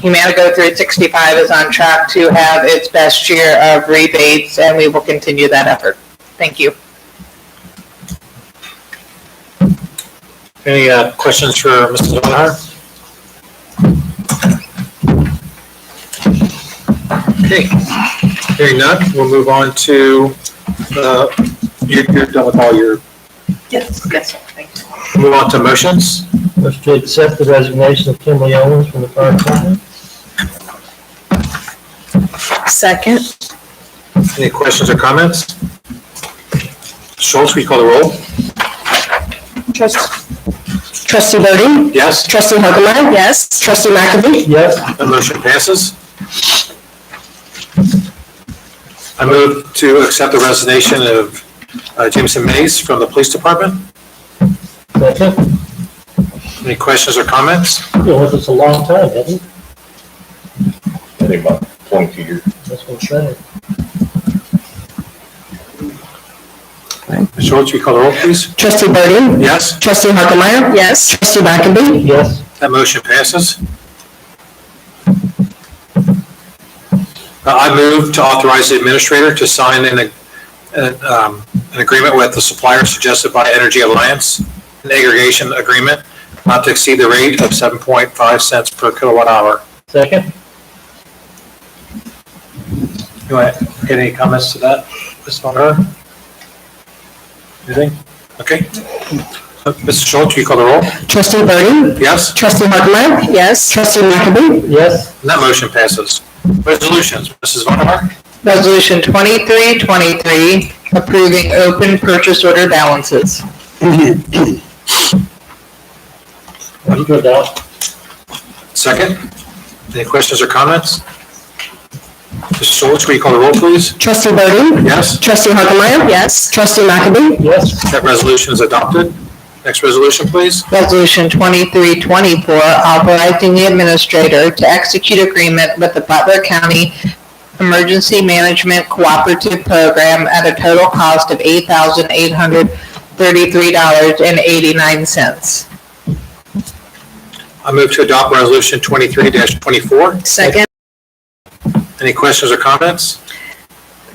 Humana Go 365 is on track to have its best year of rebates, and we will continue that effort. Thank you. Any questions for Mrs. Vonhar? Okay, hearing none, we'll move on to, you're done with all your, Yes, yes, thank you. move on to motions. Motion to accept the resignation of Kimberly Owens from the fire department. Second. Any questions or comments? Schultz, will you call the roll? Trustee Bodie? Yes? Trustee Harkemaier? Yes. Trustee McAbey? Yes. The motion passes. I move to accept the resignation of Jameson Mays from the police department. Second. Any questions or comments? Been with us a long time, hasn't he? I think about 22 years. That's what I'm saying. Schultz, will you call the roll, please? Trustee Bodie? Yes? Trustee Harkemaier? Yes. Trustee McAbey? Yes. That motion passes. I move to authorize the administrator to sign an agreement with the supplier suggested by Energy Alliance, an aggregation agreement not to exceed the rate of 7.5 cents per kilowatt hour. Second. You want to get any comments to that, Ms. Vonhar? Anything? Okay. Mr. Schultz, will you call the roll? Trustee Bodie? Yes? Trustee Harkemaier? Yes. Trustee McAbey? Yes. And that motion passes. Resolutions, Mrs. Vonhar? Resolution 2323, approving open purchase order balances. Motion to adopt. Second. Any questions or comments? Mr. Schultz, will you call the roll, please? Trustee Bodie? Yes? Trustee Harkemaier? Yes. Trustee McAbey? Yes. That resolution is adopted. Next resolution, please. Resolution 2324, authorizing the administrator to execute agreement with the Butler County Emergency Management Cooperative Program at a total cost of $8,833.89. I move to adopt resolution 23-24. Second. Any questions or comments?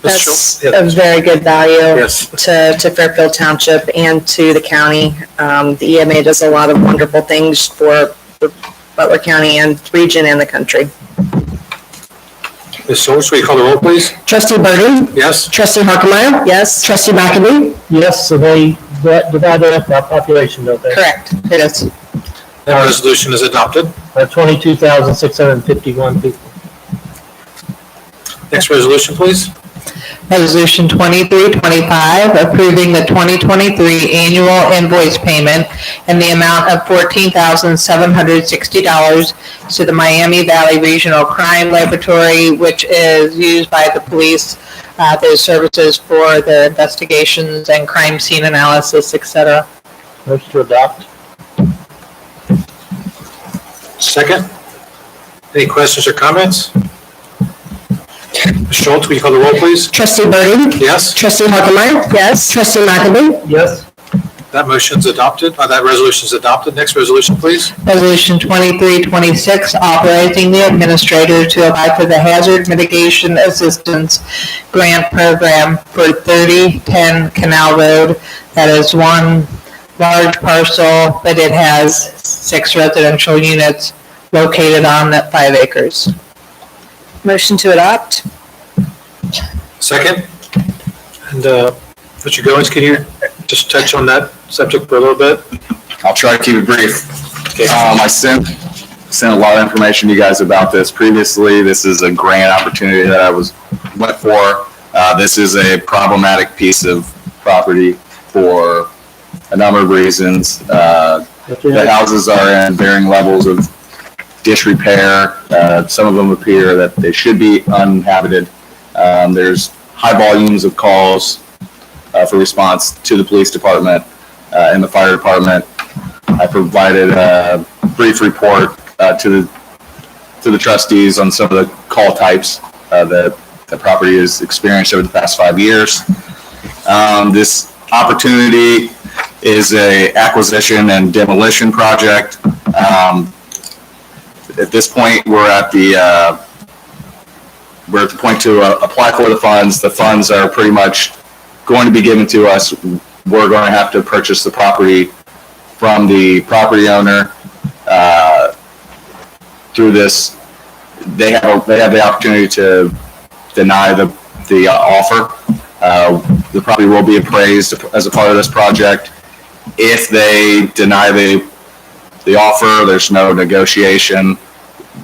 Ms. Schultz? That's of very good value Yes. to Fairfield Township and to the county. The EMA does a lot of wonderful things for Butler County and region and the country. Ms. Schultz, will you call the roll, please? Trustee Bodie? Yes? Trustee Harkemaier? Yes. Trustee McAbey? Yes, so they divide that up by population, don't they? Correct, it is. That resolution is adopted. 22,651 people. Next resolution, please. Resolution 2325, approving the 2023 annual invoice payment in the amount of $14,760 to the Miami Valley Regional Crime Laboratory, which is used by the police, their services for their investigations and crime scene analysis, etc. Motion to adopt. Second. Any questions or comments? Ms. Schultz, will you call the roll, please? Trustee Bodie? Yes? Trustee Harkemaier? Yes. Trustee McAbey? Yes. That motion's adopted, that resolution's adopted. Next resolution, please. Resolution 2326, authorizing the administrator to apply for the Hazard Mitigation Assistance Grant Program for 3010 Canal Road. That is one large parcel, but it has 6 residential units located on that 5 acres. Motion to adopt. Second. And Mr. Goins, can you just touch on that subject for a little bit? I'll try to keep it brief. Okay. I sent a lot of information to you guys about this previously. This is a grant opportunity that I went for. This is a problematic piece of property for a number of reasons. The houses are in varying levels of disrepair. Some of them appear that they should be uninhabited. There's high volumes of calls for response to the police department and the fire department. I provided a brief report to the trustees on some of the call types that the property has experienced over the past 5 years. This opportunity is a acquisition and demolition project. at this point, we're at the point to apply for the funds. The funds are pretty much going to be given to us. We're going to have to purchase the property from the property owner. Through this, they have the opportunity to deny the offer. The property will be appraised as a part of this project. If they deny the offer, there's no negotiation.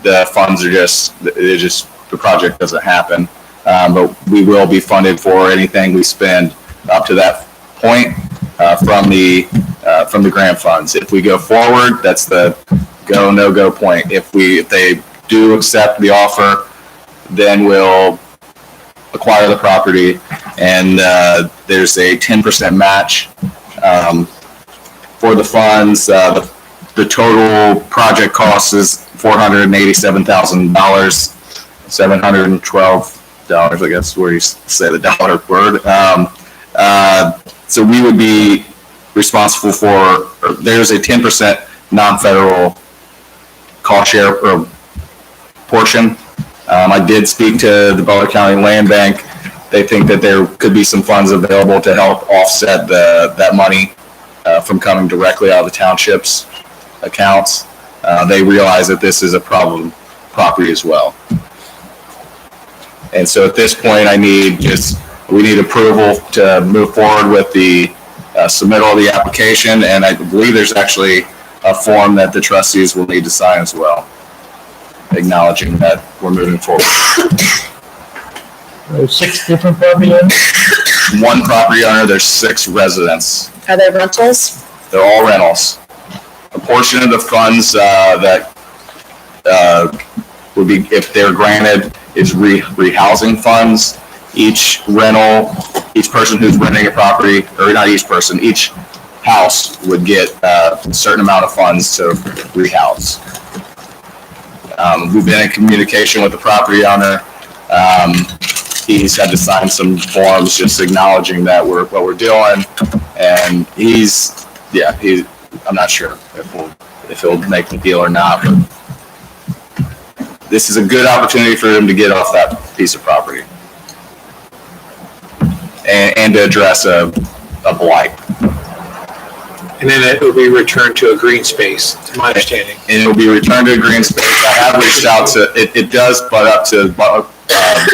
The funds are the project doesn't happen. But we will be funded for anything we spend up to that point from the grant funds. If we go forward, that's the go, no-go point. If they do accept the offer, then we'll acquire the property, and there's a 10% match for the funds. The total project cost is $487,000, $712, I guess, where you say the dollar word. So we would be responsible for, there's a 10% non-federal cost share or portion. I did speak to the Butler County Land Bank. They think that there could be some funds available to help offset that money from coming directly out of the township's accounts. They realize that this is a problem property as well. And so at this point, we need approval to move forward with the submittal of the application, and I believe there's actually a form that the trustees will need to sign as well, acknowledging that we're moving forward. There's 6 different property owners? One property owner, there's 6 residents. Are they rentals? They're all rentals. A portion of the funds that would be, if they're granted, is rehousing funds. Each person who's renting a property, or not each person, each house would get a certain amount of funds to rehouse. We've been in communication with the property owner. He's had to sign some forms just acknowledging that what we're doing, and I'm not sure if he'll make the deal or not, but this is a good opportunity for him to get off that piece of property and to address a blight. And then it will be returned to a green space, to my understanding. And it will be returned to a green space. I have reached out to, it does butt up to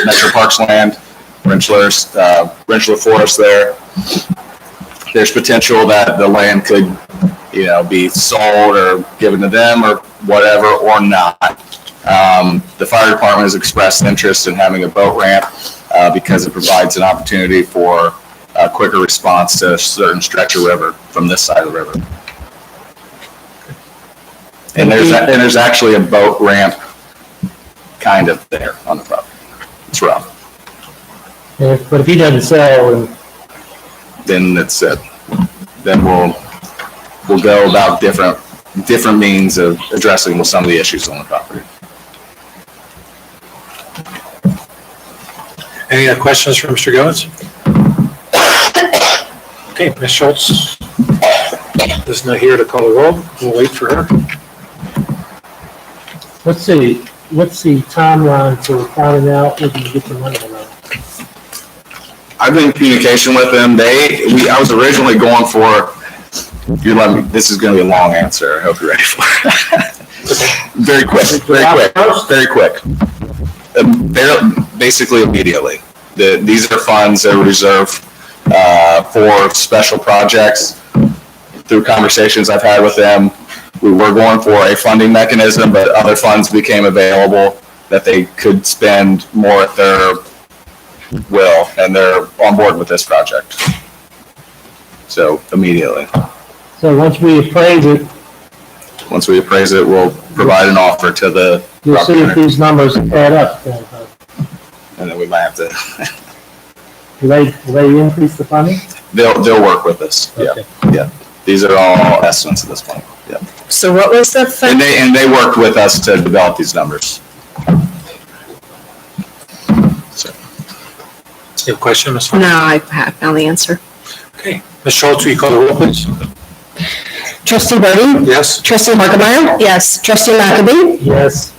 Metro Parks land, Rentschler Forest there. There's potential that the land could, be sold or given to them or whatever, or not. The fire department has expressed interest in having a boat ramp because it provides an opportunity for a quicker response to a certain stretch of river from this side of the river. And there's actually a boat ramp kind of there on the property. It's rough. But if he doesn't sell, then that's it. Then we'll go about different means of addressing some of the issues on the property. Any other questions for Mr. Goins? Okay, Ms. Schultz is not here to call the roll. We'll wait for her. what's the timeline for finding out if you get the money or not? I've been in communication with them. I was originally going for, this is going to be a long answer. I hope you're ready for it. Very quick. Basically immediately. These are funds that are reserved for special projects. Through conversations I've had with them, we were going for a funding mechanism, but other funds became available that they could spend more at their will, and they're on board with this project. So immediately. So once we appraise it, we'll provide an offer to the you'll see if these numbers add up. And then we might have to. Will they increase the funding? They'll work with us. Okay. Yeah. These are all estimates at this point. Yeah. So what was the fund? And they worked with us to develop these numbers. So. You have a question, Ms. No, I found the answer. Okay. Ms. Schultz, will you call the roll, please? Trustee Burden? Yes. Trustee Harkemaier? Yes. Trustee McAbey? Yes.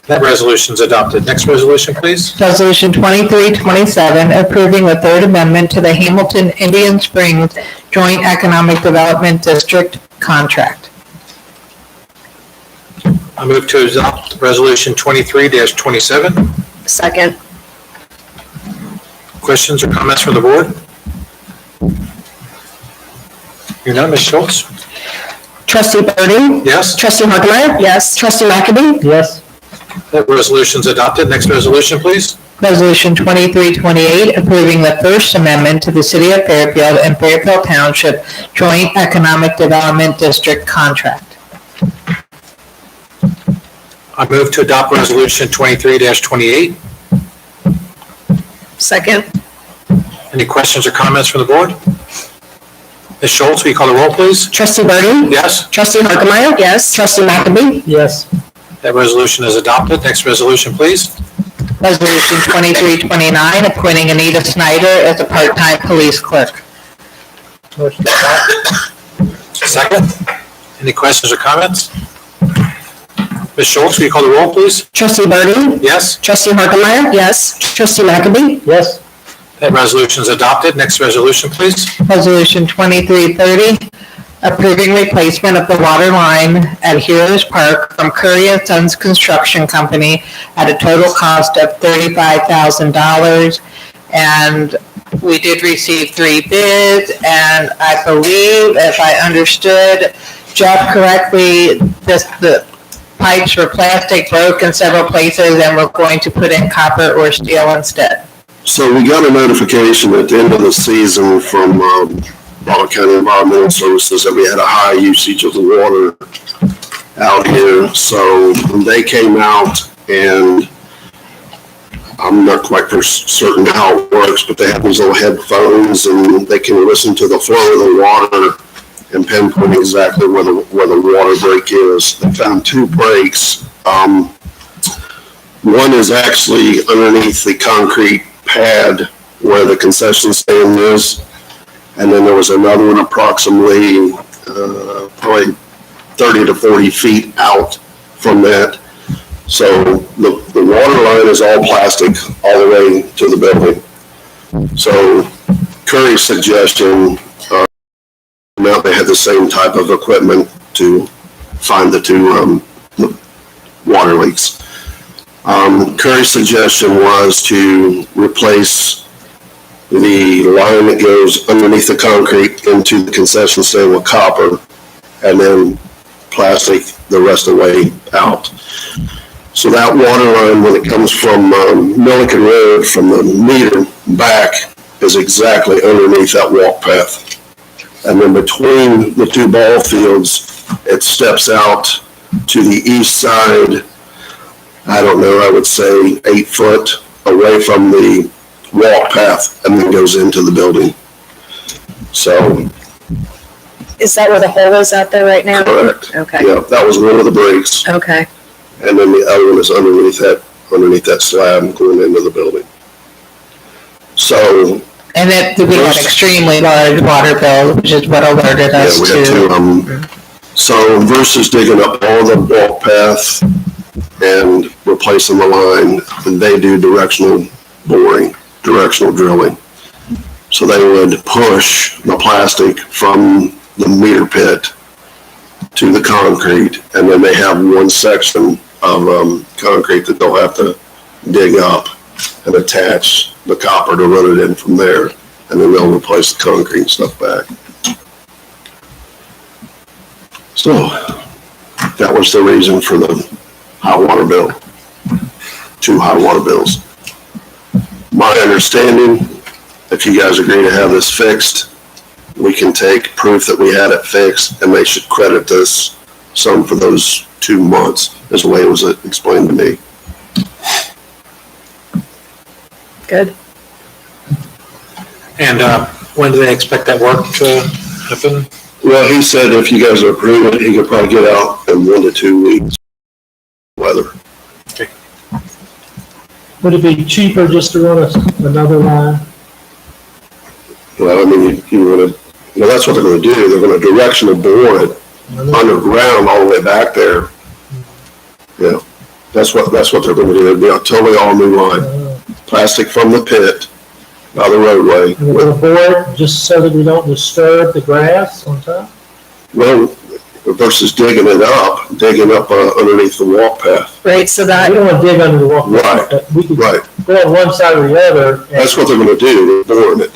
That resolution is adopted. Next resolution, please. Resolution 2327, approving the Third Amendment to the Hamilton Indian Springs Joint Economic Development District contract. I move to adopt resolution 23-27. Second. Questions or comments from the board? You're none, Ms. Schultz? Trustee Burden? Yes. Trustee Harkemaier? Yes. Trustee McAbey? Yes. That resolution is adopted. Next resolution, please. Resolution 2328, approving the First Amendment to the City of Fairfield and Fairfield Township Joint Economic Development District contract. I move to adopt resolution 23-28. Second. Any questions or comments from the board? Ms. Schultz, will you call the roll, please? Trustee Burden? Yes. Trustee Harkemaier? Yes. Trustee McAbey? Yes. That resolution is adopted. Next resolution, please. Resolution 2329, appointing Anita Snyder as a part-time police clerk. Motion to adopt. Second. Any questions or comments? Ms. Schultz, will you call the roll, please? Trustee Burden? Yes. Trustee Harkemaier? Yes. Trustee McAbey? Yes. That resolution is adopted. Next resolution, please. Resolution 2330, approving replacement of the water line at Heroes Park from Curry & Sons Construction Company at a total cost of $35,000. And we did receive 3 bids, and I believe, if I understood Jeff correctly, the pipes were plastic, broke in several places, and we're going to put in copper or steel instead. So we got a notification at the end of the season from Butler County Environmental Services that we had a high usage of the water out here. So when they came out, and I'm not quite for certain how it works, but they have these little headphones and they can listen to the flow of the water and pinpoint exactly where the water break is. They found 2 breaks. One is actually underneath the concrete pad where the concession stand is. And then there was another one approximately probably 30 to 40 feet out from that. So the water line is all plastic all the way to the building. So Curry's suggestion, now they had the same type of equipment to find the 2 water leaks. Curry's suggestion was to replace the line that goes underneath the concrete into the concession stand with copper, and then plastic the rest of the way out. So that water line, when it comes from Milliken Road, from the meter back, is exactly underneath that walk path. And then between the 2 ball fields, it steps out to the east side, I don't know, I would say 8 foot away from the walk path, and then goes into the building. So. Is that where the hole is out there right now? Correct. Okay. Yeah, that was one of the breaks. Okay. And then the other one is underneath that slab going into the building. So. And that we had extremely large water bill, which is what alerted us Yeah, we had to. So versus digging up all the walk path and replacing the line, and they do directional boring, directional drilling. So they would push the plastic from the meter pit to the concrete, and then they have one section of concrete that they'll have to dig up and attach the copper to run it in from there, and then they'll replace the concrete and stuff back. So that was the reason for the high water bill, 2 high water bills. My understanding, if you guys agree to have this fixed, we can take proof that we had it fixed, and they should credit us some for those 2 months, is the way it was explained to me. Good. And when do they expect that work to happen? Well, he said if you guys approve it, he could probably get out in 1 to 2 weeks. Weather. Okay. Would it be cheaper just to run another line? Well, I mean, you want to Well, that's what they're gonna do. They're gonna directional bore it underground all the way back there. Yeah, that's what they're gonna do. It'll be a totally all new line. Plastic from the pit by the roadway. And we're gonna bore it just so that we don't disturb the grass on top? Well, versus digging up underneath the walk path. Right, so that. We don't want to dig under the walk. Right, We could right. go on one side or the other. That's what they're gonna do. They're boring it.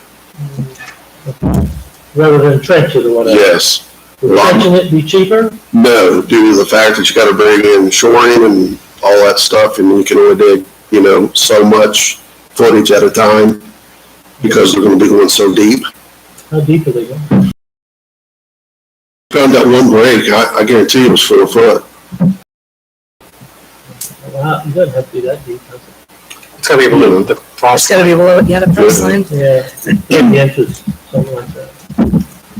Rather than trench it or whatever. Yes. Would trenching it be cheaper? No, due to the fact that you gotta bring in shoring and all that stuff, and you can only dig, so much footage at a time because they're gonna be going so deep. How deep are they going? Found that one break, I guarantee it was 4 foot. Well, it doesn't have to be that deep, does it? It's gotta be below the frost. It's gotta be below, the frost line. Yeah, 50 inches, something like that.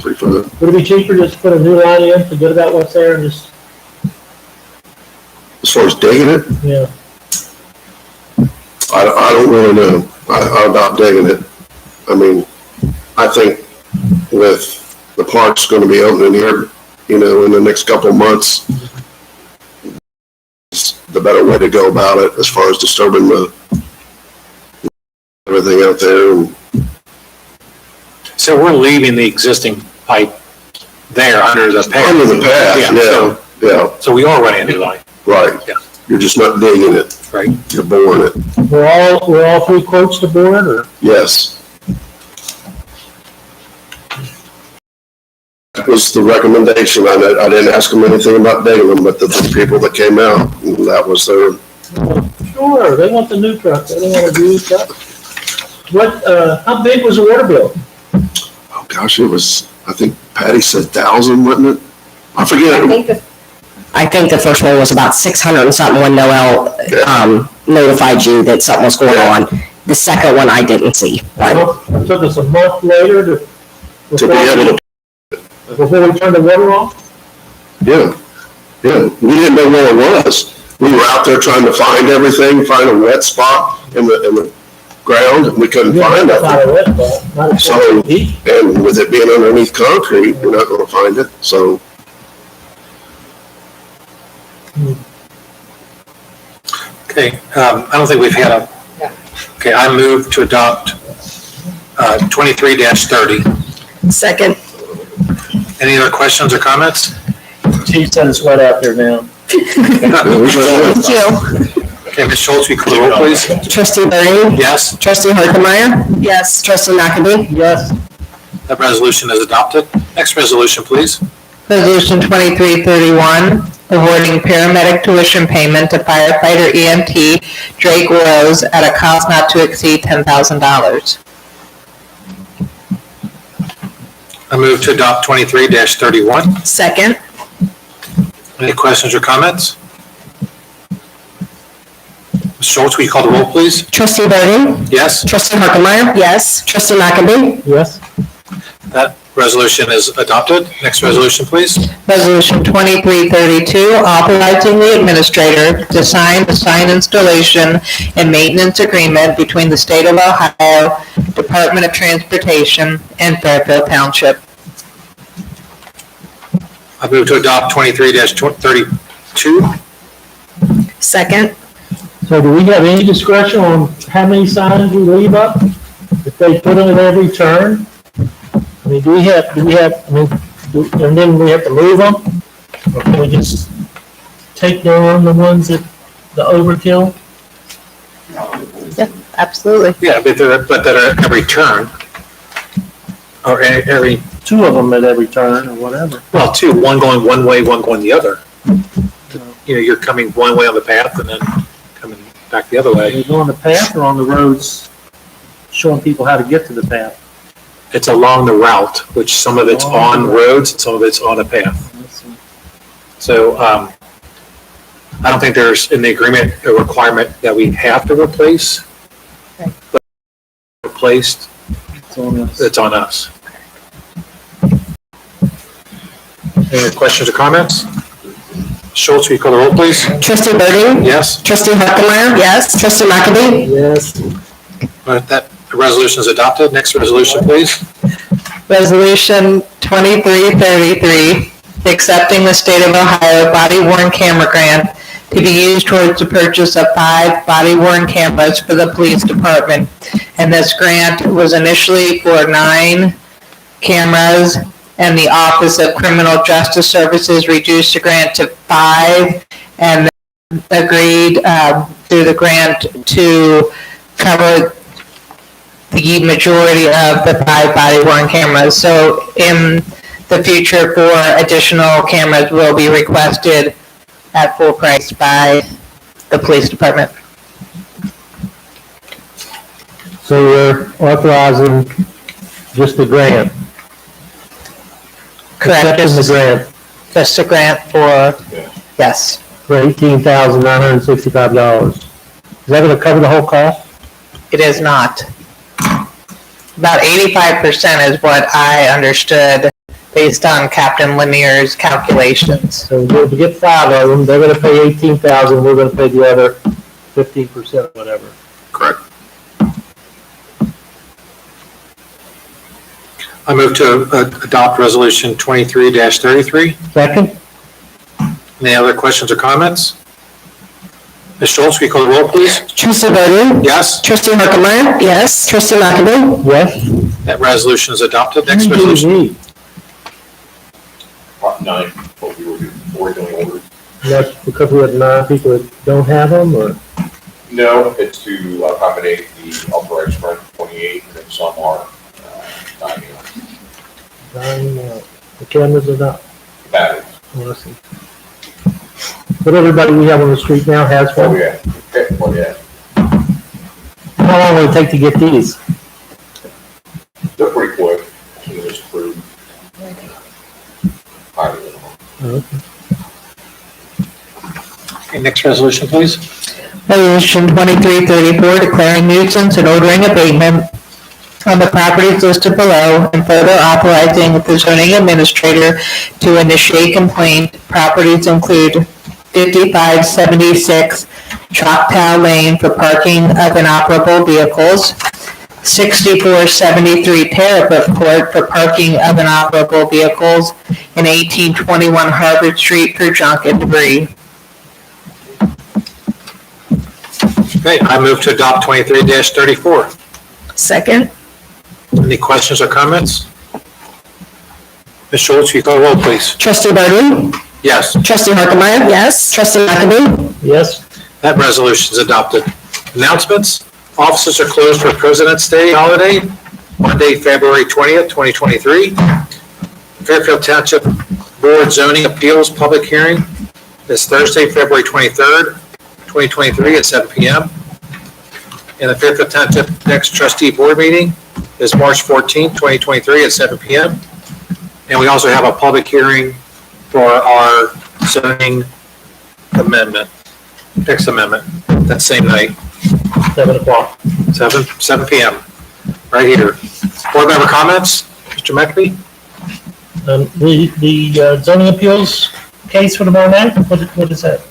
3 foot. Would it be cheaper just to put a new line in, forget about what's there and just, As far as digging it, yeah. I don't really know about digging it. I mean, I think with the park's gonna be opening here, in the next couple of months, it's the better way to go about it as far as disturbing everything out there. And So we're leaving the existing pipe there under the path. under the path, yeah, So we are running a new line. right. Yeah. You're just not digging it, Right. you're boring it. We're all three quotes to bore it, or? Yes. That was the recommendation. I didn't ask them anything about digging them, but the people that came out, that was their, Sure, they want the new truck, they don't want a used truck. What, how big was the water bill? oh gosh, it was, I think Patty said 1,000, wasn't it? I forget. I think the first one was about 600 and something when Noel, notified you that something was going on. The second one I didn't see, but It took us a month later To be able to, before we turned the water off? yeah, we didn't know where it was. We were out there trying to find everything, find a wet spot in the ground, and we couldn't find it. Not a wet spot, not a So, deep. and with it being underneath concrete, we're not gonna find it, so. Okay, I don't think we've had a, okay, I move to adopt 23-30. Second. Any other questions or comments? Chief said it's wet out there now. Thank you. Okay, Ms. Schultz, we call the roll, please. trustee Burden, Yes, trustee Harkemaier, Yes. trustee McAdie, Yes. that resolution is adopted. Next resolution, please. Resolution 2331, awarding paramedic tuition payment to firefighter EMT Drake Rose at a cost not to exceed $10,000. I move to adopt 23-31. Second. Any questions or comments? Ms. Schultz, will you call the roll, please? trustee Burden, Yes, trustee Harkemaier, Yes. trustee McAdie, Yes. that resolution is adopted. Next resolution, please. Resolution 2332, authorizing the administrator to sign the sign installation and maintenance agreement between the State of Ohio Department of Transportation and Fairfield Township. I move to adopt 23-32. Second. So do we have any discretion on how many signs we leave up? If they put them at every turn? I mean, and then we have to move them? Or can we just take down the ones that, the overkill? Yeah, absolutely. Yeah, but that are every turn. Or every, Two of them at every turn or whatever. well, two, one going one way, one going the other. You're coming one way on the path and then coming back the other Are way. they on the path or on the roads, showing people how to get to the path? It's along the route, which some of it's on roads and some of it's on a path. So, I don't think there's in the agreement a requirement that we have to replace. But replaced, It's on us. it's on us. Any questions or comments? Schultz, will you call the roll, please? trustee Burden, Yes, trustee Harkemaier, Yes. trustee McAdie, Yes. that resolution is adopted. Next resolution, please. Resolution 2333, accepting the State of Ohio body worn camera grant to be used towards the purchase of 5 body worn cameras for the police department. And this grant was initially for 9 cameras, and the Office of Criminal Justice Services reduced the grant to 5, and agreed through the grant to cover the majority of the 5 body-worn cameras. So in the future, 4 additional cameras will be requested at full price by the police department. So we're authorizing just the grant? Correct. Accepting the grant Just a grant for, yes. for $18,965. Is that going to cover the whole cost? It is not. About 85% is what I understood based on Captain Lanier's calculations. So we'll get 5 of them, they're going to pay $18,000, we're going to pay the other 15%, whatever. Correct. I move to adopt resolution 23-33. Second? Any other questions or comments? Ms. Schultz, will you call the roll, please? Trustee Burden? Yes, Trustee Harkemaier? Yes. Trustee McAdoo? Yes? that resolution is adopted. Next resolution. Part 9, what we were originally ordered. That's because we have 9 people that don't have them, or? No, it's to accommodate the authorized grant of 28, and then some are 90 The cameras are not. batteries. Oh, I see. But everybody we have on the street now has one? Oh, yeah. Okay, well, yeah. How long will it take to get these? They're pretty quick. As soon as it's approved. Highly Okay. Okay, next resolution, please. Resolution 2334, declaring nuisance and ordering abatement on the properties listed below, and further authorizing the zoning administrator to initiate complaint. Properties include 5576 Choctaw Lane for parking of inoperable vehicles, 6473 Terrebrook Court for parking of inoperable vehicles, and 1821 Harvard Street for junk and debris. Okay, I move to adopt 23-34. Second? Any questions or comments? Ms. Schultz, will you call the roll, please? Trustee Burden? Yes, Trustee Harkemaier? Yes. Trustee McAdoo? Yes? that resolution is adopted. Announcements. Offices are closed for President's Day holiday, Monday, February 20th, 2023. Fairfield Township Board Zoning Appeals Public Hearing is Thursday, February 23rd, 2023 at 7 p.m. And the Fairfield Township next trustee board meeting is March 14th, 2023 at 7 p.m. And we also have a public hearing for our zoning amendment, text amendment, that same night, 7 o'clock. 7 p.m. right here. Board member comments? Mr. McAfee? The zoning appeals case for tomorrow night, what is that?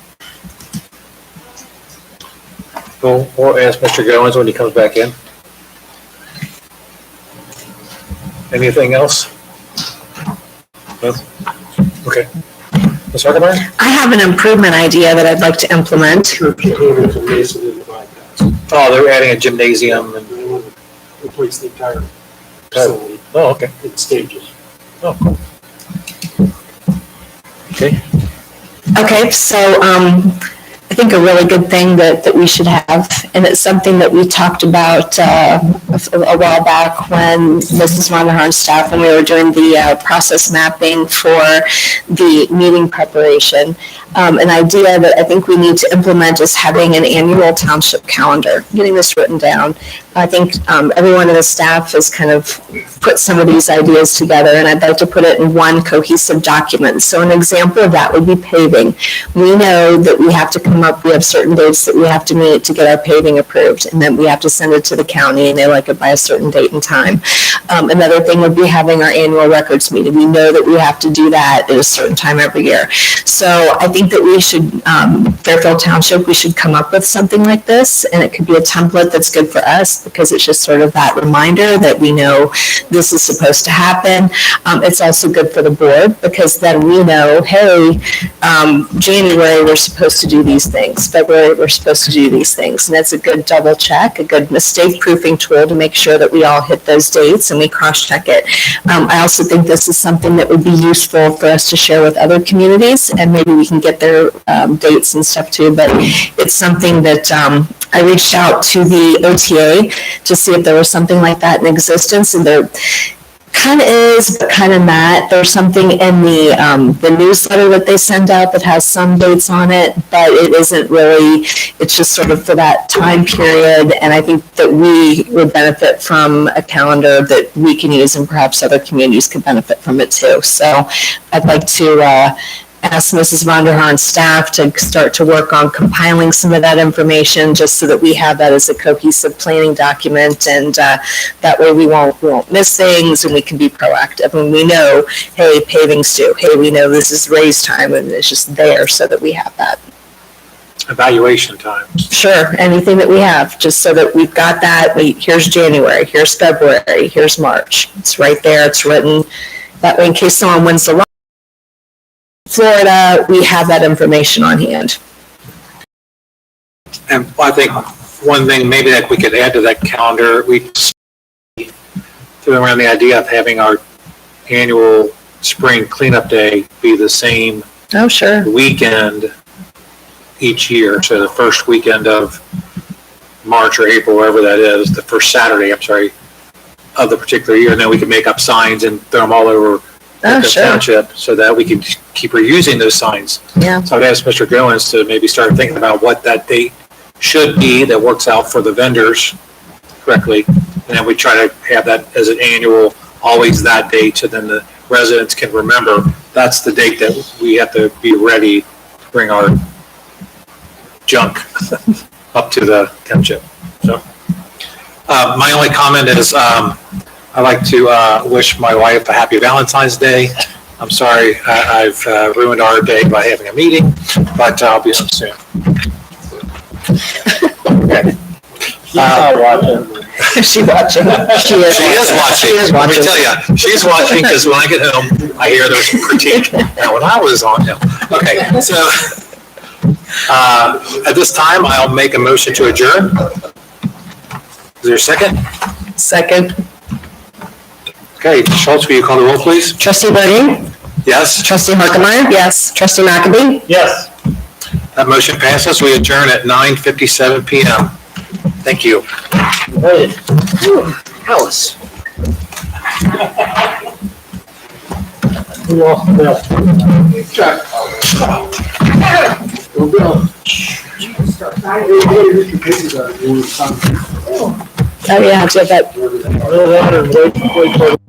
We'll ask Mr. Goins when he comes back in. Anything else? No? Okay. Ms. Harkemaier? I have an improvement idea that I'd like to implement. Oh, they're adding a gymnasium and. Replace the entire facility Oh, okay. in stages. Oh, cool. Okay. Okay, so I think a really good thing that we should have, and it's something that we talked about a while back when Mrs. Monaghan's staff, when we were doing the process mapping for the meeting preparation. An idea that I think we need to implement is having an annual township calendar, getting this written down. I think everyone in the staff has kind of put some of these ideas together, and I'd like to put it in one cohesive document. So an example of that would be paving. We know that we have to come up, we have certain dates that we have to meet to get our paving approved, and then we have to send it to the county, and they like it by a certain date and time. Another thing would be having our annual records meeting. We know that we have to do that at a certain time every year. So I think think that we should, Fairfield Township, we should come up with something like this, and it could be a template that's good for us, because it's just sort of that reminder that we know this is supposed to happen. It's also good for the board, because then we know, hey, January, we're supposed to do these things. February, we're supposed to do these things. And that's a good double check, a good mistake proofing tool to make sure that we all hit those dates and we cross check it. I also think this is something that would be useful for us to share with other communities, and maybe we can get their dates and stuff too. But it's something that I reached out to the OTA to see if there was something like that in existence, and there kind of is, but kind of not. There's something in the newsletter that they send out that has some dates on it, but it isn't really, it's just sort of for that time period. And I think that we would benefit from a calendar that we can use, and perhaps other communities could benefit from it too. So I'd like to ask Mrs. Vonderhaar's staff to start to work on compiling some of that information, just so that we have that as a cohesive planning document, and that way we won't miss things, and we can be proactive. And we know, hey, paving's due. Hey, we know this is raise time, and it's just there so that we have that. Evaluation time. Sure, anything that we have, just so that we've got that. Here's January, here's February, here's March. It's right there, it's written. That way, in case someone wins the Florida, we have that information on hand. And I think one thing maybe that we could add to that calendar, we threw around the idea of having our annual spring cleanup day be the same weekend each year. So the first weekend of March or April, wherever that is, the first Saturday, of the particular year. And then we can make up signs and throw them all over the township, so that we can keep reusing those signs. Yeah. So I'd ask Mr. Goins to maybe start thinking about what that date should be that works out for the vendors correctly. And then we try to have that as an annual, always that date, so then the residents can remember that's the date that we have to be ready to bring our junk up to the township. So my only comment is I'd like to wish my wife a happy Valentine's Day. I'm sorry I've ruined our day by having a meeting, but I'll be on soon. Okay. She's not watching. She's watching. She is watching. Let me tell you, she's watching, because when I get home, I hear there's critique. Now, when I was on, okay, so at this time, I'll make a motion to adjourn. Is there a second? Second. Okay, Schultz, will you call the roll, please? Trustee Burden? Yes. Trustee Harkemaier? Yes. Trustee McAbey? Yes. That motion passes. We adjourn at 9:57 p.m. Thank you. Hey. Alice. Who lost the best? Oh, yeah, do you have that? Wait for